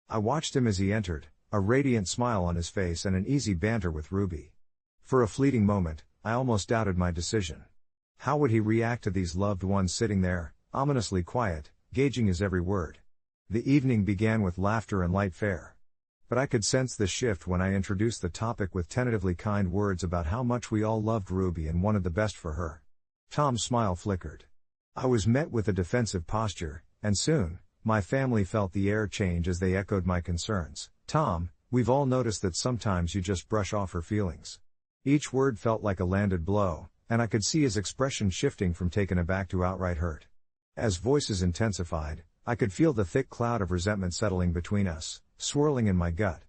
I watched him as he entered, a radiant smile on his face and an easy banter with Ruby. For a fleeting moment, I almost doubted my decision. How would he react to these loved ones sitting there, ominously quiet, gauging his every word? The evening began with laughter and light fare. But I could sense the shift when I introduced the topic with tentatively kind words about how much we all loved Ruby and wanted the best for her. Tom's smile flickered. I was met with a defensive posture, and soon, my family felt the air change as they echoed my concerns. Tom, we've all noticed that sometimes you just brush off her feelings. Each word felt like a landed blow, and I could see his expression shifting from taken aback to outright hurt. As voices intensified, I could feel the thick cloud of resentment settling between us, swirling in my gut.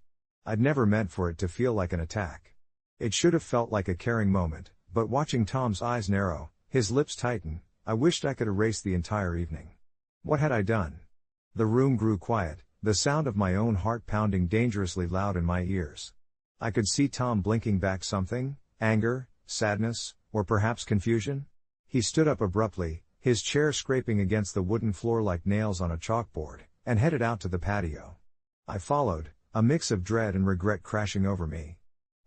I'd never meant for it to feel like an attack. It should have felt like a caring moment, but watching Tom's eyes narrow, his lips tighten, I wished I could erase the entire evening. What had I done? The room grew quiet, the sound of my own heart pounding dangerously loud in my ears. I could see Tom blinking back something: anger, sadness, or perhaps confusion. He stood up abruptly, his chair scraping against the wooden floor like nails on a chalkboard, and headed out to the patio. I followed, a mix of dread and regret crashing over me.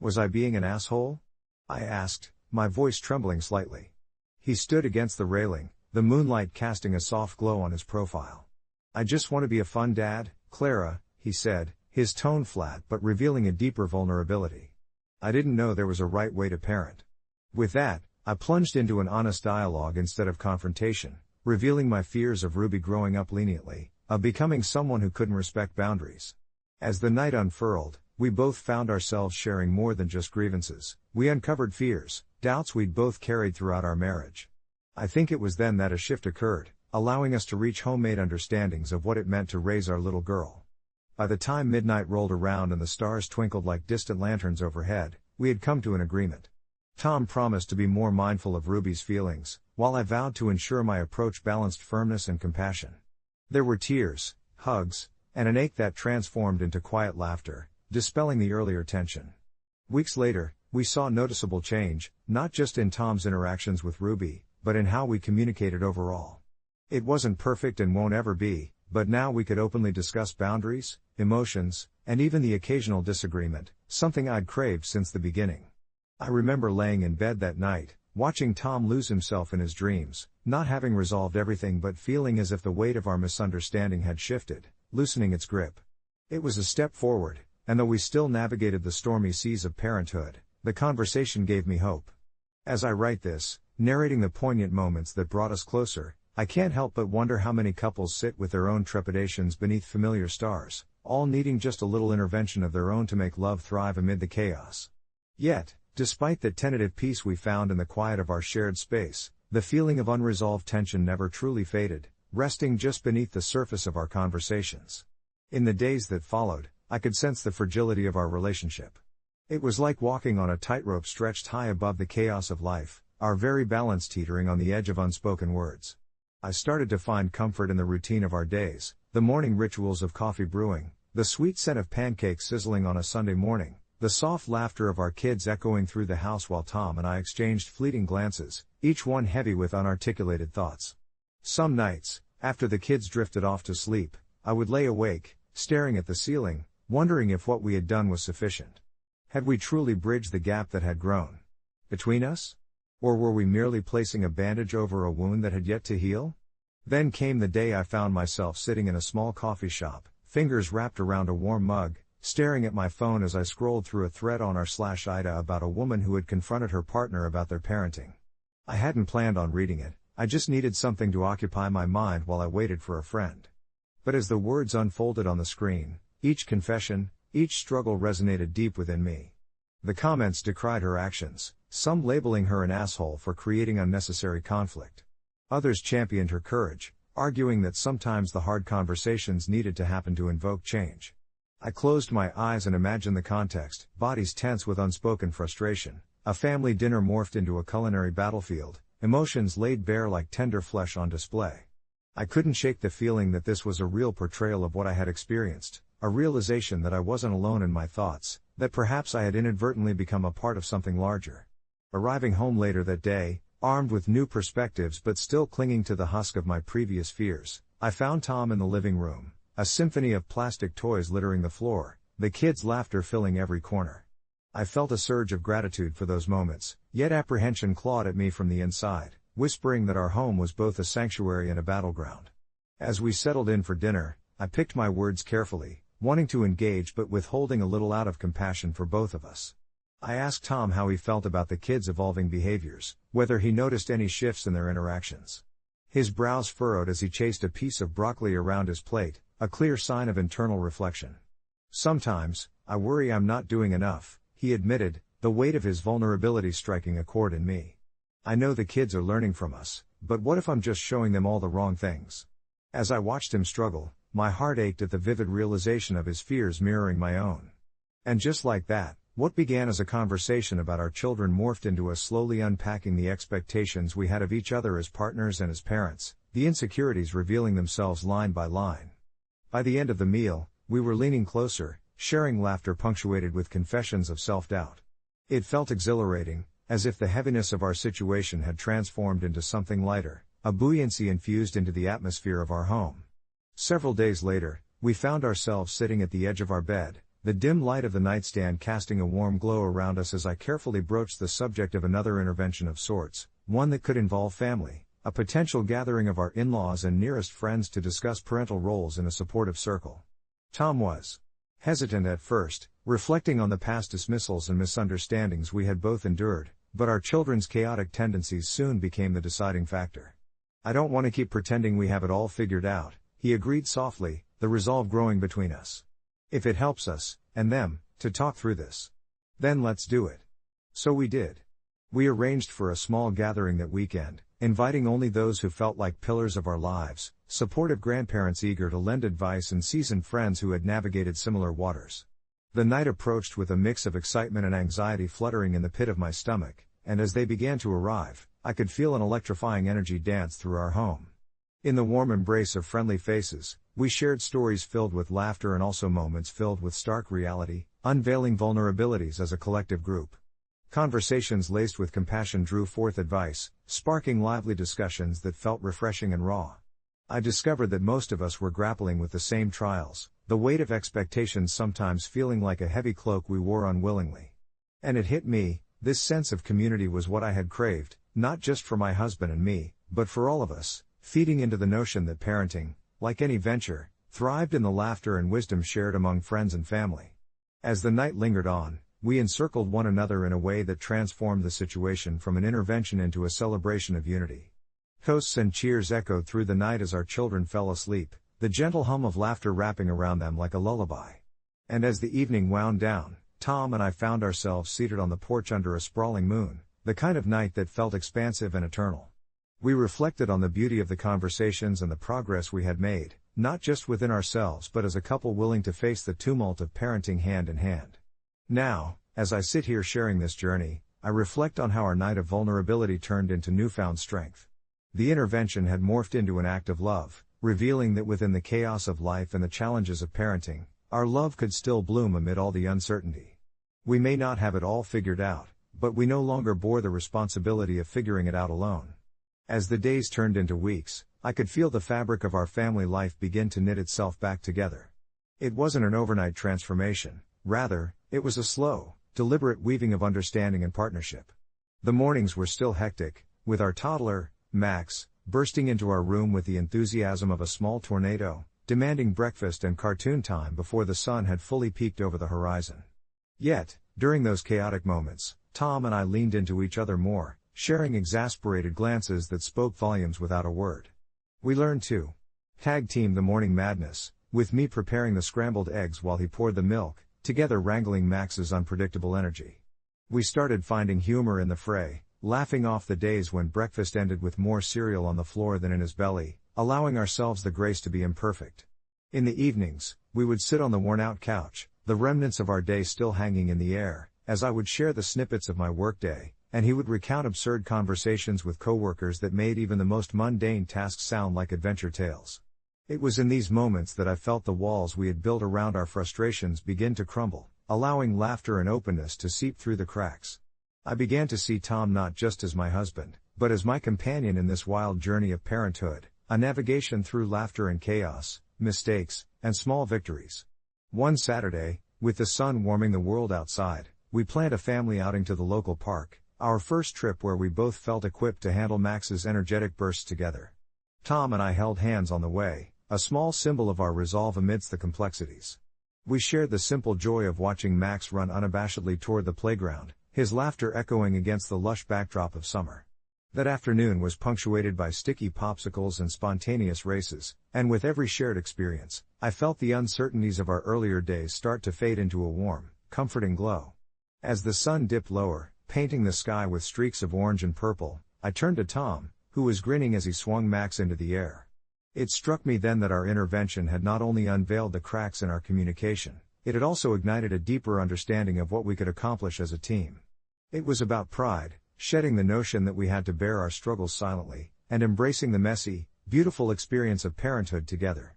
Was I being an asshole? I asked, my voice trembling slightly. He stood against the railing, the moonlight casting a soft glow on his profile. I just want to be a fun dad, Clara, he said, his tone flat but revealing a deeper vulnerability. I didn't know there was a right way to parent. With that, I plunged into an honest dialogue instead of confrontation, revealing my fears of Ruby growing up leniently, of becoming someone who couldn't respect boundaries. As the night unfurled, we both found ourselves sharing more than just grievances. We uncovered fears, doubts we'd both carried throughout our marriage. I think it was then that a shift occurred, allowing us to reach homemade understandings of what it meant to raise our little girl. By the time midnight rolled around and the stars twinkled like distant lanterns overhead, we had come to an agreement. Tom promised to be more mindful of Ruby's feelings, while I vowed to ensure my approach balanced firmness and compassion. There were tears, hugs, and an ache that transformed into quiet laughter, dispelling the earlier tension. Weeks later, we saw noticeable change, not just in Tom's interactions with Ruby, but in how we communicated overall. It wasn't perfect and won't ever be, but now we could openly discuss boundaries, emotions, and even the occasional disagreement, something I'd craved since the beginning. I remember laying in bed that night, watching Tom lose himself in his dreams, not having resolved everything but feeling as if the weight of our misunderstanding had shifted, loosening its grip. It was a step forward, and though we still navigated the stormy seas of parenthood, the conversation gave me hope. As I write this, narrating the poignant moments that brought us closer, I can't help but wonder how many couples sit with their own trepidations beneath familiar stars, all needing just a little intervention of their own to make love thrive amid the chaos. Yet, despite the tentative peace we found in the quiet of our shared space, the feeling of unresolved tension never truly faded, resting just beneath the surface of our conversations. In the days that followed, I could sense the fragility of our relationship. It was like walking on a tightrope stretched high above the chaos of life, our very balance teetering on the edge of unspoken words. I started to find comfort in the routine of our days, the morning rituals of coffee brewing, the sweet scent of pancakes sizzling on a Sunday morning, the soft laughter of our kids echoing through the house while Tom and I exchanged fleeting glances, each one heavy with unarticulated thoughts. Some nights, after the kids drifted off to sleep, I would lay awake, staring at the ceiling, wondering if what we had done was sufficient. Had we truly bridged the gap that had grown between us? Or were we merely placing a bandage over a wound that had yet to heal? Then came the day I found myself sitting in a small coffee shop, fingers wrapped around a warm mug, staring at my phone as I scrolled through a thread on r/AITA about a woman who had confronted her partner about their parenting. I hadn't planned on reading it, I just needed something to occupy my mind while I waited for a friend. But as the words unfolded on the screen, each confession, each struggle resonated deep within me. The comments decried her actions, some labeling her an asshole for creating unnecessary conflict. Others championed her courage, arguing that sometimes the hard conversations needed to happen to invoke change. I closed my eyes and imagined the context, bodies tense with unspoken frustration, a family dinner morphed into a culinary battlefield, emotions laid bare like tender flesh on display. I couldn't shake the feeling that this was a real portrayal of what I had experienced, a realization that I wasn't alone in my thoughts, that perhaps I had inadvertently become a part of something larger. Arriving home later that day, armed with new perspectives but still clinging to the husk of my previous fears, I found Tom in the living room, a symphony of plastic toys littering the floor, the kids' laughter filling every corner. I felt a surge of gratitude for those moments, yet apprehension clawed at me from the inside, whispering that our home was both a sanctuary and a battleground. As we settled in for dinner, I picked my words carefully, wanting to engage but withholding a little out of compassion for both of us. I asked Tom how he felt about the kids' evolving behaviors, whether he noticed any shifts in their interactions. His brows furrowed as he chased a piece of broccoli around his plate, a clear sign of internal reflection. Sometimes, I worry I'm not doing enough, he admitted, the weight of his vulnerability striking a chord in me. I know the kids are learning from us, but what if I'm just showing them all the wrong things? As I watched him struggle, my heart ached at the vivid realization of his fears mirroring my own. And just like that, what began as a conversation about our children morphed into us slowly unpacking the expectations we had of each other as partners and as parents, the insecurities revealing themselves line by line. By the end of the meal, we were leaning closer, sharing laughter punctuated with confessions of self-doubt. It felt exhilarating, as if the heaviness of our situation had transformed into something lighter, a buoyancy infused into the atmosphere of our home. Several days later, we found ourselves sitting at the edge of our bed, the dim light of the nightstand casting a warm glow around us as I carefully broached the subject of another intervention of sorts, one that could involve family, a potential gathering of our in-laws and nearest friends to discuss parental roles in a supportive circle. Tom was hesitant at first, reflecting on the past dismissals and misunderstandings we had both endured, but our children's chaotic tendencies soon became the deciding factor. I don't want to keep pretending we have it all figured out, he agreed softly, the resolve growing between us. If it helps us, and them, to talk through this, then let's do it. So we did. We arranged for a small gathering that weekend, inviting only those who felt like pillars of our lives, supportive grandparents eager to lend advice and seasoned friends who had navigated similar waters. The night approached with a mix of excitement and anxiety fluttering in the pit of my stomach, and as they began to arrive, I could feel an electrifying energy dance through our home. In the warm embrace of friendly faces, We shared stories filled with laughter and also moments filled with stark reality, unveiling vulnerabilities as a collective group. Conversations laced with compassion drew forth advice, sparking lively discussions that felt refreshing and raw. I discovered that most of us were grappling with the same trials, the weight of expectations sometimes feeling like a heavy cloak we wore unwillingly. And it hit me, this sense of community was what I had craved, not just for my husband and me, but for all of us, feeding into the notion that parenting, like any venture, thrived in the laughter and wisdom shared among friends and family. As the night lingered on, we encircled one another in a way that transformed the situation from an intervention into a celebration of unity. Toasts and cheers echoed through the night as our children fell asleep, the gentle hum of laughter wrapping around them like a lullaby. And as the evening wound down, Tom and I found ourselves seated on the porch under a sprawling moon, the kind of night that felt expansive and eternal. We reflected on the beauty of the conversations and the progress we had made, not just within ourselves but as a couple willing to face the tumult of parenting hand in hand. Now, as I sit here sharing this journey, I reflect on how our night of vulnerability turned into newfound strength. The intervention had morphed into an act of love, revealing that within the chaos of life and the challenges of parenting, our love could still bloom amid all the uncertainty. We may not have it all figured out, but we no longer bore the responsibility of figuring it out alone. As the days turned into weeks, I could feel the fabric of our family life begin to knit itself back together. It wasn't an overnight transformation, rather, it was a slow, deliberate weaving of understanding and partnership. The mornings were still hectic, with our toddler, Max, bursting into our room with the enthusiasm of a small tornado, demanding breakfast and cartoon time before the sun had fully peeked over the horizon. Yet, during those chaotic moments, Tom and I leaned into each other more, sharing exasperated glances that spoke volumes without a word. We learned to tag team the morning madness, with me preparing the scrambled eggs while he poured the milk, together wrangling Max's unpredictable energy. We started finding humor in the fray, laughing off the days when breakfast ended with more cereal on the floor than in his belly, allowing ourselves the grace to be imperfect. In the evenings, we would sit on the worn-out couch, the remnants of our day still hanging in the air, as I would share the snippets of my workday, and he would recount absurd conversations with coworkers that made even the most mundane tasks sound like adventure tales. It was in these moments that I felt the walls we had built around our frustrations begin to crumble, allowing laughter and openness to seep through the cracks. I began to see Tom not just as my husband, but as my companion in this wild journey of parenthood, a navigation through laughter and chaos, mistakes, and small victories. One Saturday, with the sun warming the world outside, we planned a family outing to the local park, our first trip where we both felt equipped to handle Max's energetic bursts together. Tom and I held hands on the way, a small symbol of our resolve amidst the complexities. We shared the simple joy of watching Max run unabashedly toward the playground, his laughter echoing against the lush backdrop of summer. That afternoon was punctuated by sticky popsicles and spontaneous races, and with every shared experience, I felt the uncertainties of our earlier days start to fade into a warm, comforting glow. As the sun dipped lower, painting the sky with streaks of orange and purple, I turned to Tom, who was grinning as he swung Max into the air. It struck me then that our intervention had not only unveiled the cracks in our communication, it had also ignited a deeper understanding of what we could accomplish as a team. It was about pride, shedding the notion that we had to bear our struggles silently, and embracing the messy, beautiful experience of parenthood together.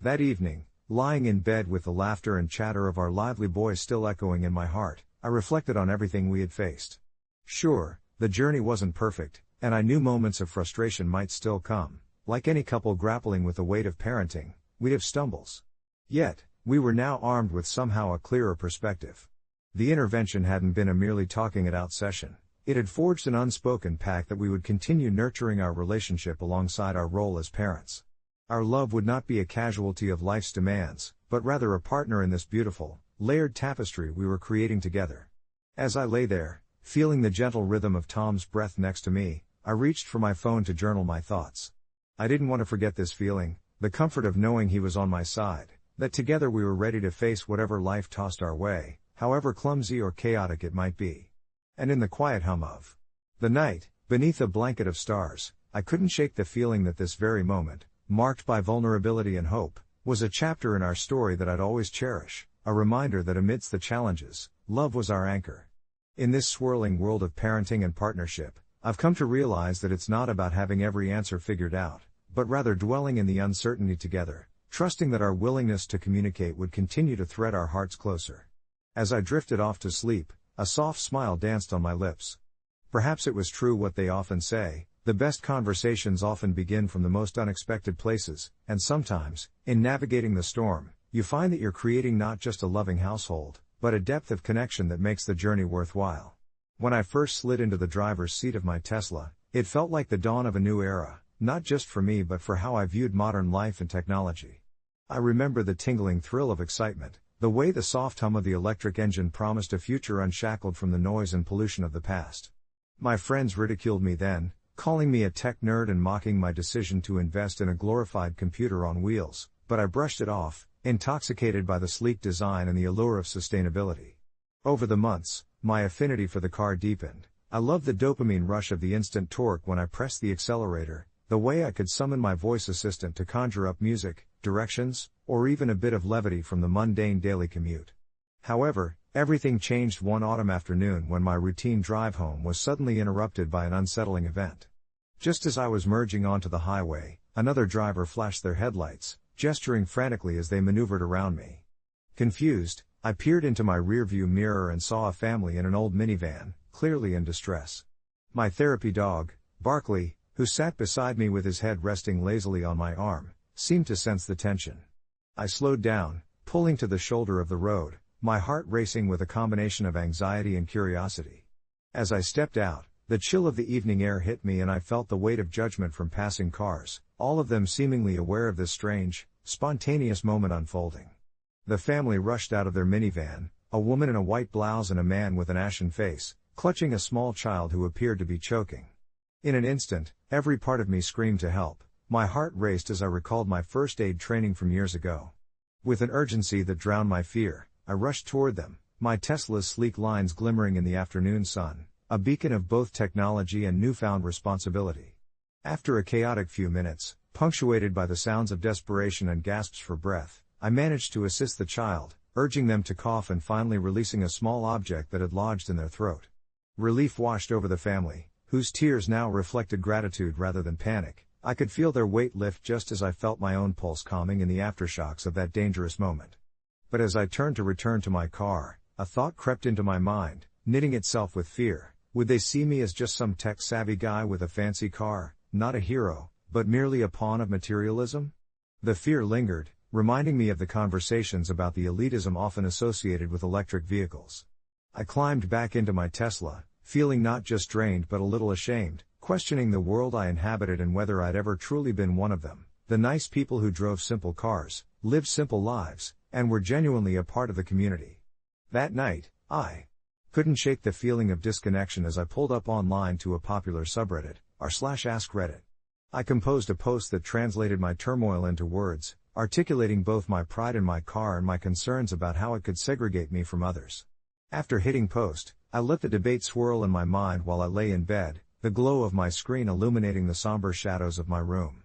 That evening, lying in bed with the laughter and chatter of our lively boy still echoing in my heart, I reflected on everything we had faced. Sure, the journey wasn't perfect, and I knew moments of frustration might still come. Like any couple grappling with the weight of parenting, we'd have stumbles. Yet, we were now armed with somehow a clearer perspective. The intervention hadn't been a merely talking it out session. It had forged an unspoken pact that we would continue nurturing our relationship alongside our role as parents. Our love would not be a casualty of life's demands, but rather a partner in this beautiful, layered tapestry we were creating together. As I lay there, feeling the gentle rhythm of Tom's breath next to me, I reached for my phone to journal my thoughts. I didn't want to forget this feeling, the comfort of knowing he was on my side, that together we were ready to face whatever life tossed our way, however clumsy or chaotic it might be. And in the quiet hum of the night, beneath a blanket of stars, I couldn't shake the feeling that this very moment, marked by vulnerability and hope, was a chapter in our story that I'd always cherish, a reminder that amidst the challenges, love was our anchor. In this swirling world of parenting and partnership, I've come to realize that it's not about having every answer figured out, but rather dwelling in the uncertainty together, trusting that our willingness to communicate would continue to thread our hearts closer. As I drifted off to sleep, a soft smile danced on my lips. Perhaps it was true what they often say, the best conversations often begin from the most unexpected places, and sometimes, in navigating the storm, you find that you're creating not just a loving household, but a depth of connection that makes the journey worthwhile. When I first slid into the driver's seat of my Tesla, it felt like the dawn of a new era, not just for me but for how I viewed modern life and technology. I remember the tingling thrill of excitement, the way the soft hum of the electric engine promised a future unshackled from the noise and pollution of the past. My friends ridiculed me then, calling me a tech nerd and mocking my decision to invest in a glorified computer on wheels, but I brushed it off, intoxicated by the sleek design and the allure of sustainability. Over the months, my affinity for the car deepened. I loved the dopamine rush of the instant torque when I pressed the accelerator, the way I could summon my voice assistant to conjure up music, directions, or even a bit of levity from the mundane daily commute. However, everything changed one autumn afternoon when my routine drive home was suddenly interrupted by an unsettling event. Just as I was merging onto the highway, another driver flashed their headlights, gesturing frantically as they maneuvered around me. Confused, I peered into my rearview mirror and saw a family in an old minivan, clearly in distress. My therapy dog, Barkley, who sat beside me with his head resting lazily on my arm, seemed to sense the tension. I slowed down, pulling to the shoulder of the road, my heart racing with a combination of anxiety and curiosity. As I stepped out, the chill of the evening air hit me and I felt the weight of judgment from passing cars, all of them seemingly aware of this strange, spontaneous moment unfolding. The family rushed out of their minivan, a woman in a white blouse and a man with an ashen face, clutching a small child who appeared to be choking. In an instant, every part of me screamed to help. My heart raced as I recalled my first aid training from years ago. With an urgency that drowned my fear, I rushed toward them, my Tesla's sleek lines glimmering in the afternoon sun, a beacon of both technology and newfound responsibility. After a chaotic few minutes, punctuated by the sounds of desperation and gasps for breath, I managed to assist the child, urging them to cough and finally releasing a small object that had lodged in their throat. Relief washed over the family, whose tears now reflected gratitude rather than panic. I could feel their weight lift just as I felt my own pulse calming in the aftershocks of that dangerous moment. But as I turned to return to my car, a thought crept into my mind, knitting itself with fear. Would they see me as just some tech-savvy guy with a fancy car, not a hero, but merely a pawn of materialism? The fear lingered, reminding me of the conversations about the elitism often associated with electric vehicles. I climbed back into my Tesla, feeling not just drained but a little ashamed, questioning the world I inhabited and whether I'd ever truly been one of them, the nice people who drove simple cars, lived simple lives, and were genuinely a part of the community. That night, I couldn't shake the feeling of disconnection as I pulled up online to a popular subreddit, r/AskReddit. I composed a post that translated my turmoil into words, articulating both my pride in my car and my concerns about how it could segregate me from others. After hitting post, I let the debate swirl in my mind while I lay in bed, the glow of my screen illuminating the somber shadows of my room.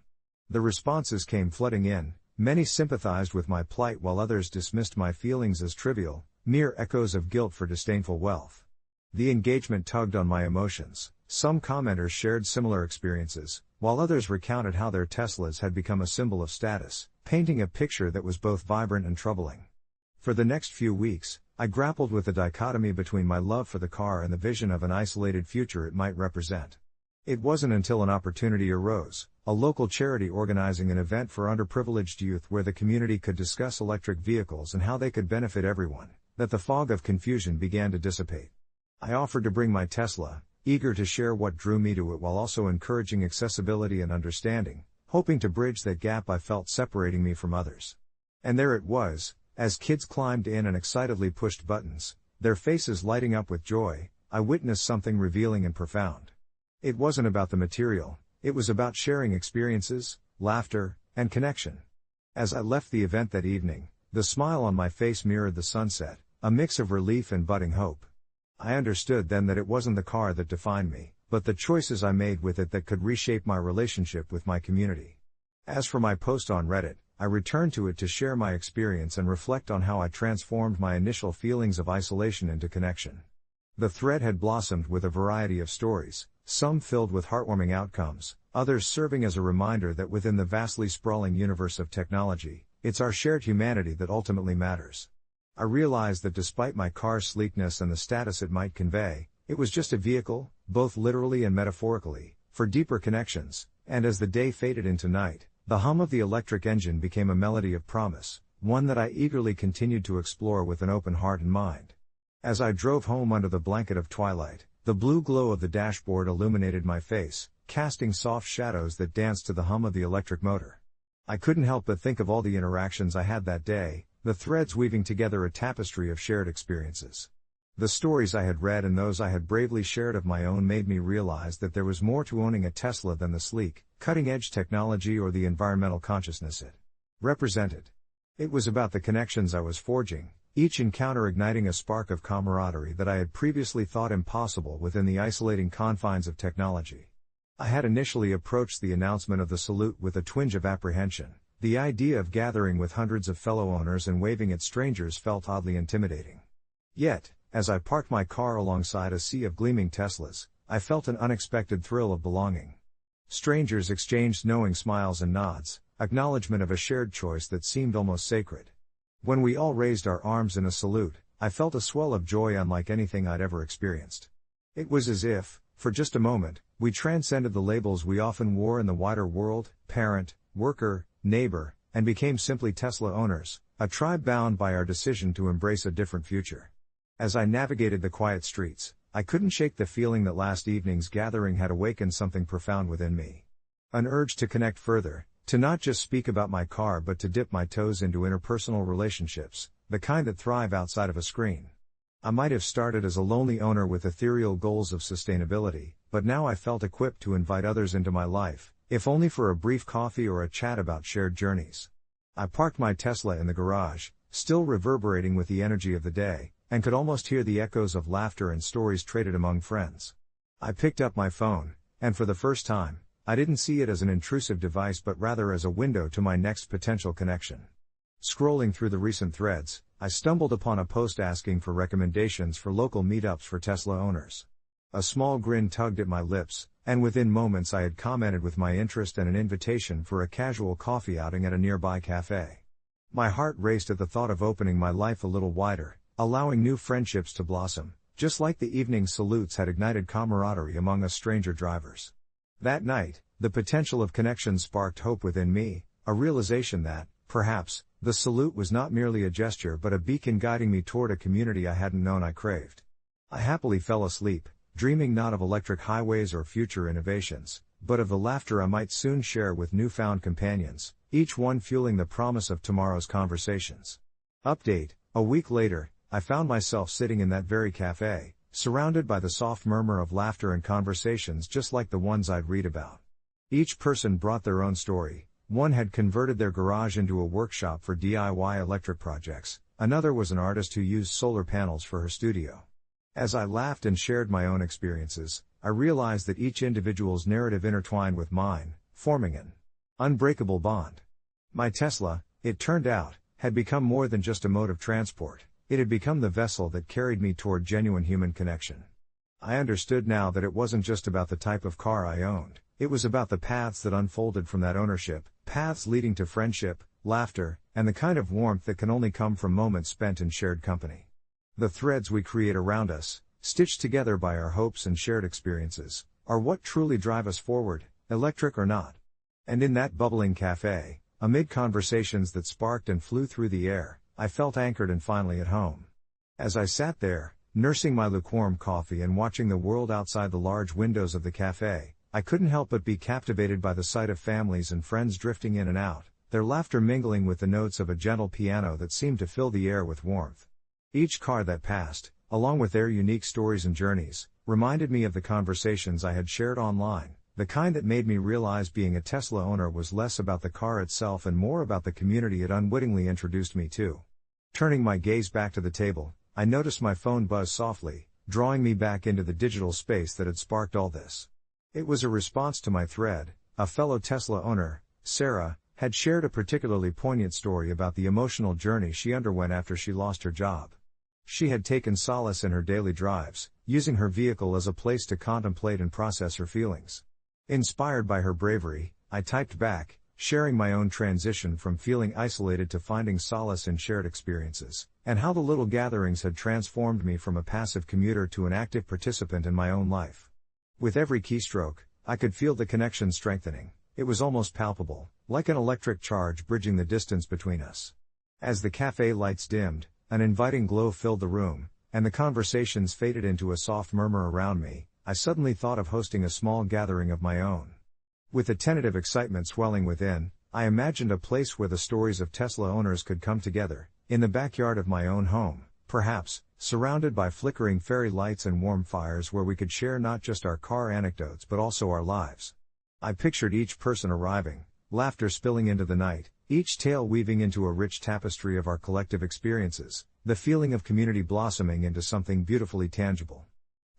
The responses came flooding in, many sympathized with my plight while others dismissed my feelings as trivial, mere echoes of guilt for disdainful wealth. The engagement tugged on my emotions. Some commenters shared similar experiences, while others recounted how their Teslas had become a symbol of status, painting a picture that was both vibrant and troubling. For the next few weeks, I grappled with the dichotomy between my love for the car and the vision of an isolated future it might represent. It wasn't until an opportunity arose, a local charity organizing an event for underprivileged youth where the community could discuss electric vehicles and how they could benefit everyone, that the fog of confusion began to dissipate. I offered to bring my Tesla, eager to share what drew me to it while also encouraging accessibility and understanding, hoping to bridge that gap I felt separating me from others. And there it was. As kids climbed in and excitedly pushed buttons, their faces lighting up with joy, I witnessed something revealing and profound. It wasn't about the material, it was about sharing experiences, laughter, and connection. As I left the event that evening, the smile on my face mirrored the sunset, a mix of relief and budding hope. I understood then that it wasn't the car that defined me, but the choices I made with it that could reshape my relationship with my community. As for my post on Reddit, I returned to it to share my experience and reflect on how I transformed my initial feelings of isolation into connection. The thread had blossomed with a variety of stories, some filled with heartwarming outcomes, others serving as a reminder that within the vastly sprawling universe of technology, it's our shared humanity that ultimately matters. I realized that despite my car's sleekness and the status it might convey, it was just a vehicle, both literally and metaphorically, for deeper connections, and as the day faded into night, the hum of the electric engine became a melody of promise, one that I eagerly continued to explore with an open heart and mind. As I drove home under the blanket of twilight, the blue glow of the dashboard illuminated my face, casting soft shadows that danced to the hum of the electric motor. I couldn't help but think of all the interactions I had that day, the threads weaving together a tapestry of shared experiences. The stories I had read and those I had bravely shared of my own made me realize that there was more to owning a Tesla than the sleek, cutting-edge technology or the environmental consciousness it represented. It was about the connections I was forging, each encounter igniting a spark of camaraderie that I had previously thought impossible within the isolating confines of technology. I had initially approached the announcement of the salute with a twinge of apprehension. The idea of gathering with hundreds of fellow owners and waving at strangers felt oddly intimidating. Yet, as I parked my car alongside a sea of gleaming Teslas, I felt an unexpected thrill of belonging. Strangers exchanged knowing smiles and nods, acknowledgement of a shared choice that seemed almost sacred. When we all raised our arms in a salute, I felt a swell of joy unlike anything I'd ever experienced. It was as if, for just a moment, we transcended the labels we often wore in the wider world, parent, worker, neighbor, and became simply Tesla owners, a tribe bound by our decision to embrace a different future. As I navigated the quiet streets, I couldn't shake the feeling that last evening's gathering had awakened something profound within me. An urge to connect further, to not just speak about my car but to dip my toes into interpersonal relationships, the kind that thrive outside of a screen. I might have started as a lonely owner with ethereal goals of sustainability, but now I felt equipped to invite others into my life, if only for a brief coffee or a chat about shared journeys. I parked my Tesla in the garage, still reverberating with the energy of the day, and could almost hear the echoes of laughter and stories traded among friends. I picked up my phone, and for the first time, I didn't see it as an intrusive device but rather as a window to my next potential connection. Scrolling through the recent threads, I stumbled upon a post asking for recommendations for local meetups for Tesla owners. A small grin tugged at my lips, and within moments I had commented with my interest and an invitation for a casual coffee outing at a nearby cafe. My heart raced at the thought of opening my life a little wider, allowing new friendships to blossom, just like the evening's salutes had ignited camaraderie among us stranger drivers. That night, the potential of connection sparked hope within me, a realization that, perhaps, the salute was not merely a gesture but a beacon guiding me toward a community I hadn't known I craved. I happily fell asleep, dreaming not of electric highways or future innovations, but of the laughter I might soon share with newfound companions, each one fueling the promise of tomorrow's conversations. Update: a week later, I found myself sitting in that very cafe, surrounded by the soft murmur of laughter and conversations just like the ones I'd read about. Each person brought their own story. One had converted their garage into a workshop for DIY electric projects, another was an artist who used solar panels for her studio. As I laughed and shared my own experiences, I realized that each individual's narrative intertwined with mine, forming an unbreakable bond. My Tesla, it turned out, had become more than just a mode of transport. It had become the vessel that carried me toward genuine human connection. I understood now that it wasn't just about the type of car I owned, it was about the paths that unfolded from that ownership, paths leading to friendship, laughter, and the kind of warmth that can only come from moments spent in shared company. The threads we create around us, stitched together by our hopes and shared experiences, are what truly drive us forward, electric or not. And in that bubbling cafe, amid conversations that sparked and flew through the air, I felt anchored and finally at home. As I sat there, nursing my lukewarm coffee and watching the world outside the large windows of the cafe, I couldn't help but be captivated by the sight of families and friends drifting in and out, their laughter mingling with the notes of a gentle piano that seemed to fill the air with warmth. Each car that passed, along with their unique stories and journeys, reminded me of the conversations I had shared online, the kind that made me realize being a Tesla owner was less about the car itself and more about the community it unwittingly introduced me to. Turning my gaze back to the table, I noticed my phone buzz softly, drawing me back into the digital space that had sparked all this. It was a response to my thread. A fellow Tesla owner, Sarah, had shared a particularly poignant story about the emotional journey she underwent after she lost her job. She had taken solace in her daily drives, using her vehicle as a place to contemplate and process her feelings. Inspired by her bravery, I typed back, sharing my own transition from feeling isolated to finding solace in shared experiences, and how the little gatherings had transformed me from a passive commuter to an active participant in my own life. With every keystroke, I could feel the connection strengthening. It was almost palpable, like an electric charge bridging the distance between us. As the cafe lights dimmed, an inviting glow filled the room, and the conversations faded into a soft murmur around me, I suddenly thought of hosting a small gathering of my own. With a tentative excitement swelling within, I imagined a place where the stories of Tesla owners could come together, in the backyard of my own home, perhaps, surrounded by flickering fairy lights and warm fires where we could share not just our car anecdotes but also our lives. I pictured each person arriving, laughter spilling into the night, each tale weaving into a rich tapestry of our collective experiences, the feeling of community blossoming into something beautifully tangible.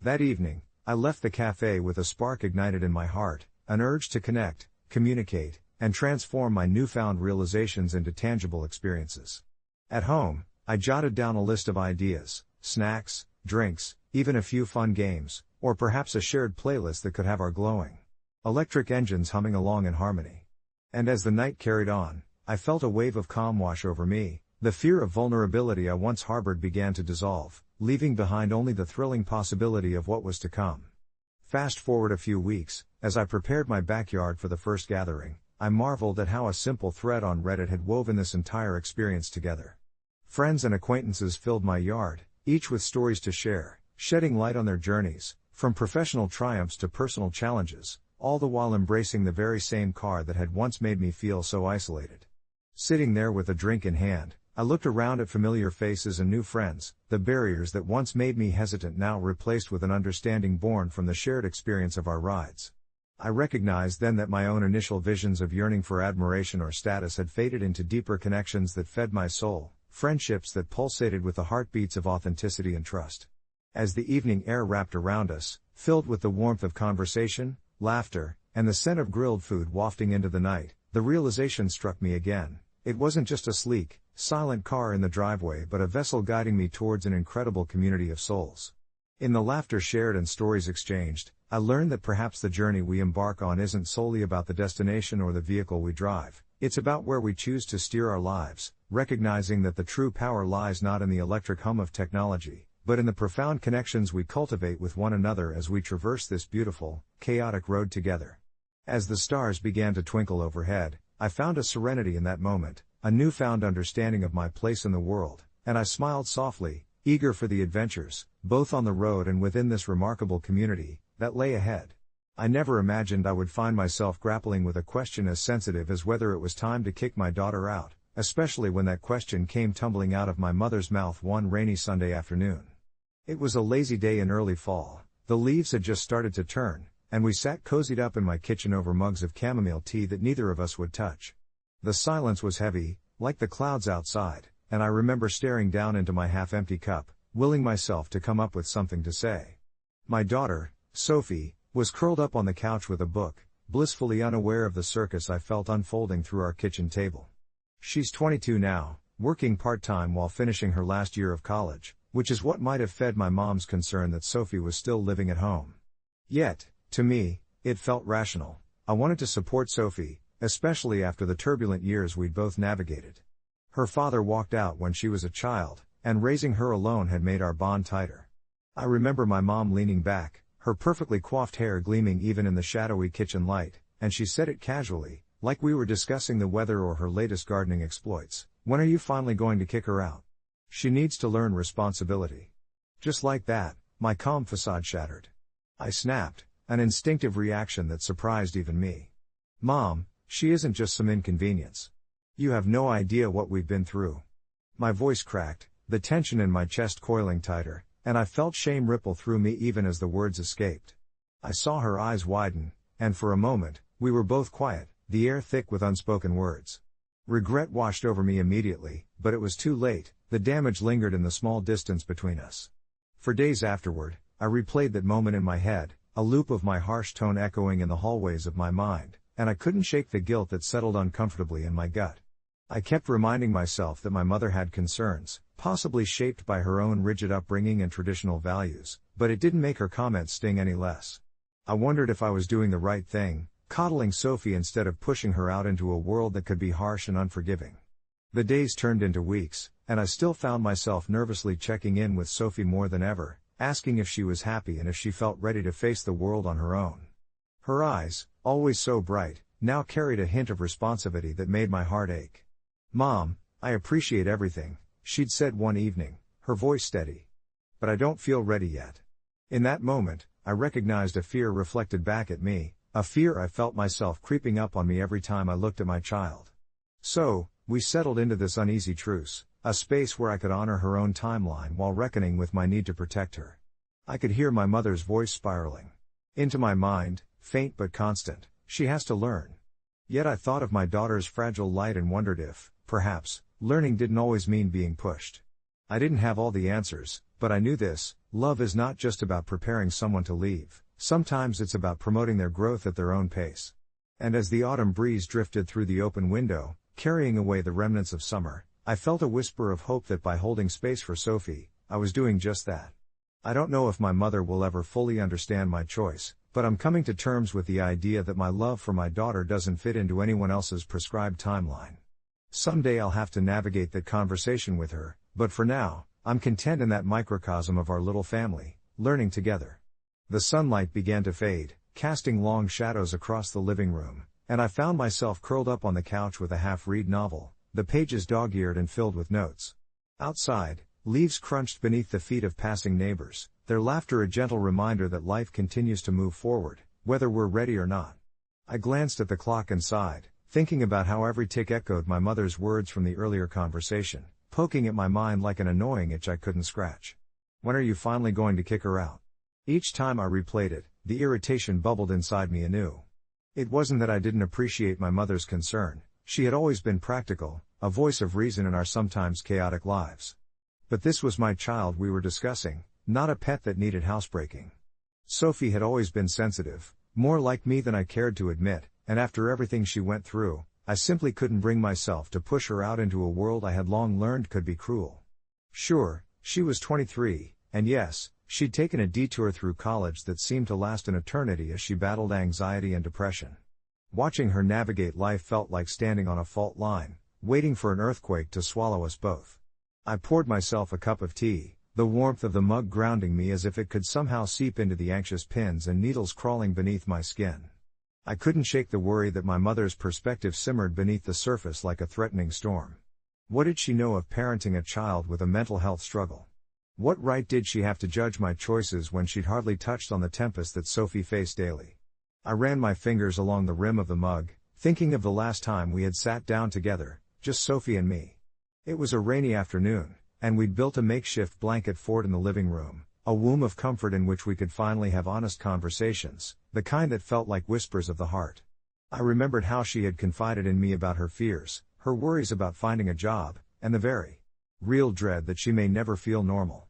That evening, I left the cafe with a spark ignited in my heart, an urge to connect, communicate, and transform my newfound realizations into tangible experiences. At home, I jotted down a list of ideas, snacks, drinks, even a few fun games, or perhaps a shared playlist that could have our glowing electric engines humming along in harmony. And as the night carried on, I felt a wave of calm wash over me. The fear of vulnerability I once harbored began to dissolve, leaving behind only the thrilling possibility of what was to come. Fast forward a few weeks, as I prepared my backyard for the first gathering, I marveled at how a simple thread on Reddit had woven this entire experience together. Friends and acquaintances filled my yard, each with stories to share, shedding light on their journeys, from professional triumphs to personal challenges, all the while embracing the very same car that had once made me feel so isolated. Sitting there with a drink in hand, I looked around at familiar faces and new friends, the barriers that once made me hesitant now replaced with an understanding born from the shared experience of our rides. I recognized then that my own initial visions of yearning for admiration or status had faded into deeper connections that fed my soul, friendships that pulsated with the heartbeats of authenticity and trust. As the evening air wrapped around us, filled with the warmth of conversation, laughter, and the scent of grilled food wafting into the night, the realization struck me again. It wasn't just a sleek, silent car in the driveway but a vessel guiding me towards an incredible community of souls. In the laughter shared and stories exchanged, I learned that perhaps the journey we embark on isn't solely about the destination or the vehicle we drive, it's about where we choose to steer our lives, recognizing that the true power lies not in the electric hum of technology, but in the profound connections we cultivate with one another as we traverse this beautiful, chaotic road together. As the stars began to twinkle overhead, I found a serenity in that moment, a newfound understanding of my place in the world, and I smiled softly, eager for the adventures, both on the road and within this remarkable community, that lay ahead. I never imagined I would find myself grappling with a question as sensitive as whether it was time to kick my daughter out, especially when that question came tumbling out of my mother's mouth one rainy Sunday afternoon. It was a lazy day in early fall, the leaves had just started to turn, and we sat cozied up in my kitchen over mugs of chamomile tea that neither of us would touch. The silence was heavy, like the clouds outside, and I remember staring down into my half-empty cup, willing myself to come up with something to say. My daughter, Sophie, was curled up on the couch with a book, blissfully unaware of the circus I felt unfolding through our kitchen table. She's 22 now, working part-time while finishing her last year of college, which is what might have fed my mom's concern that Sophie was still living at home. Yet, to me, it felt rational. I wanted to support Sophie, especially after the turbulent years we'd both navigated. Her father walked out when she was a child, and raising her alone had made our bond tighter. I remember my mom leaning back, her perfectly coiffed hair gleaming even in the shadowy kitchen light, and she said it casually, like we were discussing the weather or her latest gardening exploits. "When are you finally going to kick her out? She needs to learn responsibility." Just like that, my calm facade shattered. I snapped, an instinctive reaction that surprised even me. "Mom, she isn't just some inconvenience. You have no idea what we've been through." My voice cracked, the tension in my chest coiling tighter, and I felt shame ripple through me even as the words escaped. I saw her eyes widen, and for a moment, we were both quiet, the air thick with unspoken words. Regret washed over me immediately, but it was too late, the damage lingered in the small distance between us. For days afterward, I replayed that moment in my head, a loop of my harsh tone echoing in the hallways of my mind, and I couldn't shake the guilt that settled uncomfortably in my gut. I kept reminding myself that my mother had concerns, possibly shaped by her own rigid upbringing and traditional values, but it didn't make her comments sting any less. I wondered if I was doing the right thing, coddling Sophie instead of pushing her out into a world that could be harsh and unforgiving. The days turned into weeks, and I still found myself nervously checking in with Sophie more than ever, asking if she was happy and if she felt ready to face the world on her own. Her eyes, always so bright, now carried a hint of responsivity that made my heart ache. "Mom, I appreciate everything," she'd said one evening, her voice steady. "But I don't feel ready yet." In that moment, I recognized a fear reflected back at me, a fear I felt myself creeping up on me every time I looked at my child. So, we settled into this uneasy truce, a space where I could honor her own timeline while reckoning with my need to protect her. I could hear my mother's voice spiraling into my mind, faint but constant, "She has to learn." Yet I thought of my daughter's fragile light and wondered if, perhaps, learning didn't always mean being pushed. I didn't have all the answers, but I knew this: love is not just about preparing someone to leave, sometimes it's about promoting their growth at their own pace. And as the autumn breeze drifted through the open window, carrying away the remnants of summer, I felt a whisper of hope that by holding space for Sophie, I was doing just that. I don't know if my mother will ever fully understand my choice, but I'm coming to terms with the idea that my love for my daughter doesn't fit into anyone else's prescribed timeline. Someday I'll have to navigate that conversation with her, but for now, I'm content in that microcosm of our little family, learning together. The sunlight began to fade, casting long shadows across the living room, and I found myself curled up on the couch with a half-read novel, the pages dog-eared and filled with notes. Outside, leaves crunched beneath the feet of passing neighbors, their laughter a gentle reminder that life continues to move forward, whether we're ready or not. I glanced at the clock and sighed, thinking about how every tick echoed my mother's words from the earlier conversation, poking at my mind like an annoying itch I couldn't scratch. "When are you finally going to kick her out?" Each time I replayed it, the irritation bubbled inside me anew. It wasn't that I didn't appreciate my mother's concern; she had always been practical, a voice of reason in our sometimes chaotic lives. But this was my child we were discussing, not a pet that needed housebreaking. Sophie had always been sensitive, more like me than I cared to admit, and after everything she went through, I simply couldn't bring myself to push her out into a world I had long learned could be cruel. Sure, she was 23, and yes, she'd taken a detour through college that seemed to last an eternity as she battled anxiety and depression. Watching her navigate life felt like standing on a fault line, waiting for an earthquake to swallow us both. I poured myself a cup of tea, the warmth of the mug grounding me as if it could somehow seep into the anxious pins and needles crawling beneath my skin. I couldn't shake the worry that my mother's perspective simmered beneath the surface like a threatening storm. What did she know of parenting a child with a mental health struggle? What right did she have to judge my choices when she'd hardly touched on the tempest that Sophie faced daily? I ran my fingers along the rim of the mug, thinking of the last time we had sat down together, just Sophie and me. It was a rainy afternoon, and we'd built a makeshift blanket fort in the living room, a womb of comfort in which we could finally have honest conversations, the kind that felt like whispers of the heart. I remembered how she had confided in me about her fears, her worries about finding a job, and the very real dread that she may never feel normal.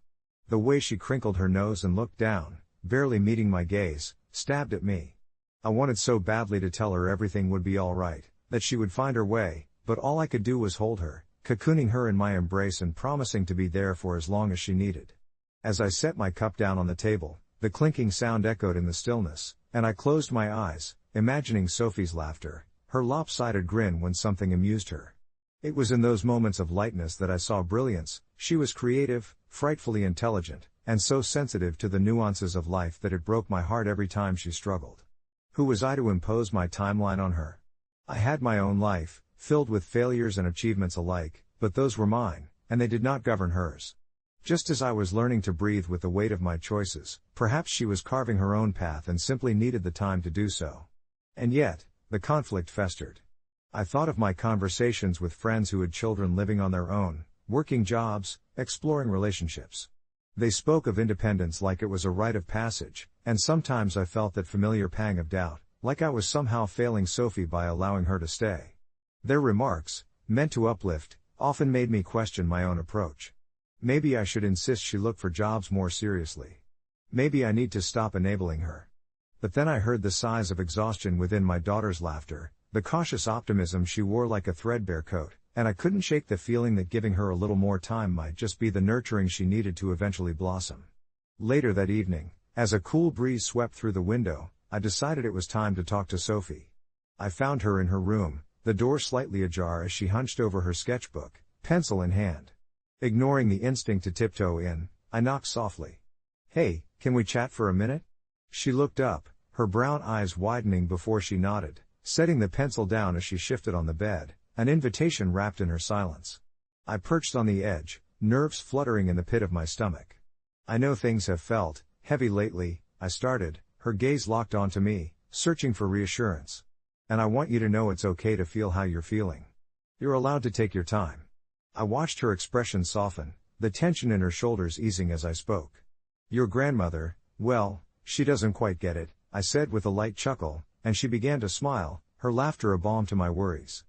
The way she crinkled her nose and looked down, barely meeting my gaze, stabbed at me. I wanted so badly to tell her everything would be all right, that she would find her way, but all I could do was hold her, cocooning her in my embrace and promising to be there for as long as she needed. As I set my cup down on the table, the clinking sound echoed in the stillness, and I closed my eyes, imagining Sophie's laughter, her lopsided grin when something amused her. It was in those moments of lightness that I saw brilliance. She was creative, frightfully intelligent, and so sensitive to the nuances of life that it broke my heart every time she struggled. Who was I to impose my timeline on her? I had my own life, filled with failures and achievements alike, but those were mine, and they did not govern hers. Just as I was learning to breathe with the weight of my choices, perhaps she was carving her own path and simply needed the time to do so. And yet, the conflict festered. I thought of my conversations with friends who had children living on their own, working jobs, exploring relationships. They spoke of independence like it was a rite of passage, and sometimes I felt that familiar pang of doubt, like I was somehow failing Sophie by allowing her to stay. Their remarks, meant to uplift, often made me question my own approach. Maybe I should insist she look for jobs more seriously. Maybe I need to stop enabling her. But then I heard the sighs of exhaustion within my daughter's laughter, the cautious optimism she wore like a threadbare coat, and I couldn't shake the feeling that giving her a little more time might just be the nurturing she needed to eventually blossom. Later that evening, as a cool breeze swept through the window, I decided it was time to talk to Sophie. I found her in her room, the door slightly ajar as she hunched over her sketchbook, pencil in hand. Ignoring the instinct to tiptoe in, I knocked softly. "Hey, can we chat for a minute?" She looked up, her brown eyes widening before she nodded, setting the pencil down as she shifted on the bed, an invitation wrapped in her silence. I perched on the edge, nerves fluttering in the pit of my stomach. "I know things have felt heavy lately," I started, her gaze locked onto me, searching for reassurance. "And I want you to know it's okay to feel how you're feeling. You're allowed to take your time." I watched her expression soften, the tension in her shoulders easing as I spoke. "Your grandmother, well, she doesn't quite get it," I said with a light chuckle, and she began to smile, her laughter a balm to my worries.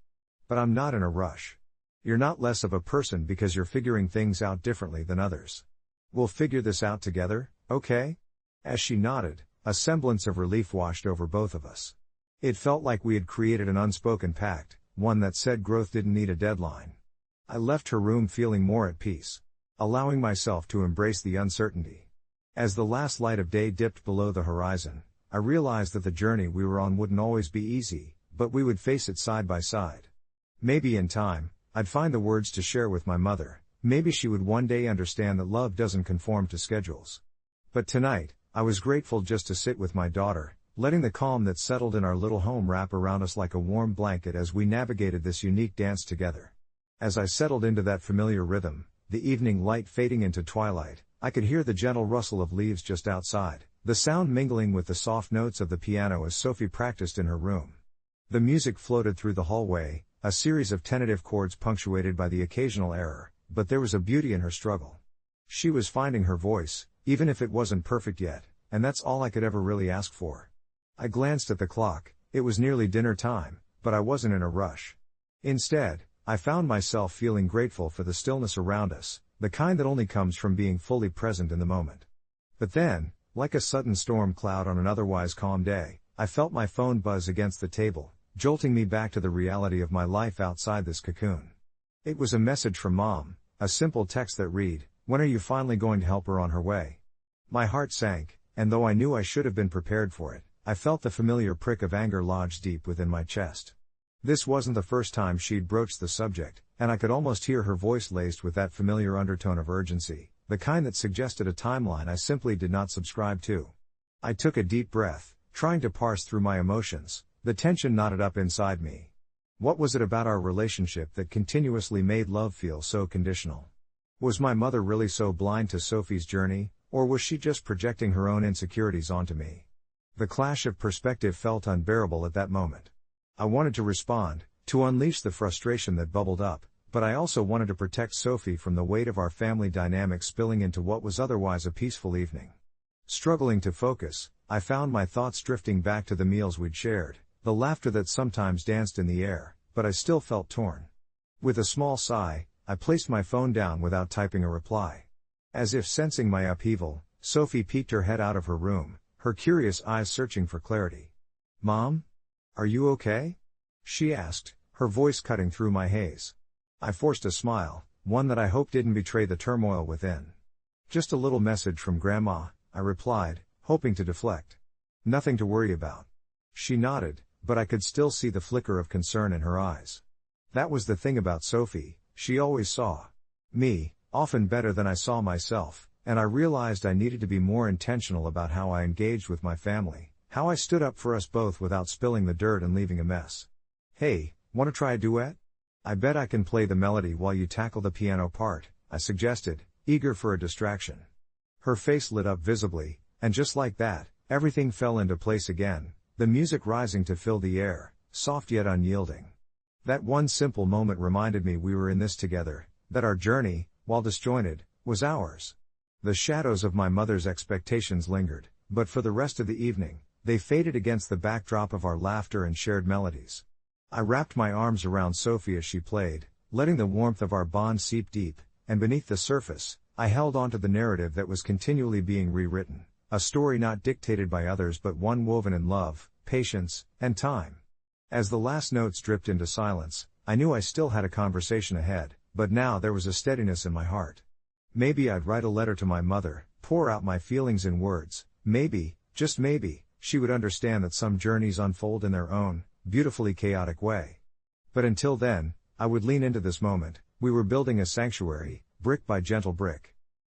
"But I'm not in a rush. You're not less of a person because you're figuring things out differently than others. We'll figure this out together, okay?" As she nodded, a semblance of relief washed over both of us. It felt like we had created an unspoken pact, one that said growth didn't need a deadline. I left her room feeling more at peace, allowing myself to embrace the uncertainty. As the last light of day dipped below the horizon, I realized that the journey we were on wouldn't always be easy, but we would face it side by side. Maybe in time, I'd find the words to share with my mother, maybe she would one day understand that love doesn't conform to schedules. But tonight, I was grateful just to sit with my daughter, letting the calm that settled in our little home wrap around us like a warm blanket as we navigated this unique dance together. As I settled into that familiar rhythm, the evening light fading into twilight, I could hear the gentle rustle of leaves just outside, the sound mingling with the soft notes of the piano as Sophie practiced in her room. The music floated through the hallway, a series of tentative chords punctuated by the occasional error, but there was a beauty in her struggle. She was finding her voice, even if it wasn't perfect yet, and that's all I could ever really ask for. I glanced at the clock, it was nearly dinner time, but I wasn't in a rush. Instead, I found myself feeling grateful for the stillness around us, the kind that only comes from being fully present in the moment. But then, like a sudden storm cloud on an otherwise calm day, I felt my phone buzz against the table, jolting me back to the reality of my life outside this cocoon. It was a message from Mom, a simple text that read, "When are you finally going to help her on her way?" My heart sank, and though I knew I should have been prepared for it, I felt the familiar prick of anger lodge deep within my chest. This wasn't the first time she'd broached the subject, and I could almost hear her voice laced with that familiar undertone of urgency, the kind that suggested a timeline I simply did not subscribe to. I took a deep breath, trying to parse through my emotions, the tension knotted up inside me. What was it about our relationship that continuously made love feel so conditional? Was my mother really so blind to Sophie's journey, or was she just projecting her own insecurities onto me? The clash of perspective felt unbearable at that moment. I wanted to respond, to unleash the frustration that bubbled up, but I also wanted to protect Sophie from the weight of our family dynamic spilling into what was otherwise a peaceful evening. Struggling to focus, I found my thoughts drifting back to the meals we'd shared, the laughter that sometimes danced in the air, but I still felt torn. With a small sigh, I placed my phone down without typing a reply. As if sensing my upheaval, Sophie peeked her head out of her room, her curious eyes searching for clarity. "Mom? Are you okay?" she asked, her voice cutting through my haze. I forced a smile, one that I hoped didn't betray the turmoil within. "Just a little message from Grandma," I replied, hoping to deflect. "Nothing to worry about." She nodded, but I could still see the flicker of concern in her eyes. That was the thing about Sophie, she always saw me, often better than I saw myself, and I realized I needed to be more intentional about how I engaged with my family, how I stood up for us both without spilling the dirt and leaving a mess. "Hey, wanna try a duet? I bet I can play the melody while you tackle the piano part," I suggested, eager for a distraction. Her face lit up visibly, and just like that, everything fell into place again, the music rising to fill the air, soft yet unyielding. That one simple moment reminded me we were in this together, that our journey, while disjointed, was ours. The shadows of my mother's expectations lingered, but for the rest of the evening, they faded against the backdrop of our laughter and shared melodies. I wrapped my arms around Sophie as she played, letting the warmth of our bond seep deep, and beneath the surface, I held onto the narrative that was continually being rewritten, a story not dictated by others but one woven in love, patience, and time. As the last notes dripped into silence, I knew I still had a conversation ahead, but now there was a steadiness in my heart. Maybe I'd write a letter to my mother, pour out my feelings in words, maybe, just maybe, she would understand that some journeys unfold in their own, beautifully chaotic way. But until then, I would lean into this moment. We were building a sanctuary, brick by gentle brick.